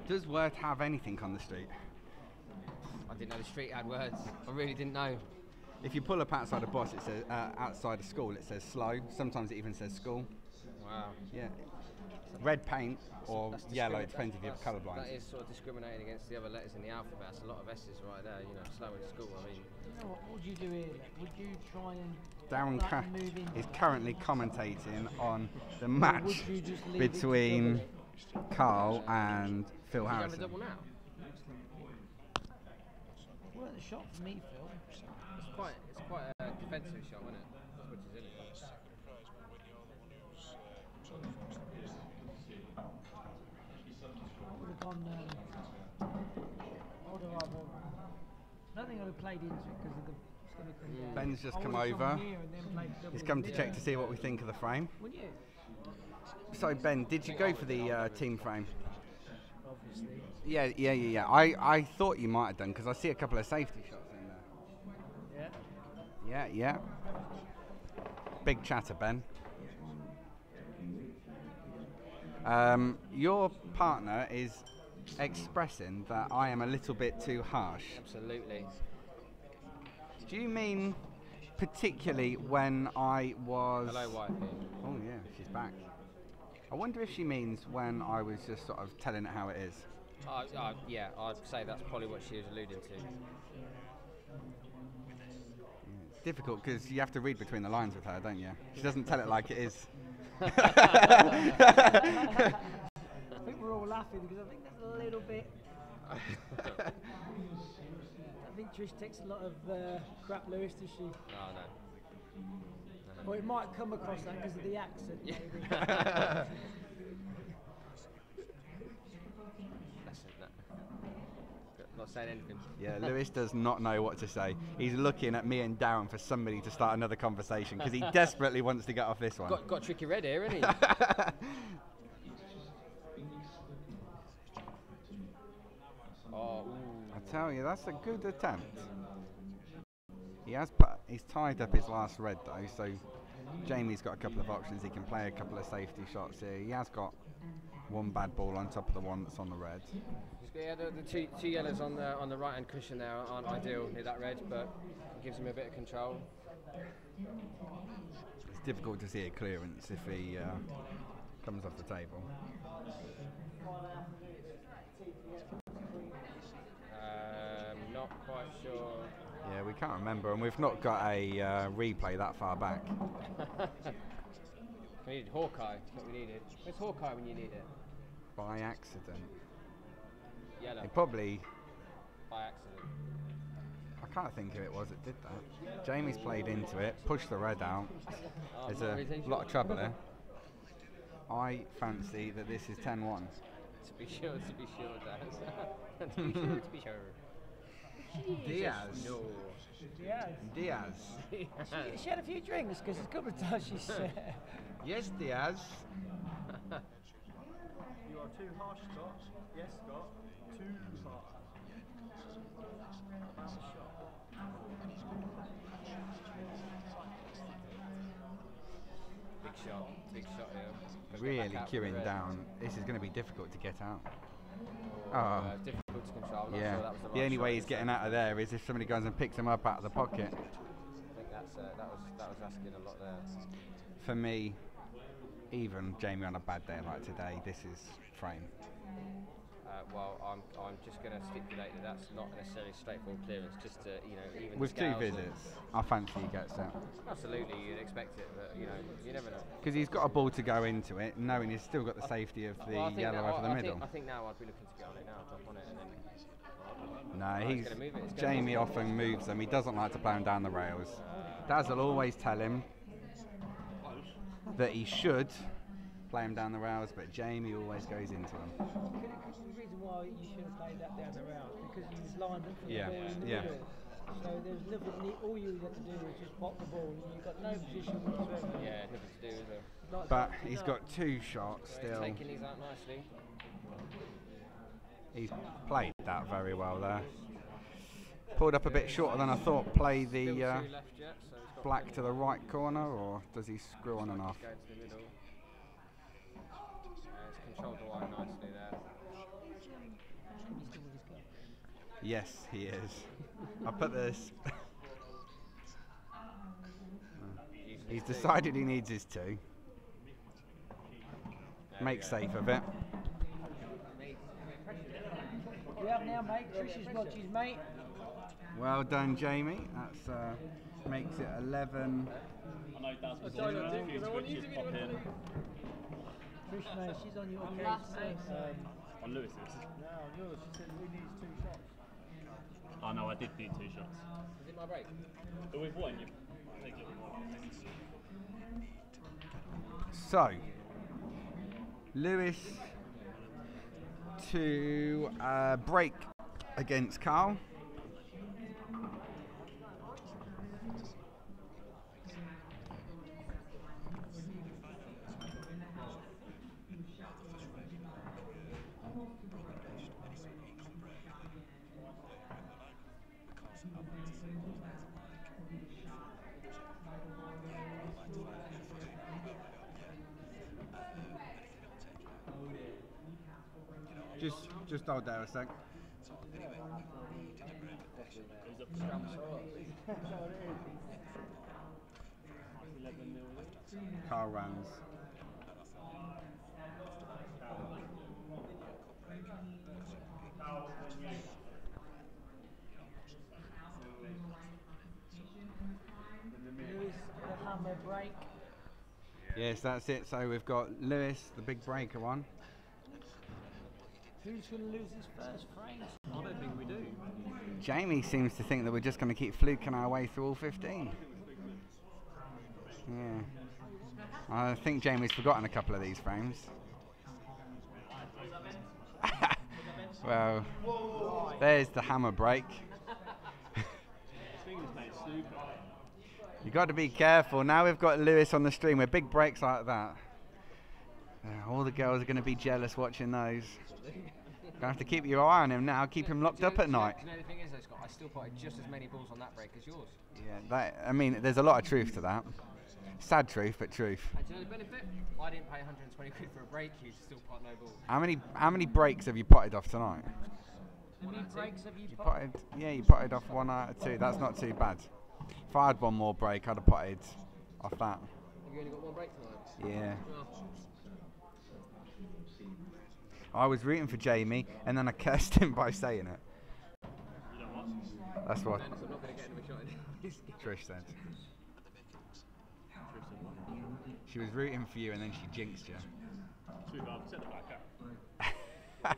Speaker 2: does Word have anything on the street?
Speaker 1: I didn't know the street had words. I really didn't know.
Speaker 2: If you pull up outside a bus, it says outside a school. It says slow. Sometimes it even says school.
Speaker 1: Wow.
Speaker 2: Yeah. Red paint or
Speaker 1: That's
Speaker 2: yellow. It
Speaker 1: discrimin-
Speaker 2: depends if you're
Speaker 1: that's-
Speaker 2: colourblind.
Speaker 1: That is sort of discriminating against the other letters in the alphabet. That's a lot of S's right there. You know, slow in school. I mean,
Speaker 5: You know what would you do here? Would you try and
Speaker 2: Darren
Speaker 5: like,
Speaker 2: Ca-
Speaker 5: move in?
Speaker 2: is currently commentating on the
Speaker 5: Or
Speaker 2: match
Speaker 5: would you just leave it to
Speaker 2: between
Speaker 5: double it?
Speaker 2: Carl and Phil
Speaker 1: you have a
Speaker 2: Harrison.
Speaker 1: double now.
Speaker 5: Well, the shot for me, Phil.
Speaker 1: It's quite a defensive shot, isn't it? Which is in it.
Speaker 5: I would have gone. I would have rather. I don't think I'd have played into it because of the. It's going to come down.
Speaker 2: Ben's just
Speaker 5: I
Speaker 2: come
Speaker 5: would've
Speaker 2: over.
Speaker 5: here and then played double
Speaker 2: He's come to
Speaker 5: in
Speaker 2: check to
Speaker 5: mid.
Speaker 2: see what we think of the frame.
Speaker 5: Wouldn't you?
Speaker 2: So Ben, did you go for the team frame?
Speaker 5: Obviously.
Speaker 2: Yeah. I thought you might have done because I see a couple of safety shots in there.
Speaker 5: Yeah.
Speaker 2: Yeah. Big chatter, Ben. Your partner is expressing that I am a little bit too harsh.
Speaker 1: Absolutely.
Speaker 2: Do you mean particularly when I was...
Speaker 1: Hello, wifey.
Speaker 2: Oh yeah, she's back. I wonder if she means when I was just sort of telling it how it is.
Speaker 1: Yeah, I'd say that's probably what she was alluding to.
Speaker 2: It's difficult because you have to read between the lines with her, don't you? She doesn't tell it like it is.
Speaker 5: I think we're all laughing because I think that's a little bit. I think Trish takes a lot of crap, Lewis, does she?
Speaker 1: Oh, no.
Speaker 5: Or it might come across that because of the accent.
Speaker 1: Yeah.
Speaker 5: Maybe.
Speaker 1: Not saying anything.
Speaker 2: Yeah, Lewis does not know what to say. He's looking at me and Darren for somebody to start another conversation because he desperately wants to get off this one.
Speaker 1: Got tricky red here, isn't he? Oh, ooh.
Speaker 2: I tell you, that's a good attempt. He's tied up his last red though, so Jamie's got a couple of options. He can play a couple of safety shots here. He has got one bad ball on top of the one that's on the red.
Speaker 1: Yeah, the two yellows on the right hand cushion there aren't ideal near that red, but it gives him a bit of control.
Speaker 2: It's difficult to see a clearance if he comes off the table.
Speaker 1: Not quite sure.
Speaker 2: Yeah, we can't remember, and we've not got a replay that far back.
Speaker 1: We needed Hawkeye. That's what we needed. Where's Hawkeye when you need it?
Speaker 2: By accident.
Speaker 1: Yellow.
Speaker 2: It probably...
Speaker 1: By accident.
Speaker 2: I can't think who it was that did that. Jamie's played into it, pushed the red out.
Speaker 1: Oh,
Speaker 2: There's a lot of trouble there. I fancy that this is 10-1.
Speaker 1: To be sure, Daz. To be sure.
Speaker 2: Diaz.
Speaker 1: No.
Speaker 5: Yeah.
Speaker 2: Diaz.
Speaker 5: She had a few drinks because a couple of times she said.
Speaker 2: Yes, Diaz.
Speaker 8: You are too harsh, Scott. Yes, Scott. Too harsh.
Speaker 1: Big shot here. Gotta get
Speaker 2: Really
Speaker 1: back out for the
Speaker 2: queuing
Speaker 1: red.
Speaker 2: down. This is going to be difficult to get out.
Speaker 1: Difficult to control. I'm not
Speaker 2: Yeah.
Speaker 1: sure that was the
Speaker 2: The
Speaker 1: right
Speaker 2: only
Speaker 1: shot
Speaker 2: way he's
Speaker 1: this
Speaker 2: getting
Speaker 1: time.
Speaker 2: out of there is if somebody goes and picks him up out of the pocket.
Speaker 1: I think that was asking a lot there.
Speaker 2: For me, even Jamie on a bad day like today, this is frame.
Speaker 1: Well, I'm just going to stipulate that that's not necessarily straightforward clearance. Just to even
Speaker 2: With two
Speaker 1: scales and-
Speaker 2: visits, I fancy he gets out.
Speaker 1: Absolutely, you'd expect it, but you never know.
Speaker 2: Because he's got a ball to go into it, knowing he's still got the safety of the
Speaker 1: Well, I think
Speaker 2: yellow
Speaker 1: now-
Speaker 2: over the middle.
Speaker 1: I think now I'd be looking to get on it now, drop on it, and then.
Speaker 2: No,
Speaker 1: he's gonna move it, it's gonna
Speaker 2: Jamie often moves them. He doesn't like to play them down the rails. Daz will always tell him that he should play him down the rails, but Jamie always goes into them.
Speaker 5: The reason why you should have played that down the rails because he was lined up for the ball in the middle. So there's nothing. All you had to do was just pop the ball. You've got no position whatsoever.
Speaker 1: Yeah, nothing to do with it.
Speaker 5: Like
Speaker 2: But he's got 2 shots still.
Speaker 1: He's taking these out nicely.
Speaker 2: He's played that very well there. Pulled up a bit shorter than I thought. Play the black to the right corner, or does he screw on and off?
Speaker 1: Going to the middle. He's controlled the white nicely there.
Speaker 2: Yes, he is. I put this. He's decided he needs his 2. Make safe of it.
Speaker 5: You have now, mate. Trish's watches, mate.
Speaker 2: Well done, Jamie. That's makes it 11.
Speaker 8: I know Daz was on a few switches pop in.
Speaker 5: Trish, mate, she's on your case, mate.
Speaker 8: On Lewis's.
Speaker 6: No, yours. She said we need 2 shots.
Speaker 8: Oh no, I did need 2 shots.
Speaker 1: Is it my break?
Speaker 8: But with one, you take it more.
Speaker 2: So, Lewis to break against Carl. Just hold there a sec. Carl runs.
Speaker 5: Lewis, the hammer break.
Speaker 2: Yes, that's it. So we've got Lewis, the big breaker one.
Speaker 5: Who's going to lose his first frame?
Speaker 3: I don't think we do.
Speaker 2: Jamie seems to think that we're just going to keep fluking our way through all 15. Yeah. I think Jamie's forgotten a couple of these frames. Well, there's the hammer break. You got to be careful. Now we've got Lewis on the stream with big breaks like that. All the girls are going to be jealous watching those. Gonna have to keep your eye on him now. Keep him locked up at night.
Speaker 1: You know, the thing is, though, Scott, I still potted just as many balls on that break as yours.
Speaker 2: Yeah, I mean, there's a lot of truth to that. Sad truth, but truth.
Speaker 1: And do you know the benefit? I didn't pay 120 quid for a break. You still pot no balls.
Speaker 2: How many breaks have you potted off tonight?
Speaker 5: How many breaks have you
Speaker 2: potted? Yeah, you potted off 1 out of 2. That's not too bad. If I had one more break, I'd have potted off that.
Speaker 1: Have you only got 1 break tonight?
Speaker 2: Yeah.
Speaker 1: Oh.
Speaker 2: I was rooting for Jamie, and then I cursed him by saying it.
Speaker 8: You know what?
Speaker 2: That's what
Speaker 1: I'm not going to get him a shot in.
Speaker 2: Trish said. She was rooting for you, and then she jinxed you.
Speaker 8: Set the back up.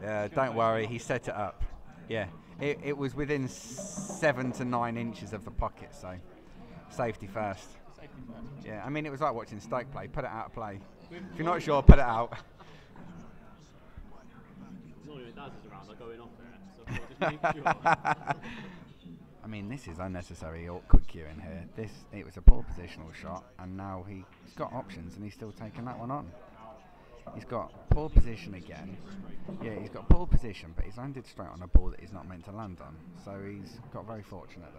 Speaker 2: Yeah, don't worry, he set it up. Yeah, it was within 7 to 9 inches of the pocket, so safety first.
Speaker 8: Safety first.
Speaker 2: Yeah, I mean, it was like watching Stoke play. Put it out of play. If you're not sure, put it out.
Speaker 8: Normally when Daz is around, I go in off there, so just make sure.
Speaker 2: I mean, this is unnecessary quick queue in here. It was a poor positional shot, and now he's got options, and he's still taking that one on. He's got poor position again. Yeah, he's got poor position, but he's landed straight on a ball that he's not meant to land on. So he's got very fortunate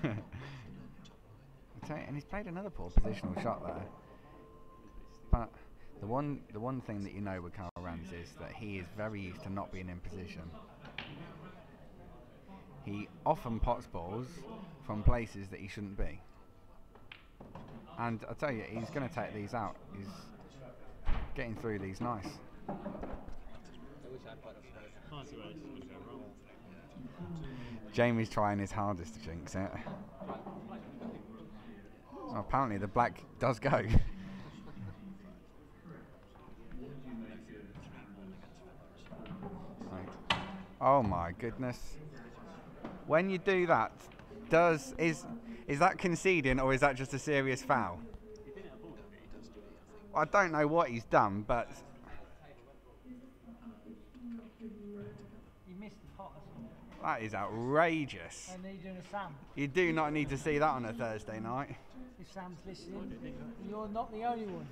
Speaker 2: there. And he's played another poor positional shot there. But the one thing that you know with Carl Rans is that he is very used to not being in position. He often pots balls from places that he shouldn't be. And I tell you, he's going to take these out. He's getting through these nice.
Speaker 1: I wish I'd put a
Speaker 8: Can't see where this is going to go wrong.
Speaker 2: Jamie's trying his hardest to jinx it. Well, apparently the black does go. Oh my goodness. When you do that, is that conceding or is that just a serious foul? I don't know what he's done, but
Speaker 5: He missed the pot.
Speaker 2: that is outrageous.
Speaker 5: And he's doing a Sam.
Speaker 2: You do not need to see that on a Thursday night.
Speaker 5: If Sam's listening, you're not the only one.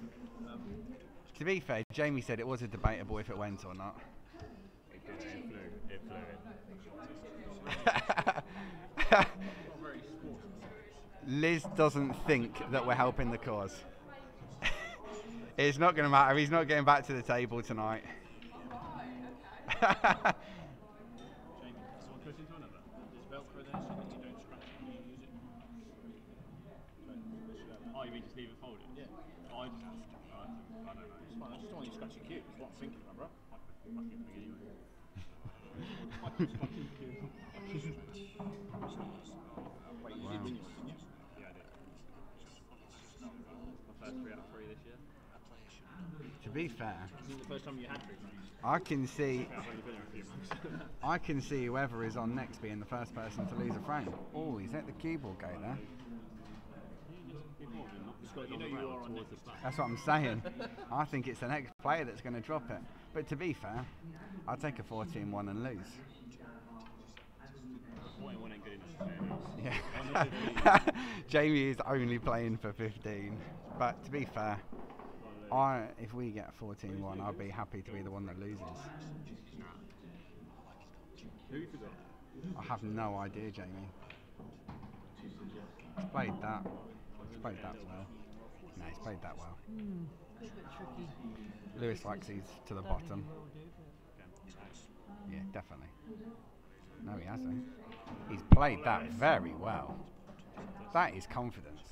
Speaker 2: To be fair, Jamie said it was a debatable if it went or not.
Speaker 3: It flew in.
Speaker 2: Liz doesn't think that we're helping the cause. It's not going to matter. He's not getting back to the table tonight.
Speaker 3: Oh, you mean just leave it folded? Yeah. Oh, I don't know. It's fine. I just don't want you to scratch your cube. That's what I'm thinking, bro. Fucking thing anyway. Wait, you did win yours, didn't you? Yeah, I did. My first 3 out of 3 this year.
Speaker 2: To be fair,
Speaker 8: This is the first time you had 3 frames.
Speaker 2: I can see
Speaker 3: I've only been here a few months.
Speaker 2: I can see whoever is on next being the first person to lose a frame. Oh, he's at the cue ball gate there.
Speaker 8: You know you are on next.
Speaker 2: That's what I'm saying. I think it's the next player that's going to drop it. But to be fair, I'll take a 14-1 and lose.
Speaker 3: 41 ain't good enough.
Speaker 2: Yeah. Jamie is only playing for 15. But to be fair, if we get 14-1, I'll be happy to be the one that loses.
Speaker 3: Who you forgot?
Speaker 2: I have no idea, Jamie. He's played that. He's played that well. No, he's played that well.
Speaker 5: A bit tricky.
Speaker 2: Lewis likes these to the bottom. Yeah, definitely. No, he hasn't. He's played that very well. That is confidence.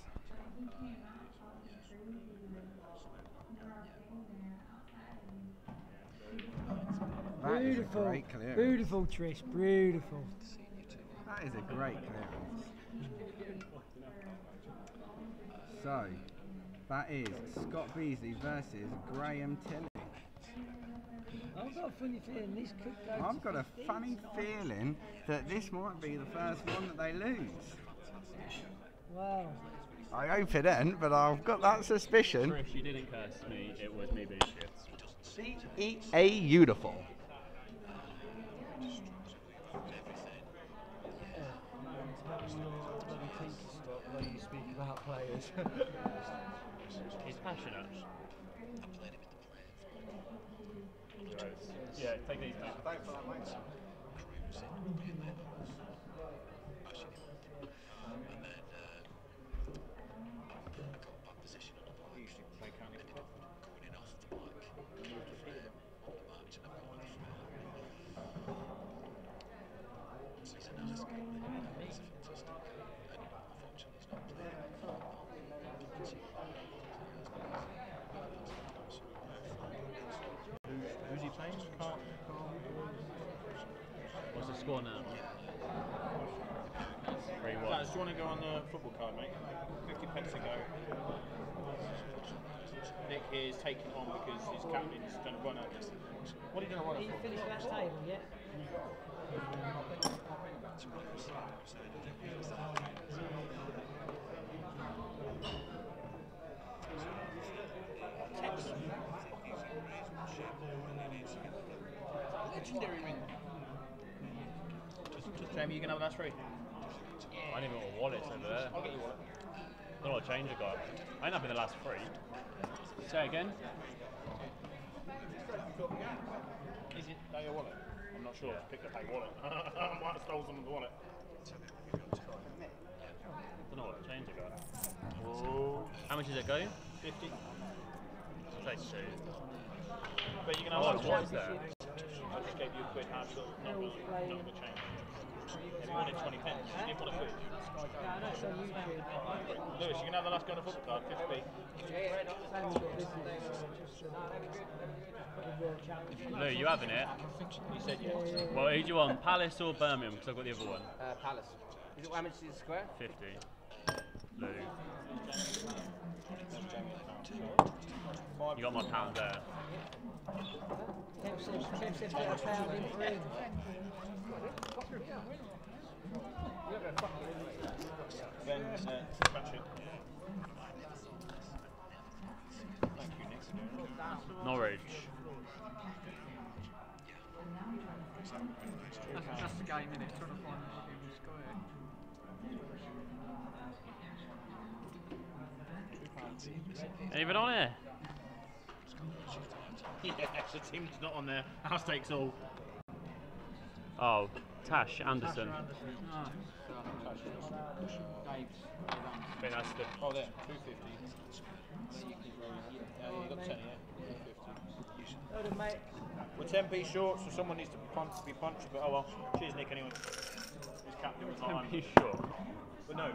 Speaker 2: That is a
Speaker 5: Beautiful.
Speaker 2: great clearance.
Speaker 5: Beautiful, Trish. Beautiful.
Speaker 2: That is a great clearance. So, that is Scott Beasley versus Graham Tilley.
Speaker 5: I've got a funny feeling this could go.
Speaker 2: I've got a funny feeling that this might be the first one that they lose.
Speaker 5: Wow.
Speaker 2: I hope it ain't, but I've got that suspicion.
Speaker 3: Trish, you didn't curse me. It was me being shit.
Speaker 2: Beautiful.
Speaker 6: You speak about players.
Speaker 3: He's passionate. Yeah, take these back.
Speaker 6: Thanks for that, mate.
Speaker 3: Who's he playing? What's the score now? 3-1.
Speaker 8: Do you want to go on the football card, mate? 50 pence to go. Nick is taking on because his captain's going to run out. What are you going to run
Speaker 5: Are you finished that table yet?
Speaker 8: Legendary ring. Jamie, you can have the last 3.
Speaker 3: I need my wallet over there.
Speaker 8: I'll get your wallet.
Speaker 3: I don't know what change I got. I ain't up in the last 3. Say again.
Speaker 8: Is it that your wallet? I'm not sure. Picked up a wallet. I might have stolen someone's wallet.
Speaker 3: I don't know what change I got. Whoa. How much is it going?
Speaker 8: 50.
Speaker 3: I'll take 2.
Speaker 8: But you can have
Speaker 3: What is that?
Speaker 8: I just gave you a quid. Not the change. If you wanted 20 pence, you didn't want a quid.
Speaker 5: That's on YouTube.
Speaker 8: Lewis, you can have the last go on the football card, 50p.
Speaker 3: Lou, you having it?
Speaker 8: He said yes.
Speaker 3: Well, who do you want? Palace or Birmingham? Because I've got the other one.
Speaker 1: Palace. Is it how much is the square?
Speaker 3: 50. Lou. You got my pound there.
Speaker 5: Kev said put a pound in for him.
Speaker 8: Then scratch it. Thank you, Nick.
Speaker 3: Norwich.
Speaker 9: That's the game, innit? Trying to find the fucking square.
Speaker 3: Anything on here?
Speaker 8: Yeah, the team's not on there. House takes all.
Speaker 3: Oh, Tash Anderson.
Speaker 9: Oh,
Speaker 3: I think that's the.
Speaker 8: Oh, there, 250. Yeah, you got 10 here. 250.
Speaker 5: Load of mate.
Speaker 8: We're 10p short, so someone needs to be punched. But oh well. Cheers, Nick. Anyway, he's captain was on.
Speaker 3: 10p short.
Speaker 8: But no.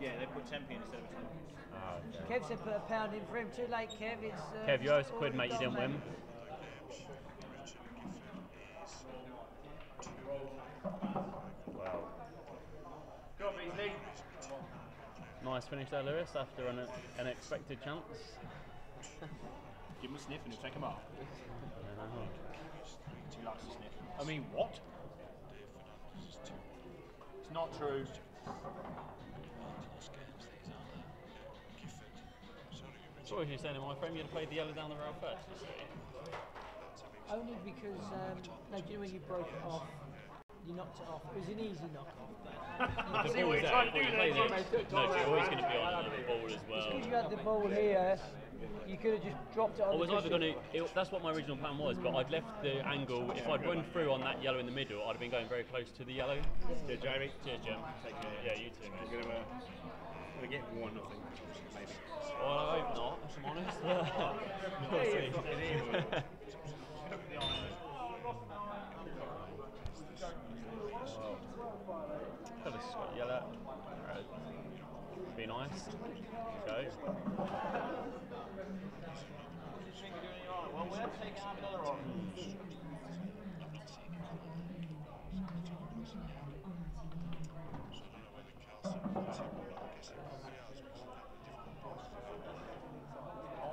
Speaker 8: Yeah, they put 10p in instead of 20.
Speaker 3: Oh, okay.
Speaker 5: Kev said put a pound in for him. Too late, Kev. It's
Speaker 3: Kev, you owe us a quid,
Speaker 5: already
Speaker 3: mate. You
Speaker 5: done,
Speaker 3: didn't win. Well.
Speaker 8: Go on, Beasley.
Speaker 3: Nice finish there, Lewis, after an unexpected chance.
Speaker 8: Give him a sniff and he'll take him off.
Speaker 3: I don't know.
Speaker 8: He likes to sniff. I mean, what? It's not true.
Speaker 3: So what was you saying in my frame? You had to play the yellow down the rail first, you see?
Speaker 5: Only because, no, do you know when you broke it off? You knocked it off. It was an easy knock off.
Speaker 3: The ball is there. You play the, no, you're always going to be on another ball as well.
Speaker 5: Because you had the ball here, you could have just dropped it on
Speaker 3: I was
Speaker 5: the
Speaker 3: either going to, that's what my original plan was, but I'd left the angle, if I'd run through on that yellow in the middle, I'd have been going very close to the yellow.
Speaker 8: Cheers, Jamie.
Speaker 3: Cheers, Jim. Take care. Yeah, you too, mate.
Speaker 8: We're going to get 1-0, maybe.
Speaker 3: Well, I hope not, if I'm honest. We'll see. Fella's got yellow. Right. Be nice. Go.
Speaker 8: Well, we're taking another on.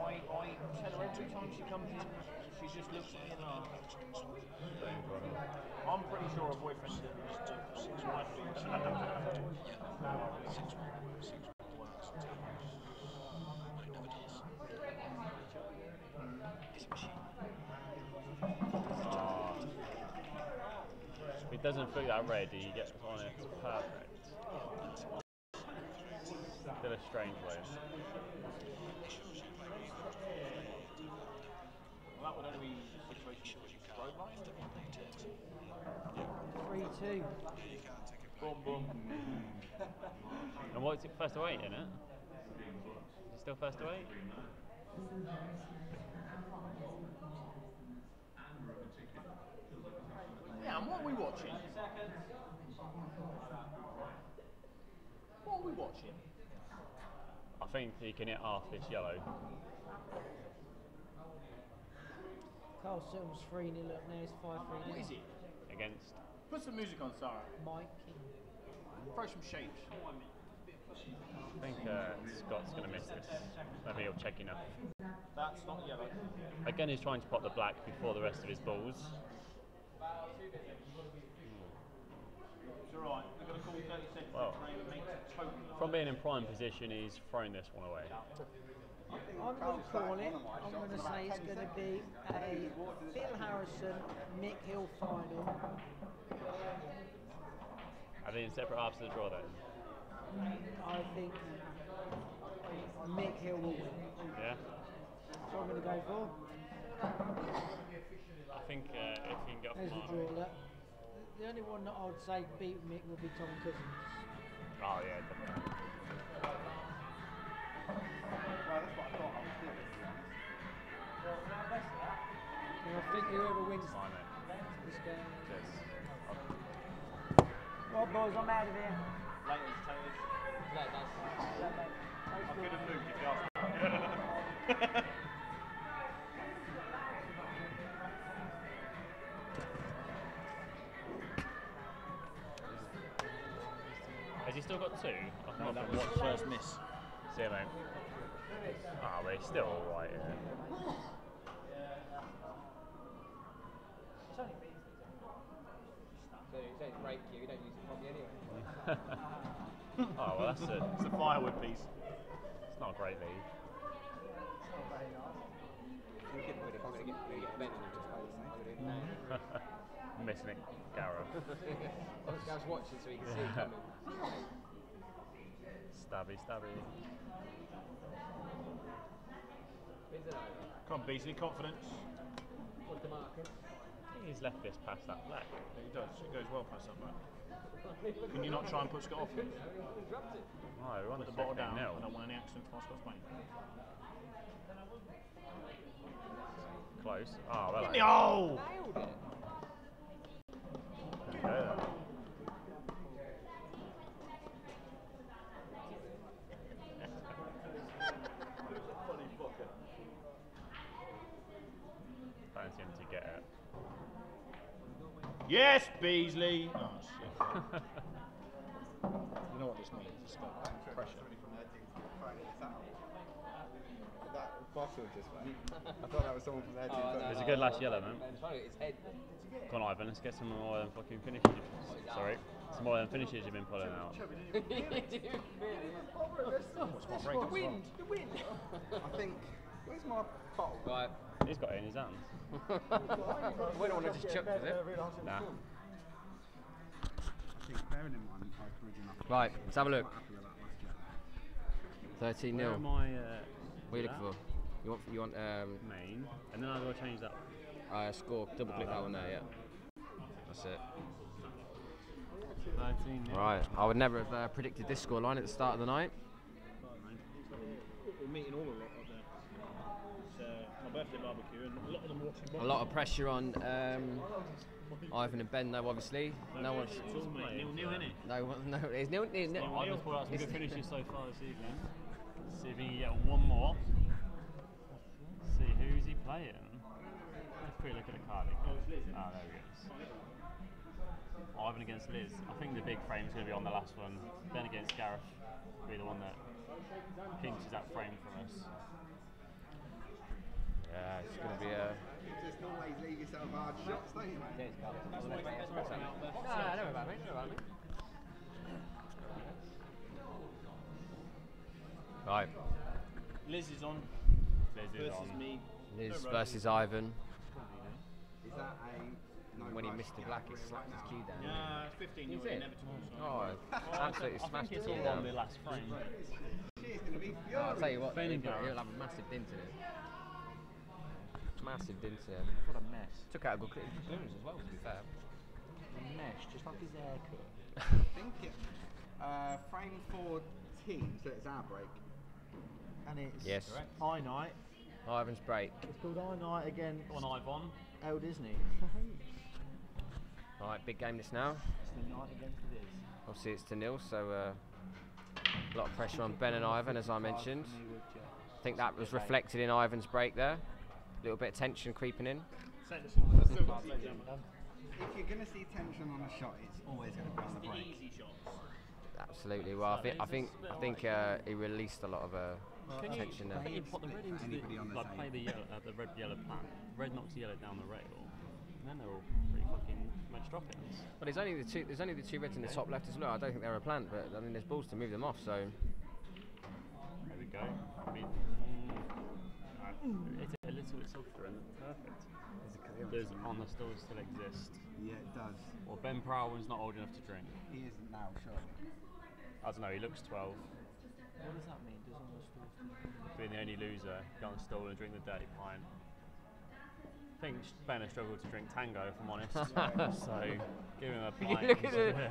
Speaker 8: I tell her every time she comes in, she just looks at me and laughs. I'm pretty sure her boyfriend did his wife.
Speaker 3: If it doesn't feel that red, you get on it, it's perfect. Still a strange way.
Speaker 8: That would only be a situation road line.
Speaker 5: 3-2.
Speaker 8: Boom, boom.
Speaker 3: And what's it, first to 8, isn't it? Is it still first to 8?
Speaker 8: Yeah, and what are we watching? What are we watching?
Speaker 3: I think he can hit half this yellow.
Speaker 5: Carl Sutton's 3-0 up now. It's 5-3 now.
Speaker 8: What is it?
Speaker 3: Against.
Speaker 8: Put some music on, Sarah.
Speaker 5: Mike.
Speaker 8: Throw some shapes.
Speaker 3: I think Scott's going to miss this. Maybe he'll check enough.
Speaker 8: That's not yellow.
Speaker 3: Again, he's trying to pop the black before the rest of his balls.
Speaker 8: It's alright. We're going to call 30 seconds
Speaker 3: Well,
Speaker 8: to name and make it totally.
Speaker 3: from being in prime position, he's thrown this one away.
Speaker 5: I'm going to call it. I'm going to say it's going to be a Phil Harrison, Mick Hill final.
Speaker 3: Are they in separate halves of the draw then?
Speaker 5: I think Mick Hill will win.
Speaker 3: Yeah?
Speaker 5: That's what I'm going to go for.
Speaker 3: I think if he can get off
Speaker 5: There's
Speaker 3: the
Speaker 5: the
Speaker 3: mark.
Speaker 5: draw. The only one that I would say beat Mick will be Tom Cousins.
Speaker 3: Oh yeah, definitely.
Speaker 2: Well, that's what I thought I was doing.
Speaker 5: And I think whoever wins
Speaker 3: Fine, mate.
Speaker 5: this game.
Speaker 3: Cheers.
Speaker 5: Right, boys, I'm out of here.
Speaker 8: Laters, taters. I could have moved if you asked me.
Speaker 3: Has he still got two?
Speaker 8: No, that was first miss.
Speaker 3: See you, mate. Ah, but he's still alright, yeah.
Speaker 1: So you don't break you don't use it properly anyway.
Speaker 3: Oh, well, it's a firewood piece. It's not a great lead. Missing it, Gareth.
Speaker 1: I was watching so he can see it coming.
Speaker 3: Stabby, stabby. Come on, Beasley, confidence.
Speaker 1: What's the marker?
Speaker 3: I think he's left this past that black.
Speaker 8: Yeah, he does. It goes well past that back. Can you not try and put Scott off?
Speaker 3: No, we're on
Speaker 8: Put the bottle down. I don't want any accidents while Scott's playing.
Speaker 3: Close. Oh, well.
Speaker 8: In the hole!
Speaker 1: Nailed it.
Speaker 3: Yeah. Fancy him to get it.
Speaker 8: Yes, Beasley! Oh, shit. You know what this means? It's got pressure.
Speaker 2: That bottle just went. I thought that was someone from their team.
Speaker 3: There's a good last yellow, man. Come on, Ivan, let's get some more than fucking finishes. Sorry. Some more than finishes you've been pulling out.
Speaker 2: The wind! The wind! I think. Where's my bottle?
Speaker 1: Right.
Speaker 3: He's got it in his hands.
Speaker 1: We don't want to just chuck with it.
Speaker 3: Nah.
Speaker 2: I think bearing in mind I was enough.
Speaker 1: Right, let's have a look.
Speaker 2: Quite happy with that last jet.
Speaker 1: 13
Speaker 3: Where
Speaker 1: 0.
Speaker 3: am I?
Speaker 1: What are you looking for? You want
Speaker 3: Main, and then I've got to change that.
Speaker 1: score? Double click that one there, yeah. That's it.
Speaker 3: 13 0.
Speaker 1: Right, I would never have predicted this scoreline at the start of the night.
Speaker 8: We're meeting all a lot up there. It's my birthday barbecue, and a lot of them watching.
Speaker 1: A lot of pressure on Ivan and Ben, though, obviously. No one's.
Speaker 8: It's all mate, nil, innit?
Speaker 1: No, it's nil.
Speaker 3: I just pulled out some good finishes so far this evening. See if he can get one more. See who's he playing. Let's quick look at the card. Oh, there he goes. Ivan against Liz. I think the big frame's going to be on the last one. Ben against Gareth will be the one that pinches that frame from us.
Speaker 1: Yeah, it's going to be a.
Speaker 2: Just always leave yourself hard shots, don't you, mate?
Speaker 1: No, don't worry about me. Don't worry about me. Right.
Speaker 8: Liz is on.
Speaker 3: Liz is
Speaker 8: Versus
Speaker 3: on.
Speaker 8: me.
Speaker 1: Liz versus Ivan.
Speaker 2: Is that a no
Speaker 1: When he
Speaker 2: rush,
Speaker 1: missed the
Speaker 2: get
Speaker 1: black,
Speaker 2: that
Speaker 1: he
Speaker 2: real
Speaker 1: slapped his
Speaker 2: now?
Speaker 1: cue down.
Speaker 8: Yeah, 15
Speaker 1: Is
Speaker 8: you're
Speaker 1: it?
Speaker 8: inevitable. So.
Speaker 1: Oh, absolutely
Speaker 3: I
Speaker 1: smashed
Speaker 3: think
Speaker 1: the
Speaker 3: it's
Speaker 1: cue
Speaker 3: all
Speaker 1: down.
Speaker 3: on the last frame.
Speaker 2: She's going to be
Speaker 1: Oh, I'll tell you
Speaker 2: furious.
Speaker 1: what,
Speaker 3: Ben and
Speaker 1: he'll
Speaker 3: Gareth.
Speaker 1: have a massive dint in it. Massive dint in it.
Speaker 3: What a mess.
Speaker 1: Took out a good clip of balloons as well, to be fair.
Speaker 3: A mess, just like his haircut.
Speaker 2: I think it. Frame 14, so it's our break.
Speaker 4: And it's
Speaker 1: Yes.
Speaker 4: I Night.
Speaker 1: Ivan's break.
Speaker 4: It's called I Night against
Speaker 3: Go on, Ivan.
Speaker 4: El Disney.
Speaker 1: Alright, big game this now.
Speaker 4: It's the night against Liz.
Speaker 1: Obviously it's to nil, so a lot of pressure on Ben and Ivan, as I mentioned. I think that was reflected in Ivan's break there. A little bit of tension creeping in.
Speaker 2: If you're going to see tension on a shot, it's always going to be on the break.
Speaker 8: Easy shots.
Speaker 1: Absolutely. Well, I think he released a lot of tension there.
Speaker 3: Can you put the red into
Speaker 2: Anybody on the
Speaker 3: like play
Speaker 2: table.
Speaker 3: the yellow, the red-yellow plan. Red knocks the yellow down the rail, and then they're all pretty fucking much drop-ins.
Speaker 1: But there's only the two reds in the top left as well. I don't think they're a plant, but I mean there's balls to move them off. So
Speaker 3: There we go. I mean, it's a little bit softer and perfect. There's on the stores still exist.
Speaker 2: Yeah, it does.
Speaker 3: Well, Ben Prowell's not old enough to drink.
Speaker 2: He isn't now, surely.
Speaker 3: I don't know. He looks 12.
Speaker 4: What does that mean? Does on the stores
Speaker 3: Being the only loser, go on the stall and drink the dirty pint. I think Ben has struggled to drink Tango, if I'm honest. So give him a pint.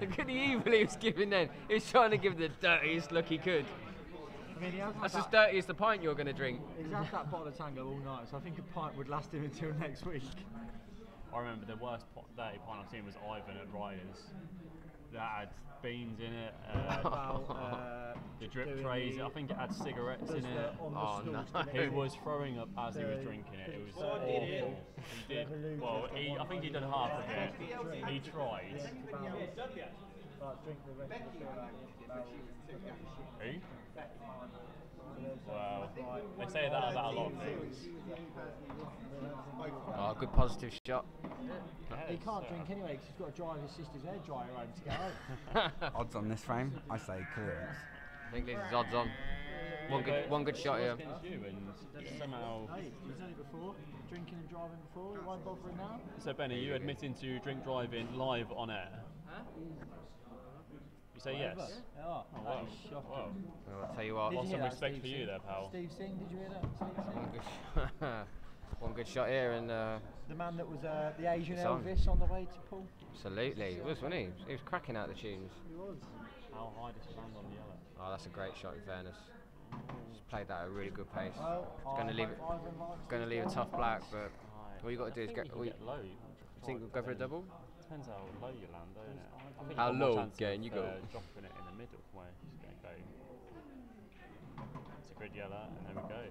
Speaker 1: look at the evil he was giving then. He was trying to give the dirtiest look he could.
Speaker 4: I mean, he has
Speaker 1: That's
Speaker 4: had
Speaker 1: as dirty as the pint you're going to drink.
Speaker 4: He's had that bottle of Tango all night, so I think a pint would last him until next week.
Speaker 3: I remember the worst dirty pint I've seen was Ivan at Riders. That had beans in it. The drip trays. I think it had cigarettes in it.
Speaker 1: Oh no!
Speaker 3: He was throwing up as he was drinking it. It was awful. He did. Well, I think he did half of it. He tried. Who? Well, they say that about a lot of things.
Speaker 1: Oh, good positive shot.
Speaker 5: He can't drink anyway because he's got to drive his sister's hairdryer home to get home.
Speaker 2: Odds on this frame, I say clearance.
Speaker 1: I think this is odds on. One good shot here.
Speaker 3: You and somehow.
Speaker 5: Hey, he's done it before, drinking and driving before, he won't bother him now.
Speaker 3: So Benny, you admitting to drink driving live on air?
Speaker 5: Huh?
Speaker 3: You say yes?
Speaker 5: Oh,
Speaker 3: wow.
Speaker 5: Shocking.
Speaker 3: Wow.
Speaker 1: Well, I'll tell you what.
Speaker 5: Did you
Speaker 3: Lots
Speaker 5: hear
Speaker 3: of
Speaker 5: that,
Speaker 3: respect
Speaker 5: Steve
Speaker 3: for you
Speaker 5: Singh?
Speaker 3: there, pal.
Speaker 5: Steve Singh, did you hear that? Steve Singh?
Speaker 1: One good shot here, and
Speaker 5: The man that was the Asian
Speaker 1: It's on.
Speaker 5: Elvis on the way to Paul.
Speaker 1: absolutely, he was, wasn't he? He was cracking out the tunes.
Speaker 5: He was.
Speaker 3: How high does it land on the yellow?
Speaker 1: Oh, that's a great shot. In fairness, just played that at a really good pace.
Speaker 5: Well,
Speaker 1: It's going to leave it. Going to leave a tough black, but all you got to do is get.
Speaker 3: You get low. You
Speaker 1: Think we'll go for a double?
Speaker 3: Depends how low you land, don't it? I think
Speaker 1: How
Speaker 3: you've got more
Speaker 1: low
Speaker 3: chance
Speaker 1: can
Speaker 3: of,
Speaker 1: you go?
Speaker 3: Dropping it in the middle where he's going to go. It's a good yellow, and there we go.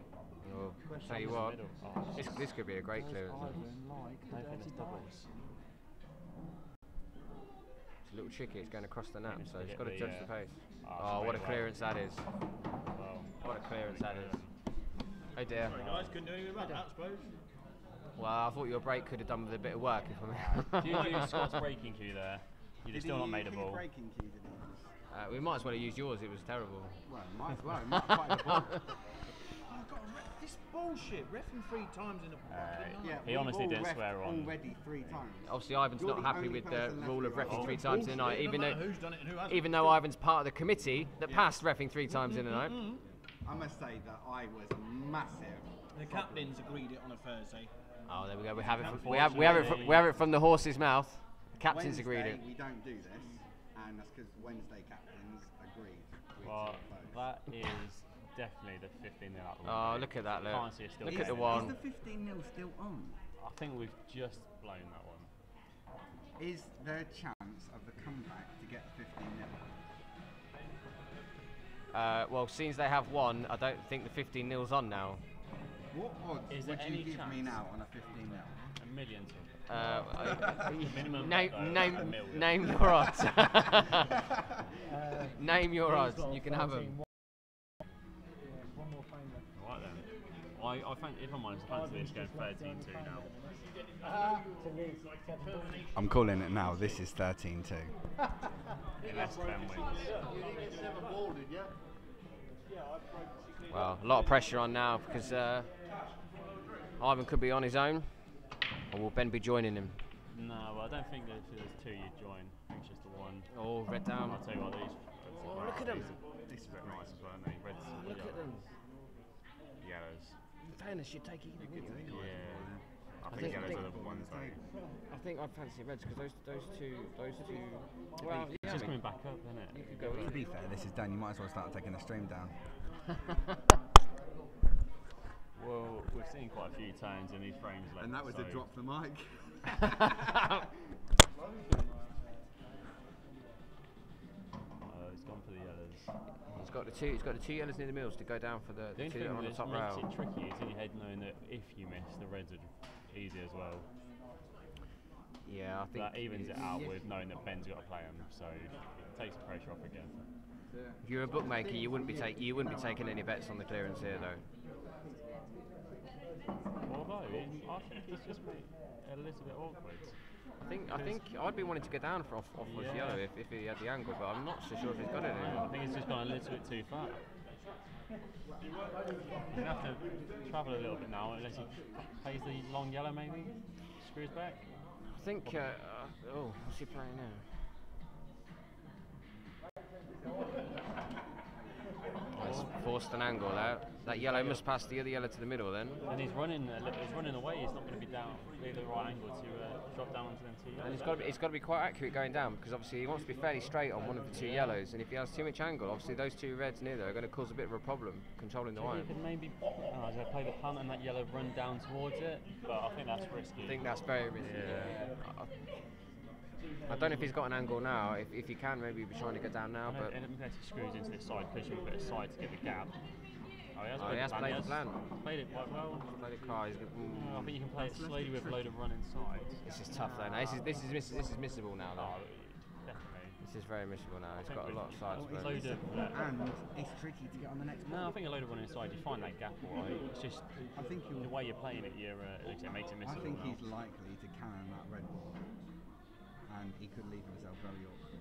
Speaker 1: Well, tell you
Speaker 3: In the
Speaker 1: what,
Speaker 3: middle. Oh,
Speaker 1: this could be a great clearance.
Speaker 3: I don't think it's doubles.
Speaker 1: It's a little tricky. It's going across the nap, so
Speaker 3: to
Speaker 1: he's
Speaker 3: get
Speaker 1: got to
Speaker 3: the,
Speaker 1: judge the pace.
Speaker 3: oh,
Speaker 1: Oh, what a
Speaker 3: very well.
Speaker 1: clearance that is!
Speaker 3: Well,
Speaker 1: What a clearance that is! Oh dear.
Speaker 8: Guys, couldn't do anything about that, I suppose.
Speaker 1: Well, I thought your break could have done with a bit of work. If I'm
Speaker 3: if you use Scott's braking cue there, you'd have still not made a ball.
Speaker 2: Breaking key did he use?
Speaker 1: we might as well have used yours. It was terrible.
Speaker 2: Well, might as well. Might fight the ball.
Speaker 8: This bullshit. Reffing 3 times in a fucking night.
Speaker 2: Yeah,
Speaker 3: He
Speaker 2: we've
Speaker 3: honestly
Speaker 2: all
Speaker 3: didn't
Speaker 2: reffed
Speaker 3: swear on.
Speaker 2: already 3 times.
Speaker 1: Obviously, Ivan's
Speaker 2: You're
Speaker 1: not
Speaker 2: the
Speaker 1: happy
Speaker 2: only
Speaker 1: with the
Speaker 2: person left
Speaker 1: rule
Speaker 2: to
Speaker 1: of
Speaker 2: reff.
Speaker 1: reffing 3 times in a night,
Speaker 8: It
Speaker 1: even
Speaker 8: doesn't
Speaker 1: though
Speaker 8: matter who's done it and who hasn't.
Speaker 1: even though Ivan's part of the committee that passed reffing 3 times in a night.
Speaker 2: I must say that I was massive.
Speaker 8: The captains agreed it on a Thursday.
Speaker 1: Oh, there we go. We have it. We have it from the horse's mouth. The captains agreed it.
Speaker 2: Wednesday, we don't do this, and that's because Wednesday captains agreed.
Speaker 3: Well, that is definitely the 15 0 out the
Speaker 1: Oh,
Speaker 3: window.
Speaker 1: look at that! Look,
Speaker 3: Can't see it still
Speaker 1: look
Speaker 3: there.
Speaker 1: at the one.
Speaker 2: Is the 15-0 still on?
Speaker 3: I think we've just blown that one.
Speaker 2: Is there a chance of the comeback to get 15-0?
Speaker 1: Well, since they have won, I don't think the 15-0's on now.
Speaker 2: What odds
Speaker 3: Is
Speaker 2: would
Speaker 3: there
Speaker 2: you
Speaker 3: any
Speaker 2: give me
Speaker 3: chance?
Speaker 2: now on a 15-0?
Speaker 3: A million to
Speaker 1: Minimum.
Speaker 3: Minimum.
Speaker 1: Name your odds. Name your odds. You can have them.
Speaker 5: One more frame left.
Speaker 3: Right then. I fancy, if I'm honest, I fancy this going 13-2 now.
Speaker 5: To Liz, to the ball.
Speaker 2: I'm calling it now. This is 13-2.
Speaker 3: Unless Ben wins.
Speaker 1: Well, a lot of pressure on now because Ivan could be on his own, or will Ben be joining him?
Speaker 3: No, well, I don't think that if there's 2 you'd join. I think it's just the 1.
Speaker 1: Oh, red down.
Speaker 3: I'll tell you what, these.
Speaker 1: Oh, look at them.
Speaker 3: These are nice as well, aren't they? Reds.
Speaker 1: Look at them.
Speaker 3: Yellows.
Speaker 1: In fairness, you're taking it.
Speaker 3: Yeah. I
Speaker 1: think-
Speaker 3: think yellows
Speaker 1: think-
Speaker 3: are the ones though.
Speaker 1: I think I'd fancy reds because those two. Well,
Speaker 3: It's
Speaker 1: yeah,
Speaker 3: just
Speaker 1: I mean,
Speaker 3: coming back up, isn't it?
Speaker 1: you could go
Speaker 2: To
Speaker 1: either.
Speaker 2: be fair, this is done. You might as well start taking the stream down.
Speaker 3: Well, we've seen quite a few times in these frames left.
Speaker 2: And that was
Speaker 3: so
Speaker 2: a drop the mic.
Speaker 3: He's gone for the yellows.
Speaker 1: He's got the two yellows near the middles to go down for the
Speaker 3: The only
Speaker 1: two
Speaker 3: thing
Speaker 1: that are on the
Speaker 3: that
Speaker 1: top
Speaker 3: makes
Speaker 1: rail.
Speaker 3: it tricky is in your head knowing that if you miss, the reds are easy as well.
Speaker 1: Yeah, I think
Speaker 3: That evens it out with knowing that Ben's got to play them, so it takes the pressure off again.
Speaker 1: if you're a bookmaker, you wouldn't be taking any bets on the clearance here though.
Speaker 3: Although, I think it's just a little bit awkward.
Speaker 1: I think I'd be wanting to go down off with
Speaker 3: Yeah.
Speaker 1: yellow if he had the angle, but I'm not so sure if he's got it
Speaker 3: I
Speaker 1: anymore.
Speaker 3: think it's just gone a little bit too far. He's going to have to travel a little bit now, unless he plays the long yellow maybe, screws back.
Speaker 1: I think. Oh, what's he playing now? Oh, he's forced an angle there. That yellow must pass the other yellow to the middle then.
Speaker 3: And he's running away. He's not going to be down, leave the right angle to drop down onto them 2 yellows.
Speaker 1: And it's got to be quite accurate going down because obviously he wants to be fairly straight on one of the two yellows, and if he has too much angle, obviously those two reds near there are going to cause a bit of a problem controlling the
Speaker 3: He
Speaker 1: line.
Speaker 3: could maybe play the punt and that yellow run down towards it, but I think that's risky.
Speaker 1: I think that's very risky. I don't know if he's got an angle now. If he can, maybe he'll be trying to get down now. But
Speaker 3: unless he screws into this side, pushing a bit of side to get the gap. Oh,
Speaker 1: he has played the plan.
Speaker 3: Played it quite well.
Speaker 1: Played it car.
Speaker 3: I think you can play it slowly with a load of run inside.
Speaker 1: This is tough though. Now. This is missable now. Though.
Speaker 3: Definitely.
Speaker 1: This This is very missable now. It's got a lot of sides.
Speaker 2: Well,
Speaker 1: But
Speaker 2: and it's tricky to get on the next ball.
Speaker 3: No, I think a load of running inside, you find that gap all right. It's just
Speaker 2: I think
Speaker 3: the way you're playing it, you're, like I say, makes it
Speaker 2: I
Speaker 3: missable
Speaker 2: think
Speaker 3: now.
Speaker 2: he's likely to cannon that red ball, and he could leave himself very awkward.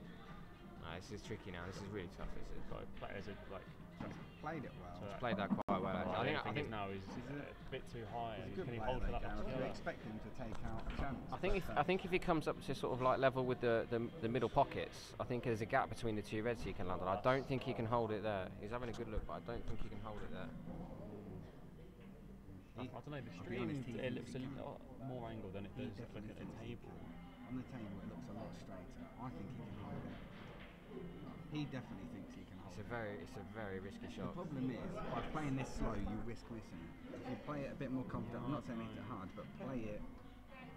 Speaker 1: this is tricky now. This is really tough. This is.
Speaker 3: But players are like.
Speaker 2: He's played it well.
Speaker 1: He's played that quite well. Actually. I think
Speaker 3: now he's a bit too high.
Speaker 2: He's a good
Speaker 3: Can he
Speaker 2: player,
Speaker 3: hold for that
Speaker 2: though,
Speaker 3: much?
Speaker 2: Gareth. You expect him to take out a chance.
Speaker 1: I think if he comes up to sort of like level with the middle pockets, I think there's a gap between the two reds he can land on. I don't think he can hold it there. He's having a good look, but I don't think he can hold it there.
Speaker 3: I don't know, the stream, it looks a lot more angle than it does looking at the table.
Speaker 2: On the table it looks a lot straighter. I think he can hold it. He definitely thinks he can hold it.
Speaker 1: It's a very risky
Speaker 2: The
Speaker 1: shot.
Speaker 2: problem is, by playing this slow, you risk missing it. If you play it a bit more confident, I'm not saying hit it hard, but play it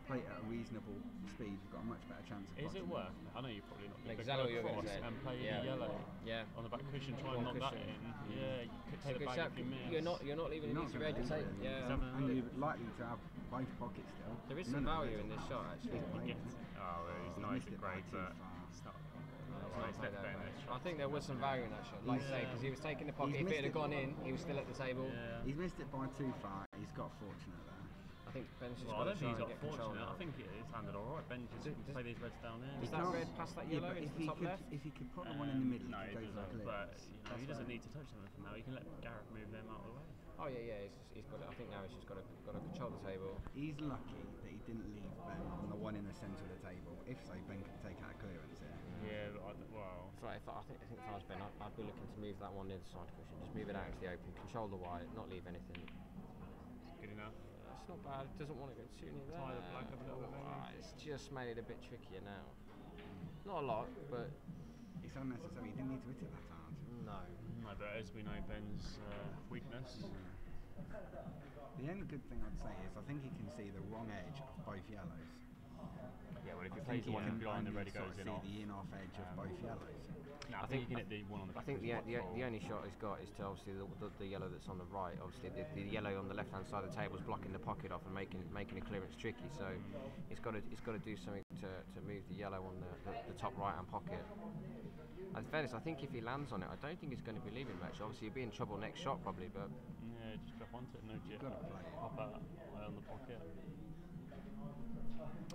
Speaker 2: at a reasonable speed, you've got a much better chance of
Speaker 3: Is it
Speaker 2: blocking
Speaker 3: worth? I know you're probably not going to
Speaker 1: Exactly what you're
Speaker 3: go
Speaker 1: gonna
Speaker 3: across
Speaker 1: say.
Speaker 3: and play
Speaker 1: Yeah.
Speaker 3: the yellow
Speaker 1: Yeah.
Speaker 3: on the back cushion, try and knock that
Speaker 1: cushion.
Speaker 3: in. Yeah, you could take the
Speaker 1: Good
Speaker 3: bag
Speaker 1: shot.
Speaker 3: if you miss.
Speaker 1: You're not leaving
Speaker 2: You're
Speaker 1: an
Speaker 2: not
Speaker 1: easy
Speaker 2: gonna
Speaker 1: red to
Speaker 2: leave
Speaker 1: take.
Speaker 2: it.
Speaker 1: Yeah.
Speaker 2: And you're likely to have both pockets still.
Speaker 1: There is
Speaker 2: None
Speaker 1: some
Speaker 2: of
Speaker 1: value
Speaker 2: those
Speaker 1: in this
Speaker 2: are-
Speaker 1: shot actually.
Speaker 3: He's nice and great, but it's not. It's
Speaker 1: Played
Speaker 3: left
Speaker 1: that
Speaker 3: there in
Speaker 1: well.
Speaker 3: this
Speaker 1: I
Speaker 3: shot.
Speaker 1: think there was some value in that shot, like I say, because he was taking the pocket.
Speaker 2: He's
Speaker 1: If it
Speaker 2: missed
Speaker 1: had
Speaker 2: it.
Speaker 1: gone in, he was still at the table.
Speaker 3: Yeah.
Speaker 2: He's missed it by too far. He's got fortunate there.
Speaker 1: I think Ben's just
Speaker 3: Well, I
Speaker 1: got to
Speaker 3: don't think
Speaker 1: try
Speaker 3: he's
Speaker 1: and
Speaker 3: got
Speaker 1: get control
Speaker 3: fortunate.
Speaker 1: now.
Speaker 3: I think it's landed all right. Ben just
Speaker 1: Does-
Speaker 3: play these reds down there.
Speaker 1: Does that red pass that yellow
Speaker 2: but
Speaker 1: into
Speaker 2: if
Speaker 1: the
Speaker 2: he
Speaker 1: top
Speaker 2: could,
Speaker 1: left?
Speaker 2: if he could put the one in the middle,
Speaker 3: No,
Speaker 2: he
Speaker 3: he
Speaker 2: could go
Speaker 3: doesn't.
Speaker 2: for
Speaker 3: But
Speaker 2: clips.
Speaker 3: he doesn't need to touch them from now. He can let Gareth move them out of the way.
Speaker 1: Oh yeah. He's got it. I think now he's just got to control the table.
Speaker 2: He's lucky that he didn't leave Ben on the one in the centre of the table. If so, Ben could take out clearance here.
Speaker 3: Yeah, well.
Speaker 1: I think if I was Ben, I'd be looking to move that one near the side cushion. Just move it out into the open, control the white, not leave anything.
Speaker 3: Good enough.
Speaker 1: It's not bad. It doesn't want to go too near there.
Speaker 3: Tie the black up a little bit, maybe.
Speaker 1: It's just made it a bit trickier now. Not a lot, but
Speaker 2: It's unnecessary. He didn't need to hit it that hard.
Speaker 1: no.
Speaker 3: No, but as we know, Ben's weakness.
Speaker 2: The only good thing I'd say is I think he can see the wrong edge of both yellows.
Speaker 3: Yeah, well, if
Speaker 2: I
Speaker 3: he
Speaker 2: think
Speaker 3: plays the one
Speaker 2: can
Speaker 3: behind the
Speaker 2: only
Speaker 3: red, it
Speaker 2: sort
Speaker 3: goes
Speaker 2: of
Speaker 3: in
Speaker 2: see
Speaker 3: off.
Speaker 2: the in-off edge of both yellows.
Speaker 3: No, I think you can hit the one on the
Speaker 1: I
Speaker 3: back.
Speaker 1: think
Speaker 3: is
Speaker 1: the
Speaker 3: quite
Speaker 1: only shot he's got is to obviously the yellow that's on the right. Obviously the yellow on the left hand side of the table is blocking the pocket off and making a clearance tricky. So he's got to do something to move the yellow on the top right hand pocket. In fairness, I think if he lands on it, I don't think he's going to be leaving much. Obviously he'll be in trouble next shot probably, but
Speaker 3: Yeah, just drop onto it, nudge it,
Speaker 2: Gotta play it.
Speaker 3: pop out on the pocket.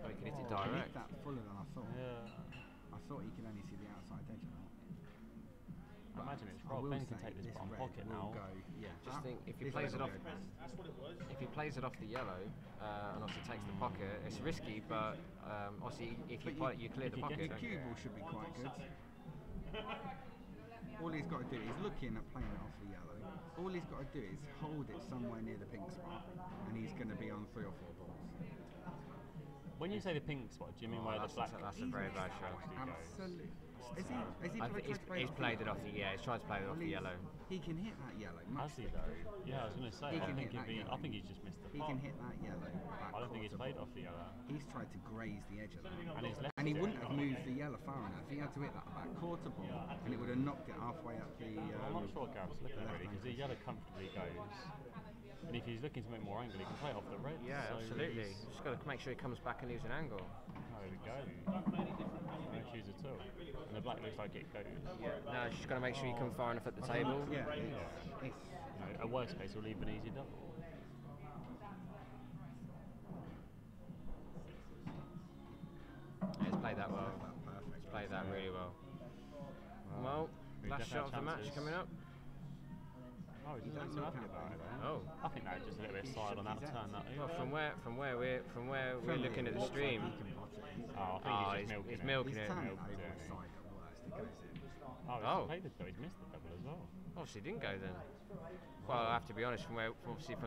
Speaker 1: he can hit it
Speaker 2: He hit
Speaker 1: direct.
Speaker 2: that fuller than I thought.
Speaker 3: Yeah.
Speaker 2: I thought he could only see the outside edge of that.
Speaker 3: I imagine it's
Speaker 2: I
Speaker 3: Rob.
Speaker 2: will
Speaker 3: Ben can
Speaker 2: say
Speaker 3: take this
Speaker 2: this
Speaker 3: bottom
Speaker 2: red
Speaker 3: pocket
Speaker 2: will
Speaker 3: now.
Speaker 2: Go, yeah,
Speaker 1: Just think if he
Speaker 2: this
Speaker 1: plays
Speaker 2: red
Speaker 1: it off,
Speaker 2: will go best.
Speaker 1: if he plays it off the yellow and obviously takes the pocket, it's risky. But obviously if you
Speaker 2: But
Speaker 1: you clear
Speaker 3: if
Speaker 1: the
Speaker 3: you get
Speaker 1: pocket.
Speaker 2: The
Speaker 1: don't
Speaker 2: cue
Speaker 1: you?
Speaker 2: ball should be quite good. All he's got to do is looking at playing it off the yellow. All he's got to do is hold it somewhere near the pink spot, and he's going to be on 3 or 4 balls.
Speaker 3: When you say the pink spot, do you mean where the black?
Speaker 1: That's a very bad shot.
Speaker 2: Absolutely. Has he
Speaker 1: I think he's played it off the he's tried to play it off the yellow.
Speaker 2: He can hit that yellow.
Speaker 3: Has he though? Yeah, I was going to say.
Speaker 2: He can hit that
Speaker 3: I
Speaker 2: yellow.
Speaker 3: think he's just missed the
Speaker 2: He
Speaker 3: pot.
Speaker 2: can hit that yellow.
Speaker 3: I don't think he's played off the yellow.
Speaker 2: He's tried to graze the edge of that.
Speaker 3: And he's left
Speaker 2: And he
Speaker 3: it.
Speaker 2: wouldn't have moved the yellow far enough. He had to hit that back quarter ball, and it would have knocked it halfway up the.
Speaker 3: I'm not sure what Gareth's looking at really, because the yellow comfortably goes. And if he's looking to make more angle, he can play it off the red.
Speaker 1: Yeah,
Speaker 3: so
Speaker 1: absolutely.
Speaker 3: he's-
Speaker 1: Just got to make sure he comes back and leaves an angle.
Speaker 3: Oh, there we go. No issues at all. And the black looks like it goes.
Speaker 1: No, just got to make sure you come far enough at the table.
Speaker 2: Yeah, it's
Speaker 3: You know, a worst case, he'll leave an easy double.
Speaker 1: Yeah, he's played that well.
Speaker 2: perfect.
Speaker 1: He's played that really well. Well,
Speaker 3: We
Speaker 1: last
Speaker 3: definitely
Speaker 1: shot of the
Speaker 3: have
Speaker 1: match
Speaker 3: chances.
Speaker 1: coming up.
Speaker 3: Oh, he
Speaker 2: You
Speaker 3: doesn't
Speaker 2: don't
Speaker 3: look
Speaker 2: look
Speaker 3: happy
Speaker 2: happy.
Speaker 3: about it though.
Speaker 1: Oh.
Speaker 3: I think that just a little bit
Speaker 2: He
Speaker 3: side on
Speaker 2: shook
Speaker 3: that
Speaker 2: his
Speaker 3: turn
Speaker 2: head.
Speaker 3: that
Speaker 1: Well,
Speaker 3: over.
Speaker 1: from where we're looking at the stream.
Speaker 2: He can bot it.
Speaker 3: Oh, I think
Speaker 1: Oh,
Speaker 3: he's just
Speaker 1: he's
Speaker 3: milking
Speaker 1: milking
Speaker 3: it.
Speaker 2: He's
Speaker 1: it.
Speaker 2: turning
Speaker 3: Milked
Speaker 2: over
Speaker 3: it.
Speaker 2: the side at worst. It goes in.
Speaker 3: Oh,
Speaker 1: Oh.
Speaker 3: he's played the double. He's missed the double as well.
Speaker 1: Obviously didn't go then. Well, I have to be honest, from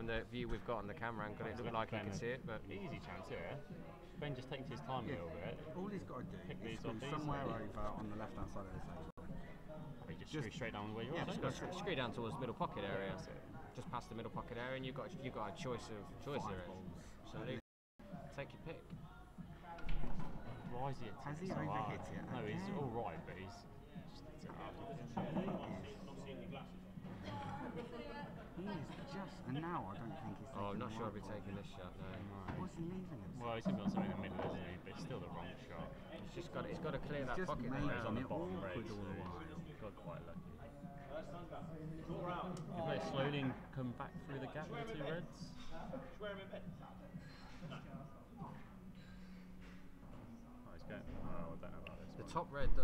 Speaker 1: the view we've got on the camera angle, it looked like he
Speaker 3: Ben
Speaker 1: could
Speaker 3: a
Speaker 1: see it, but
Speaker 3: easy chance here. Ben just takes his time a little bit.
Speaker 2: All he's got to do
Speaker 3: Pick
Speaker 2: is
Speaker 3: these
Speaker 2: screw
Speaker 3: off
Speaker 2: somewhere
Speaker 3: easily.
Speaker 2: over on the left-hand side of the table.
Speaker 3: He just screws straight down where you are.
Speaker 1: just
Speaker 3: don't
Speaker 1: got
Speaker 3: you?
Speaker 1: to screw down towards the middle pocket area.
Speaker 3: That's it.
Speaker 1: Just past the middle pocket area, and you've got a choice there. So take your pick.
Speaker 3: Why is he hitting
Speaker 2: Has he
Speaker 3: so hard?
Speaker 2: overhit it
Speaker 3: No, he's
Speaker 2: again?
Speaker 3: all right, but he's just hits it hard.
Speaker 2: He is just, and now I don't think he's.
Speaker 1: Oh, I'm not sure I'll
Speaker 2: I'll
Speaker 1: be taking this shot. No.
Speaker 2: What's he leaving us?
Speaker 3: Well, he's going to be on something in the middle, isn't he? But it's still the wrong shot.
Speaker 1: It's got to clear that
Speaker 2: Just
Speaker 1: pocket.
Speaker 2: making
Speaker 3: He's on the
Speaker 2: it
Speaker 3: bottom
Speaker 2: awkward
Speaker 3: red, so
Speaker 2: all the while.
Speaker 3: he's got quite lucky. If they slowly come back through the gap with the two reds. Oh, he's going. Oh, I don't know about this.
Speaker 1: The
Speaker 3: one.
Speaker 1: top red, the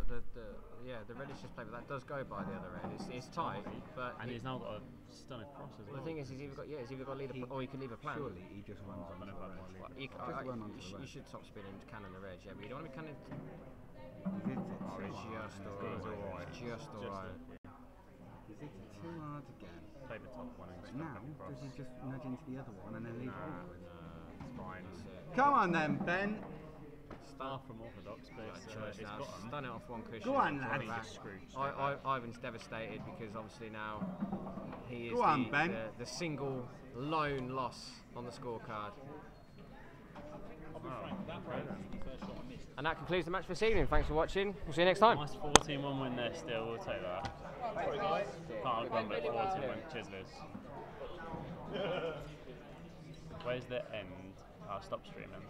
Speaker 1: red is just played, but that does go by the other end. It's tight, but
Speaker 3: And he's now got a stunner cross as well.
Speaker 1: the thing is, he's either got to lead or he can leave a plan.
Speaker 2: Surely he just runs on the
Speaker 3: know about
Speaker 2: red.
Speaker 3: my
Speaker 1: You,
Speaker 2: Just run onto the
Speaker 1: you
Speaker 2: red.
Speaker 1: should top spin and cannon the red, yeah, but you don't want to be cannon.
Speaker 2: He's hit it
Speaker 1: Oh,
Speaker 2: too
Speaker 1: it's
Speaker 2: hard.
Speaker 1: just
Speaker 2: and
Speaker 1: alright.
Speaker 2: it's gone away.
Speaker 1: It's just alright.
Speaker 2: He's hit it too hard again.
Speaker 3: Play the top one and
Speaker 2: But
Speaker 3: just
Speaker 2: now,
Speaker 3: back across.
Speaker 2: does he just nudge into the other one and then leave it
Speaker 3: Nah,
Speaker 2: awkward?
Speaker 3: it's fine.
Speaker 2: Come on then, Ben.
Speaker 3: Far from orthodox, but it's got him.
Speaker 1: Done it off one cushion.
Speaker 2: Go on,
Speaker 1: drawn
Speaker 2: lad.
Speaker 1: back.
Speaker 3: Just screwed straight back.
Speaker 1: Ivan's devastated because obviously now he is
Speaker 2: Go on, Ben.
Speaker 1: the single lone loss on the scorecard. And that concludes the match for this evening. Thanks for watching. We'll see you next time.
Speaker 3: Nice 14-1 win there still, we'll take that. Can't grumble at 14 win. Cheers, Liz. Where's the end? I'll stop streaming.